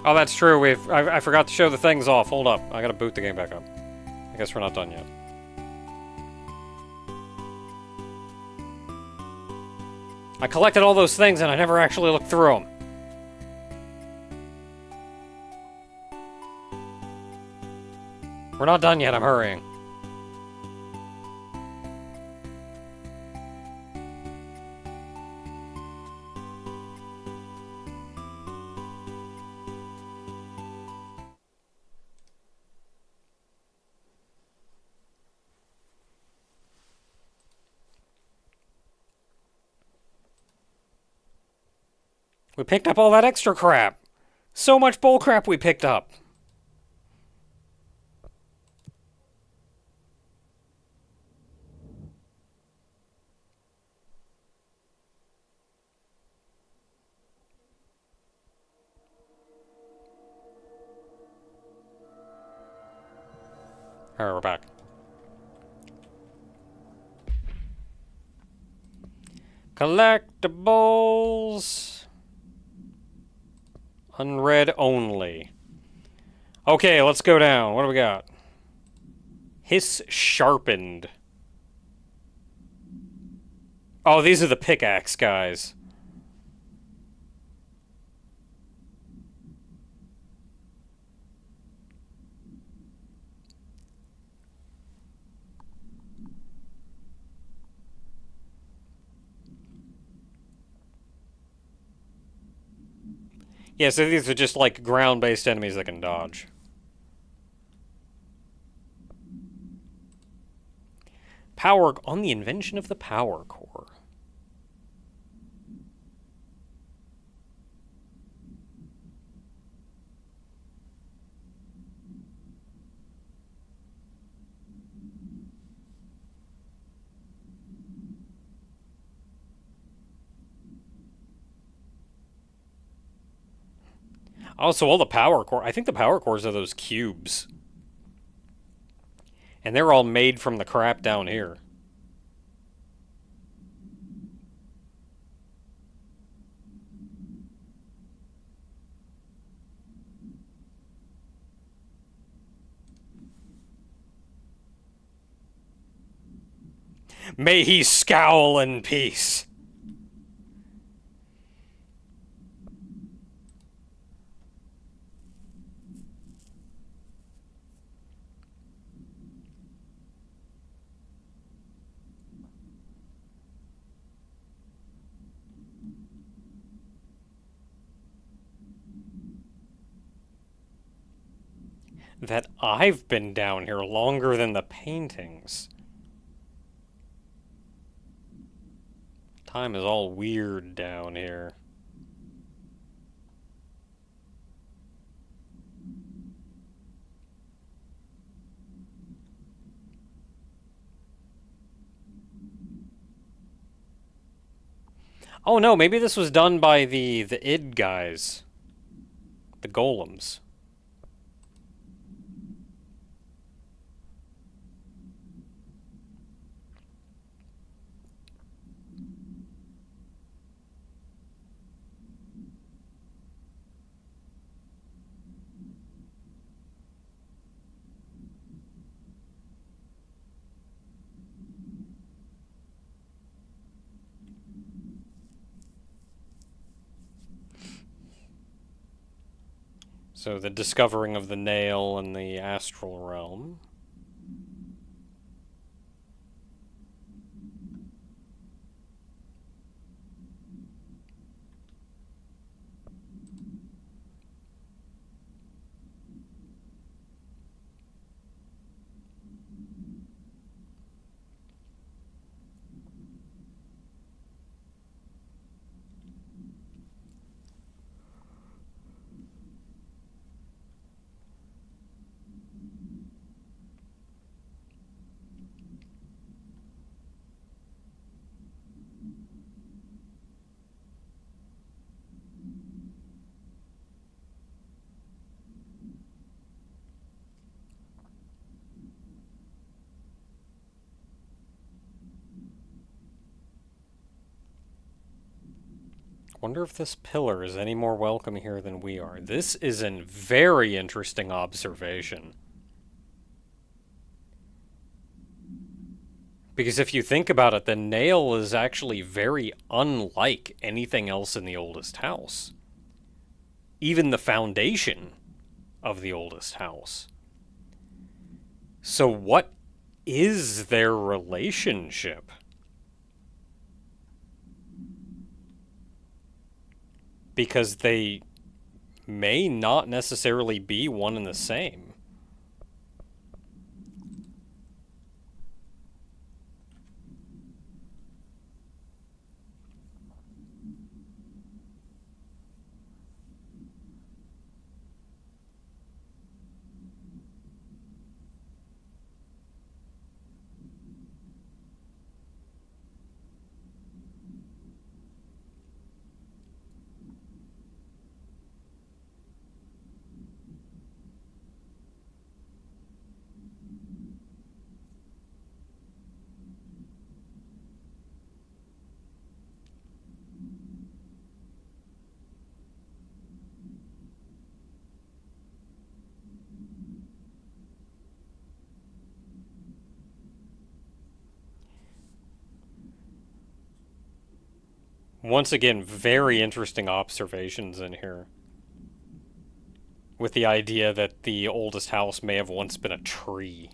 Oh, that's true. I forgot to show the things off. Hold up. I gotta boot the game back up. I guess we're not done yet. I collected all those things and I never actually looked through them. We're not done yet. I'm hurrying. We picked up all that extra crap. So much bull crap we picked up. Alright, we're back. Collectibles. Unread only. Okay, let's go down. What do we got? Hiss sharpened. Oh, these are the pickaxe guys. Yeah, so these are just like ground-based enemies that can dodge. Power on the invention of the power core. Also, all the power core. I think the power cores are those cubes. And they're all made from the crap down here. May he scowl in peace. That I've been down here longer than the paintings. Time is all weird down here. Oh no, maybe this was done by the id guys. The golems. So the discovering of the nail in the astral realm. Wonder if this pillar is any more welcome here than we are. This is a very interesting observation. Because if you think about it, the nail is actually very unlike anything else in the oldest house. Even the foundation of the oldest house. So what is their relationship? Because they may not necessarily be one and the same. Once again, very interesting observations in here. With the idea that the oldest house may have once been a tree.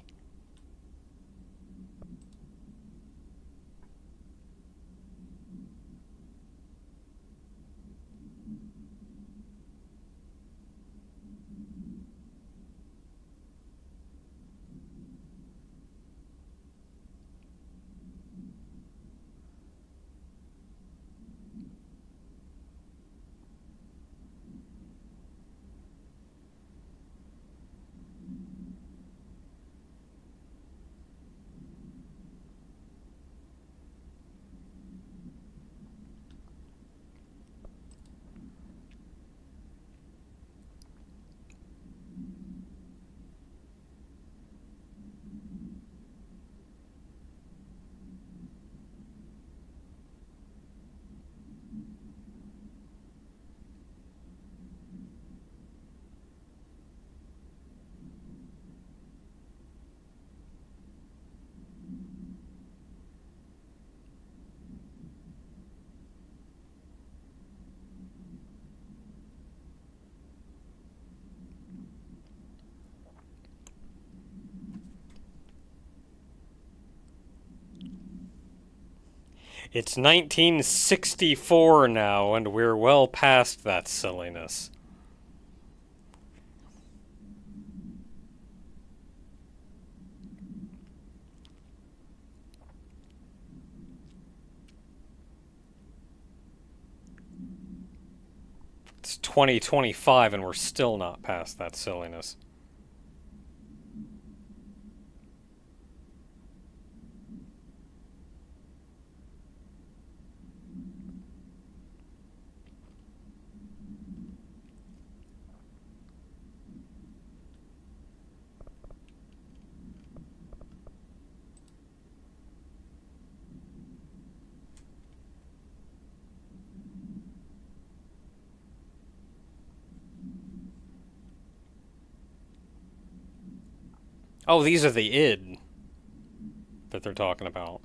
It's 1964 now, and we're well past that silliness. It's 2025, and we're still not past that silliness. Oh, these are the id that they're talking about.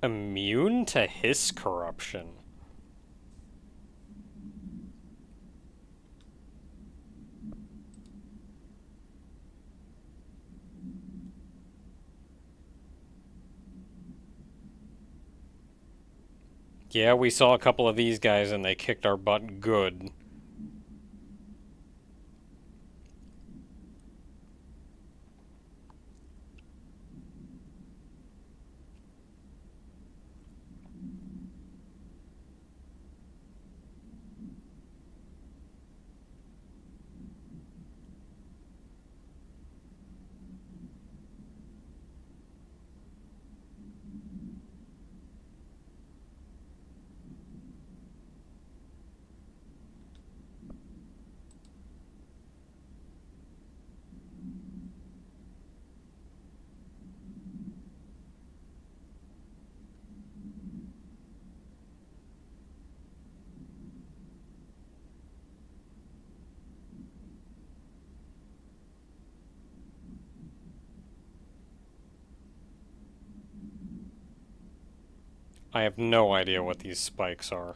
Immune to his corruption. Yeah, we saw a couple of these guys and they kicked our butt good. I have no idea what these spikes are.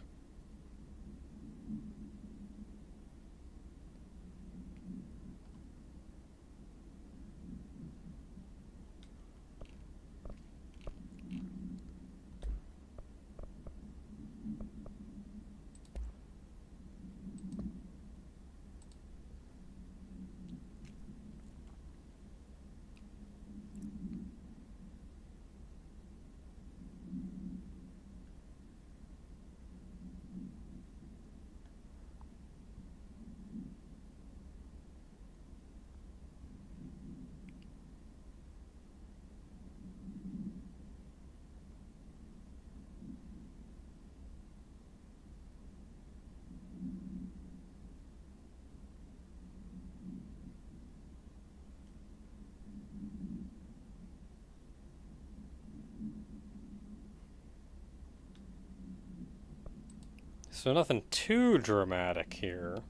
So nothing too dramatic here.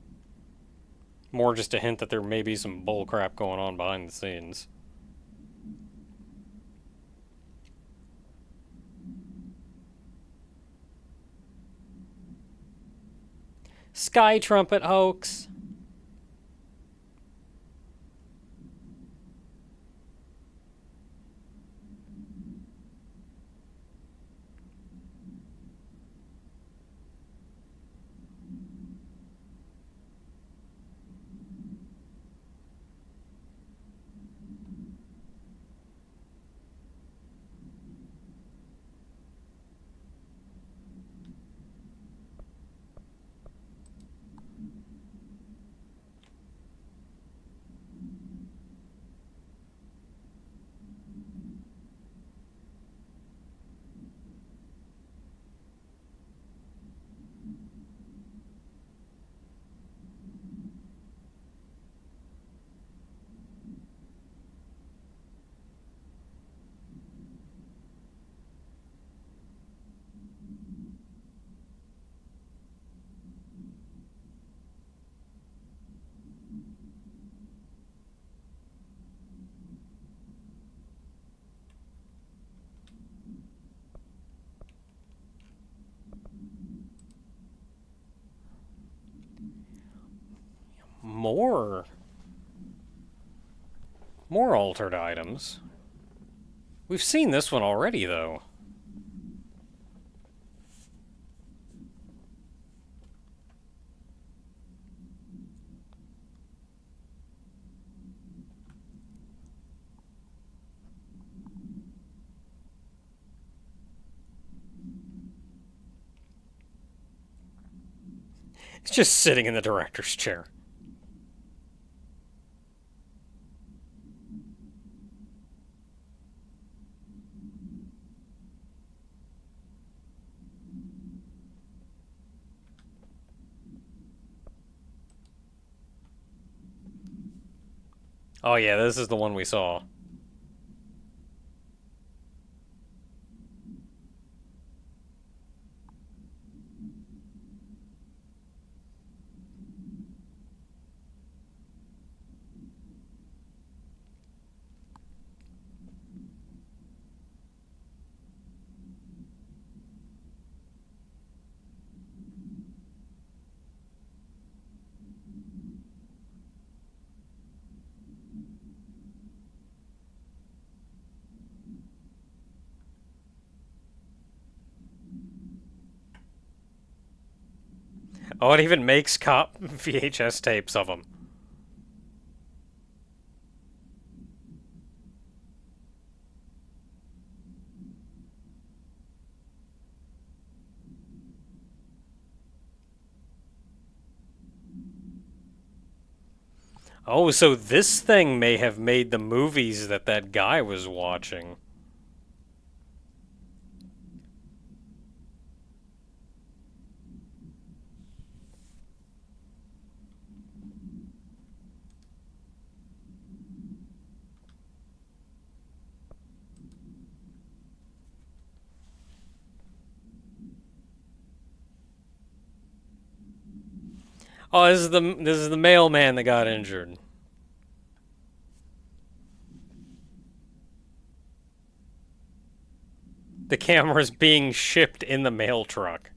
More just a hint that there may be some bullcrap going on behind the scenes. Sky trumpet hoax. More altered items. We've seen this one already, though. It's just sitting in the director's chair. Oh yeah, this is the one we saw. Oh, it even makes cop VHS tapes of them. Oh, so this thing may have made the movies that that guy was watching. Oh, this is the mailman that got injured. The camera's being shipped in the mail truck.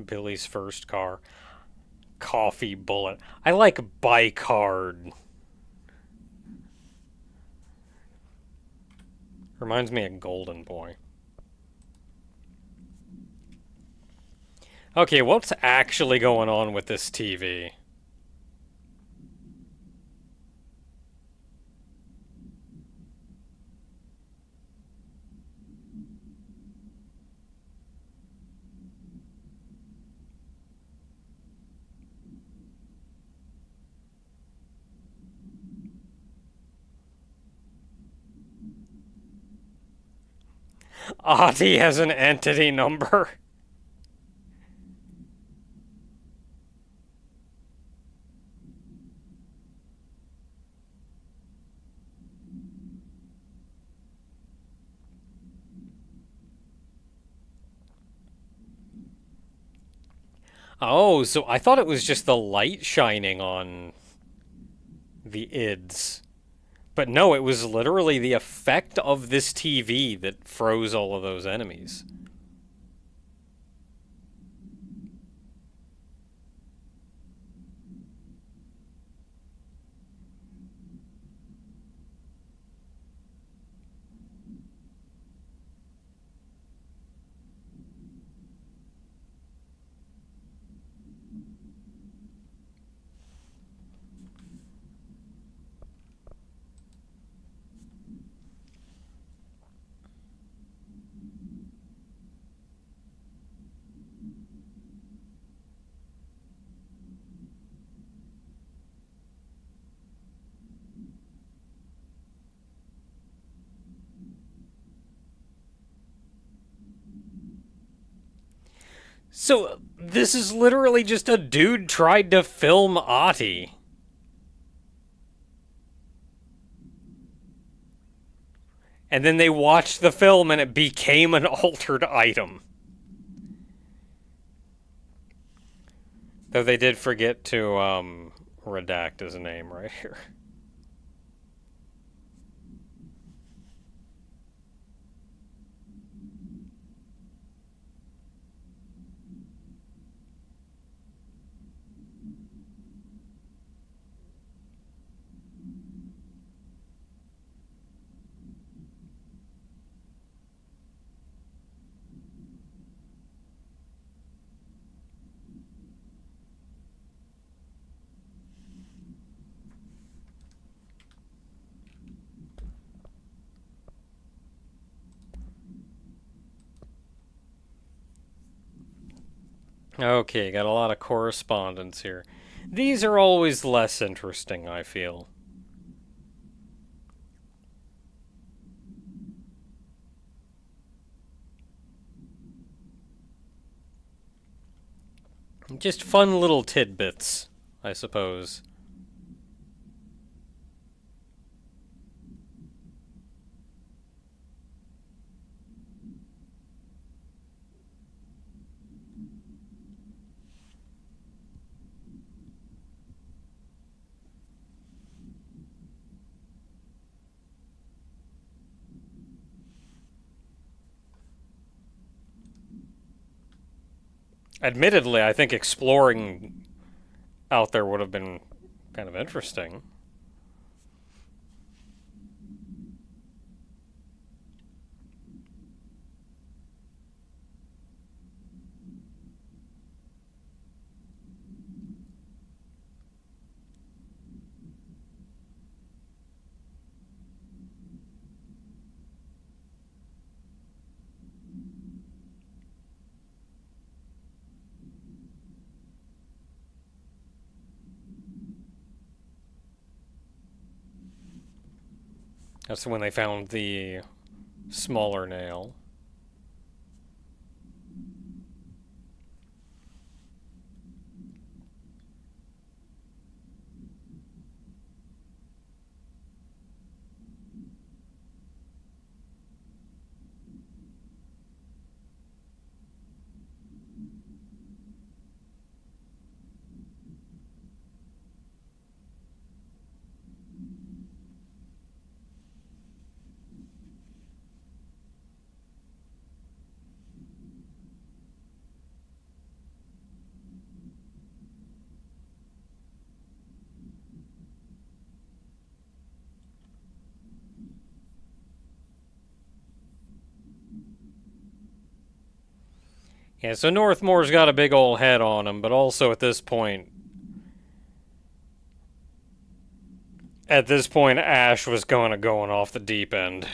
Billy's first car. Coffee bullet. I like bicard. Reminds me of Golden Boy. Okay, what's actually going on with this TV? Ahti has an entity number. Oh, so I thought it was just the light shining on the ids. But no, it was literally the effect of this TV that froze all of those enemies. So, this is literally just a dude tried to film Ahti. And then they watched the film and it became an altered item. Though they did forget to, redact his name right here. Okay, got a lot of correspondence here. These are always less interesting, I feel. Just fun little tidbits, I suppose. Admittedly, I think exploring out there would have been kind of interesting. That's when they found the smaller nail. Yeah, so Northmore's got a big old head on him, but also at this point, Ash was going off the deep end.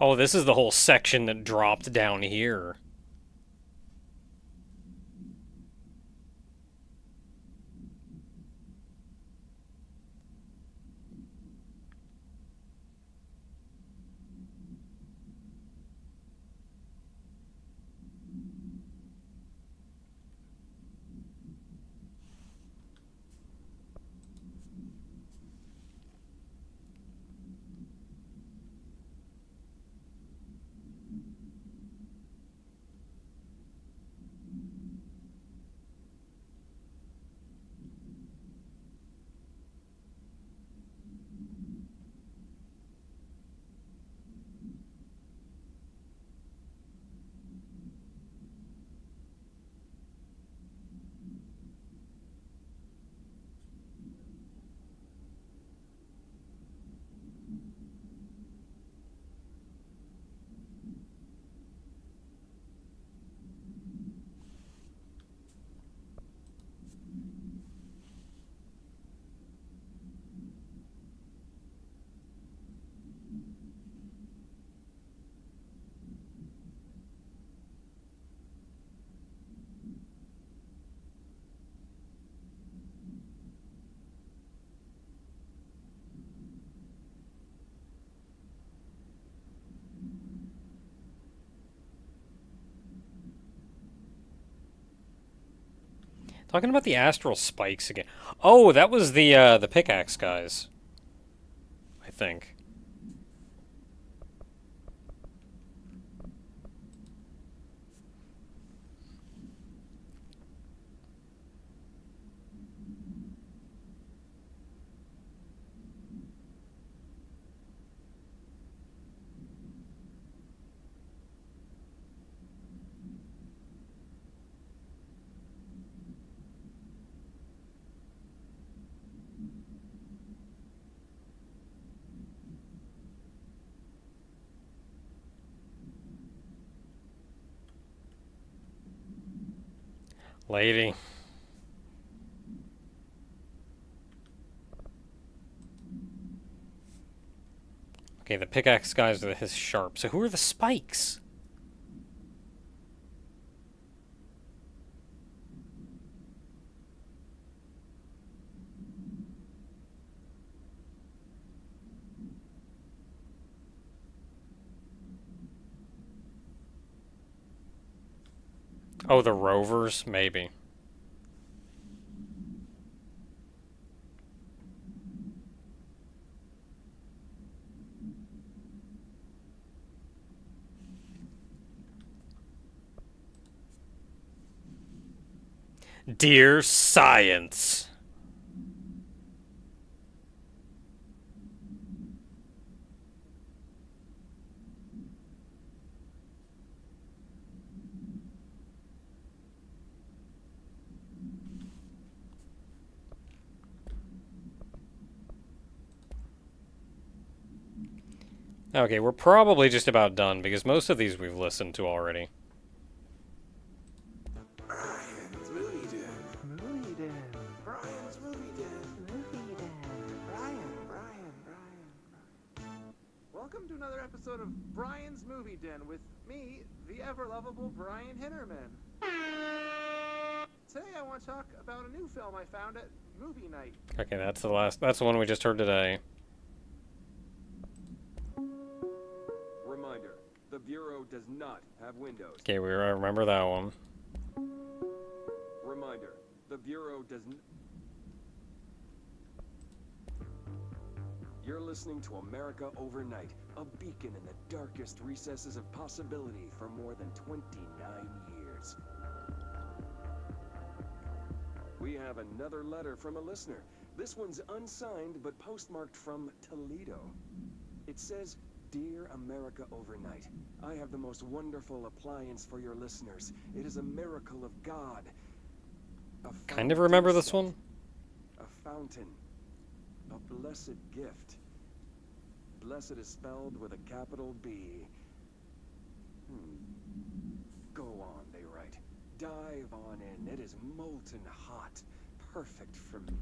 Oh, this is the whole section that dropped down here. Talking about the astral spikes again. Oh, that was the pickaxe guys, I think. Lady. Okay, the pickaxe guys are his sharp. So who are the spikes? Oh, the rovers? Maybe. Dear Science. Okay, we're probably just about done because most of these we've listened to already. Brian's Movie Den. Movie Den. Brian's Movie Den. Movie Den. Brian. Welcome to another episode of Brian's Movie Den with me, the ever-lovable Brian Hinnerman. Today I want to talk about a new film I found at movie night. Okay, that's the one we just heard today. Reminder, the Bureau does not have windows. Okay, we remember that one. Reminder, the Bureau does not... You're listening to America Overnight, a beacon in the darkest recesses of possibility for more than 29 years. We have another letter from a listener. This one's unsigned, but postmarked from Toledo. It says, Dear America Overnight, I have the most wonderful appliance for your listeners. It is a miracle of God. Kind of remember this one? A fountain. A blessed gift. Blessed is spelled with a capital B. Go on, they write. Dive on in. It is molten hot. Perfect for me.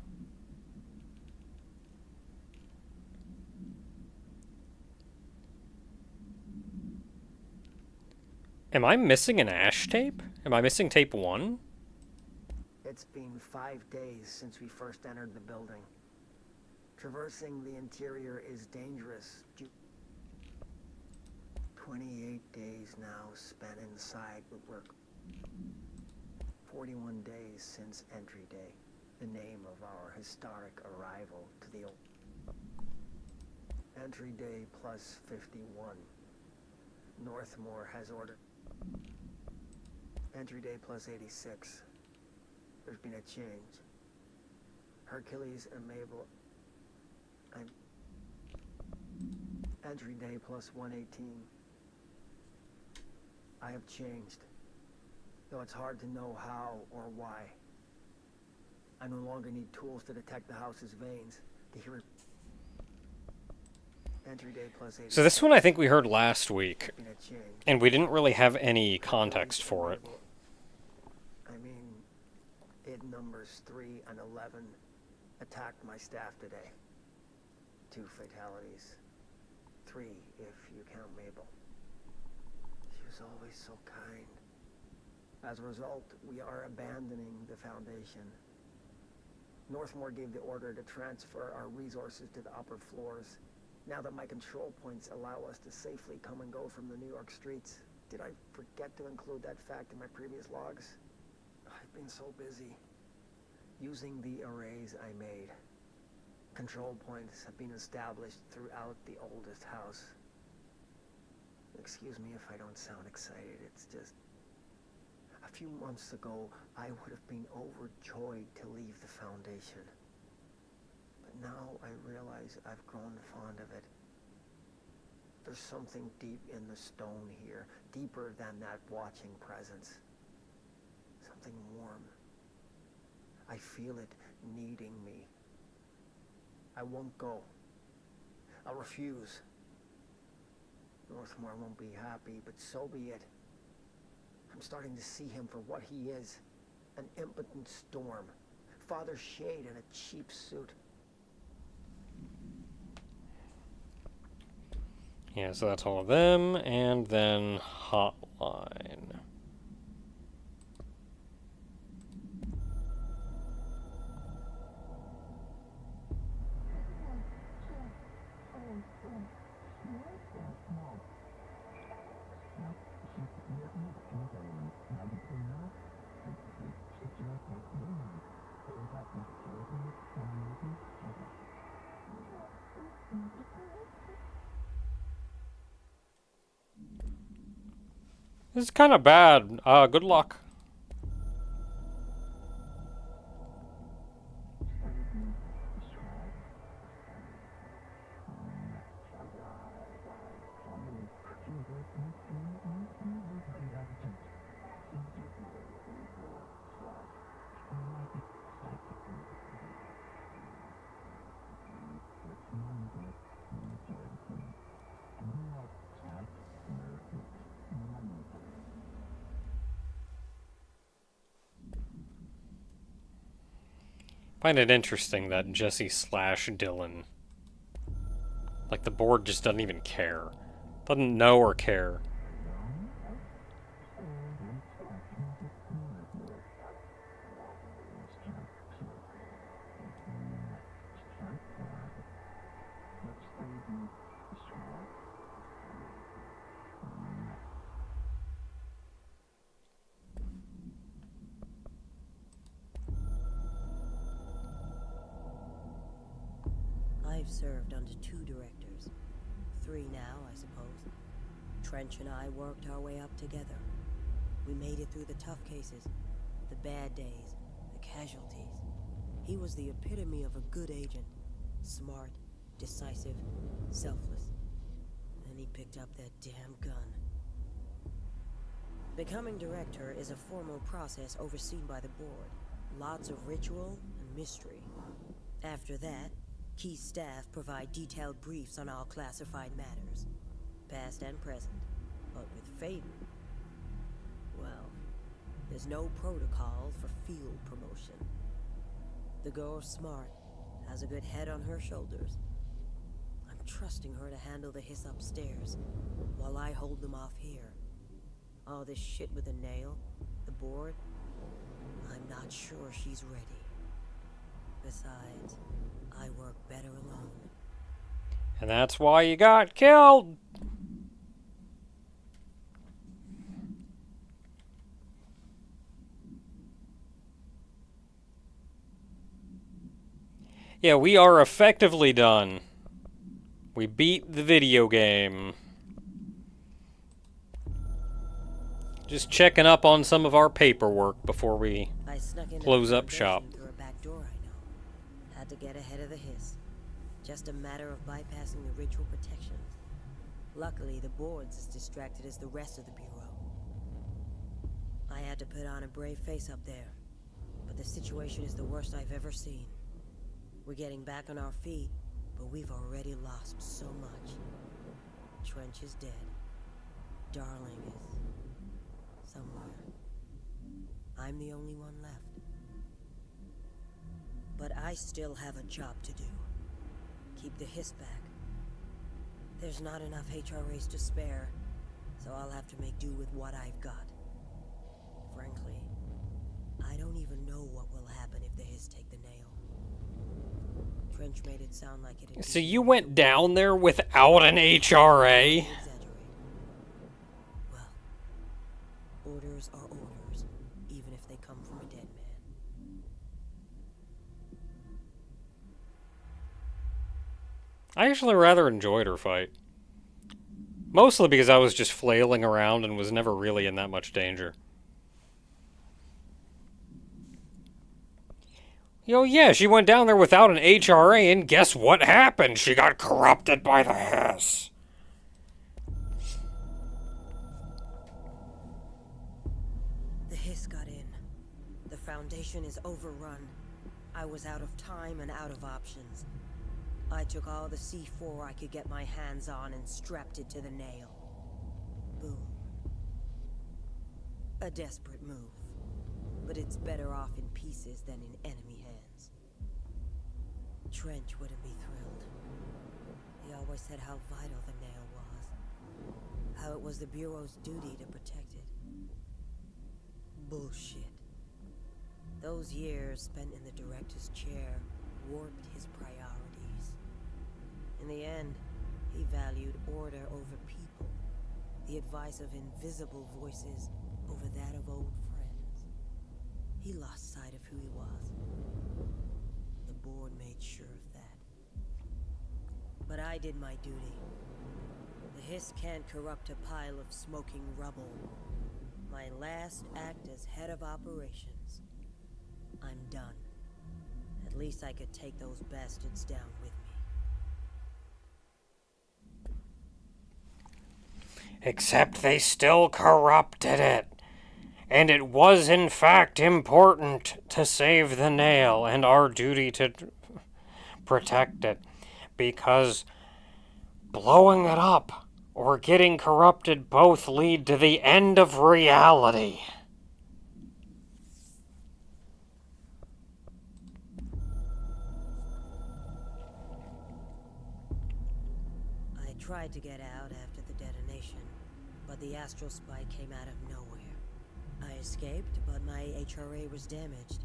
Am I missing an ash tape? Am I missing tape 1? It's been 5 days since we first entered the building. Traversing the interior is dangerous. 28 days now spent inside with work. 41 days since entry day, the name of our historic arrival to the old. Entry day plus 51. Northmore has ordered. Entry day plus 86. There's been a change. Hercules and Mabel. Entry day plus 118. I have changed, though it's hard to know how or why. I no longer need tools to detect the house's veins, to hear it. Entry day plus 80. So this one I think we heard last week, Been a change. and we didn't really have any context for it. I mean, id numbers 3 and 11 attacked my staff today. 2 fatalities. 3 if you count Mabel. She was always so kind. As a result, we are abandoning the Foundation. Northmore gave the order to transfer our resources to the upper floors. Now that my control points allow us to safely come and go from the New York streets. Did I forget to include that fact in my previous logs? I've been so busy using the arrays I made. Control points have been established throughout the oldest house. Excuse me if I don't sound excited, it's just... A few months ago, I would have been overjoyed to leave the Foundation. But now I realize I've grown fond of it. There's something deep in the stone here, deeper than that watching presence. Something warm. I feel it needing me. I won't go. I'll refuse. Northmore won't be happy, but so be it. I'm starting to see him for what he is. an impotent storm. Father Shade in a cheap suit. Yeah, so that's all of them, and then Hotline. This is kind of bad. Good luck. Find it interesting that Jesse / Dylan, like the board just doesn't even care. Doesn't know or care. I've served under 2 directors. 3 now, I suppose. Trench and I worked our way up together. We made it through the tough cases, the bad days, the casualties. He was the epitome of a good agent. Smart, decisive, selfless. Then he picked up that damn gun. Becoming director is a formal process overseen by the board. Lots of ritual and mystery. After that, key staff provide detailed briefs on all classified matters, past and present. But with Faden, well, there's no protocol for field promotion. The girl's smart, has a good head on her shoulders. I'm trusting her to handle the hiss upstairs, while I hold them off here. All this shit with the nail, the board, I'm not sure she's ready. Besides, I work better alone. And that's why you got killed! Yeah, we are effectively done. We beat the video game. Just checking up on some of our paperwork before we close up shop. Through a back door, I know. Had to get ahead of the hiss. Just a matter of bypassing the ritual protections. Luckily, the board's as distracted as the rest of the bureau. I had to put on a brave face up there, but the situation is the worst I've ever seen. We're getting back on our feet, but we've already lost so much. Trench is dead. Darling is somewhere. I'm the only one left. But I still have a job to do. Keep the hiss back. There's not enough HRAs to spare, so I'll have to make do with what I've got. Frankly, I don't even know what will happen if the hiss take the nail. Trench made it sound like it. So you went down there without an HRA? Well, orders are orders, even if they come from a dead man. I actually rather enjoyed her fight. Mostly because I was just flailing around and was never really in that much danger. Yeah, she went down there without an HRA, and guess what happened? She got corrupted by the hiss. The hiss got in. The Foundation is overrun. I was out of time and out of options. I took all the C4 I could get my hands on and strapped it to the nail. Boom. A desperate move. but it's better off in pieces than in enemy hands. Trench wouldn't be thrilled. He always said how vital the nail was. How it was the Bureau's duty to protect it. Bullshit. Those years spent in the director's chair warped his priorities. In the end, he valued order over people, the advice of invisible voices over that of old friends. He lost sight of who he was. The board made sure of that. But I did my duty. The Hiss can't corrupt a pile of smoking rubble. My last act as head of operations. I'm done. At least I could take those bastards down with me. Except they still corrupted it. And it was in fact important to save the nail and our duty to protect it. Because blowing it up or getting corrupted both lead to the end of reality. I tried to get out after the detonation, but the astral spike came out of nowhere. I escaped, but my HRA was damaged.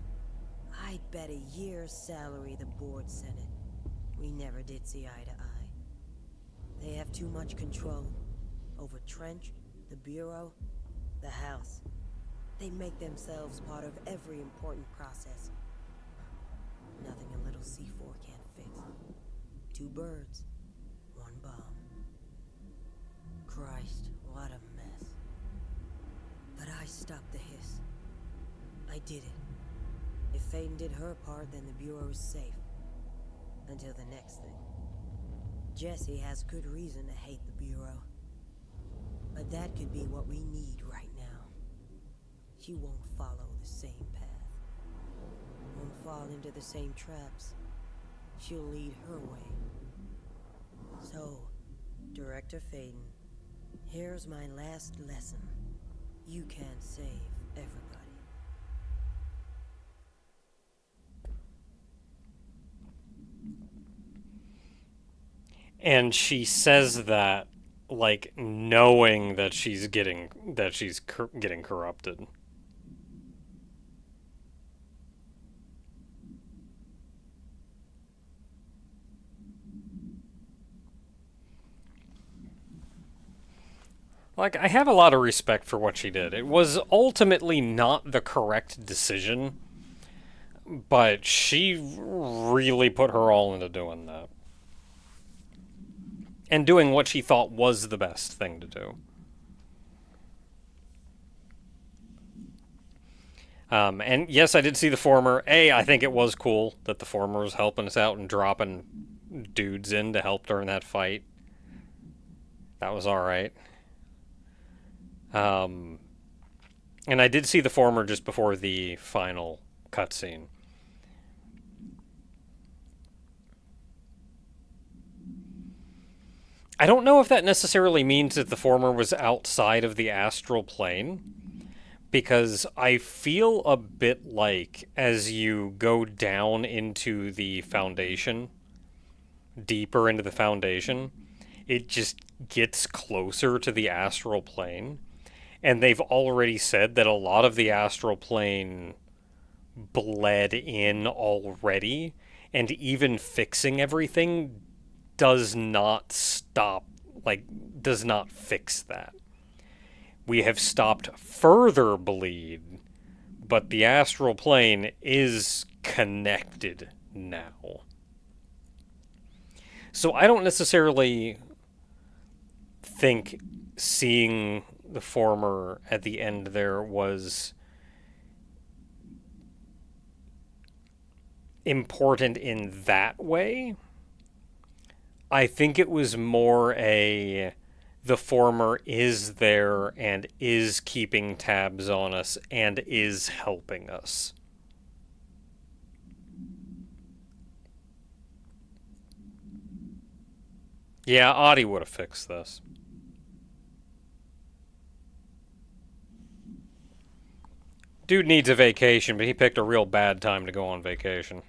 I'd bet a year's salary the board sent it. We never did see eye to eye. They have too much control over Trench, the Bureau, the House. They make themselves part of every important process. Nothing a little C4 can't fix. 2 birds, 1 bomb. Christ, what a mess. But I stopped the Hiss. I did it. If Faden did her part, then the Bureau is safe. Until the next thing. Jessie has good reason to hate the Bureau. But that could be what we need right now. She won't follow the same path. Won't fall into the same traps. She'll lead her way. So, Director Faden, here's my last lesson. You can't save everybody. And she says that, like, knowing that she's getting corrupted. Like, I have a lot of respect for what she did. It was ultimately not the correct decision, but she really put her all into doing that. And doing what she thought was the best thing to do. And yes, I did see the former. I think it was cool that the former was helping us out and dropping dudes in to help during that fight. That was alright. And I did see the former just before the final cutscene. I don't know if that necessarily means that the former was outside of the astral plane, because I feel a bit like as you go down into the foundation, deeper into the foundation, it just gets closer to the astral plane. And they've already said that a lot of the astral plane bled in already, and even fixing everything does not fix that. We have stopped further bleed, but the astral plane is connected now. So I don't necessarily think seeing the former at the end there was important in that way. I think it was more the former is there and is keeping tabs on us and is helping us. Yeah, Audie would have fixed this. Dude needs a vacation, but he picked a real bad time to go on vacation.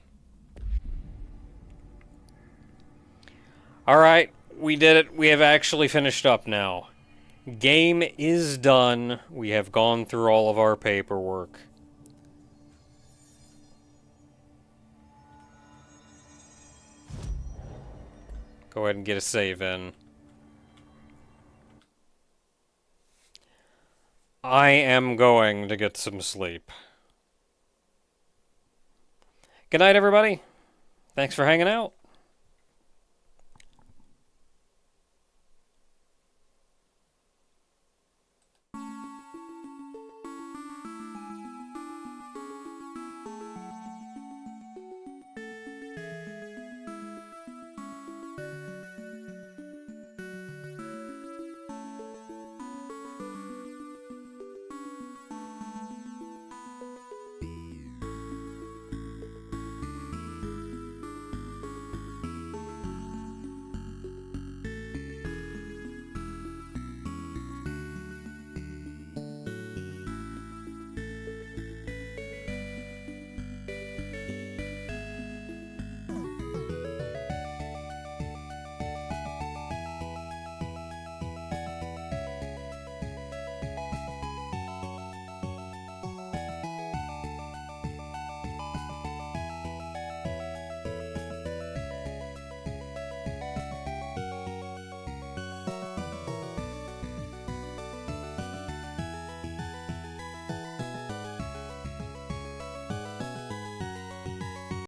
Alright, we did it. We have actually finished up now. Game is done. We have gone through all of our paperwork. Go ahead and get a save in. I am going to get some sleep. Good night, everybody. Thanks for hanging out.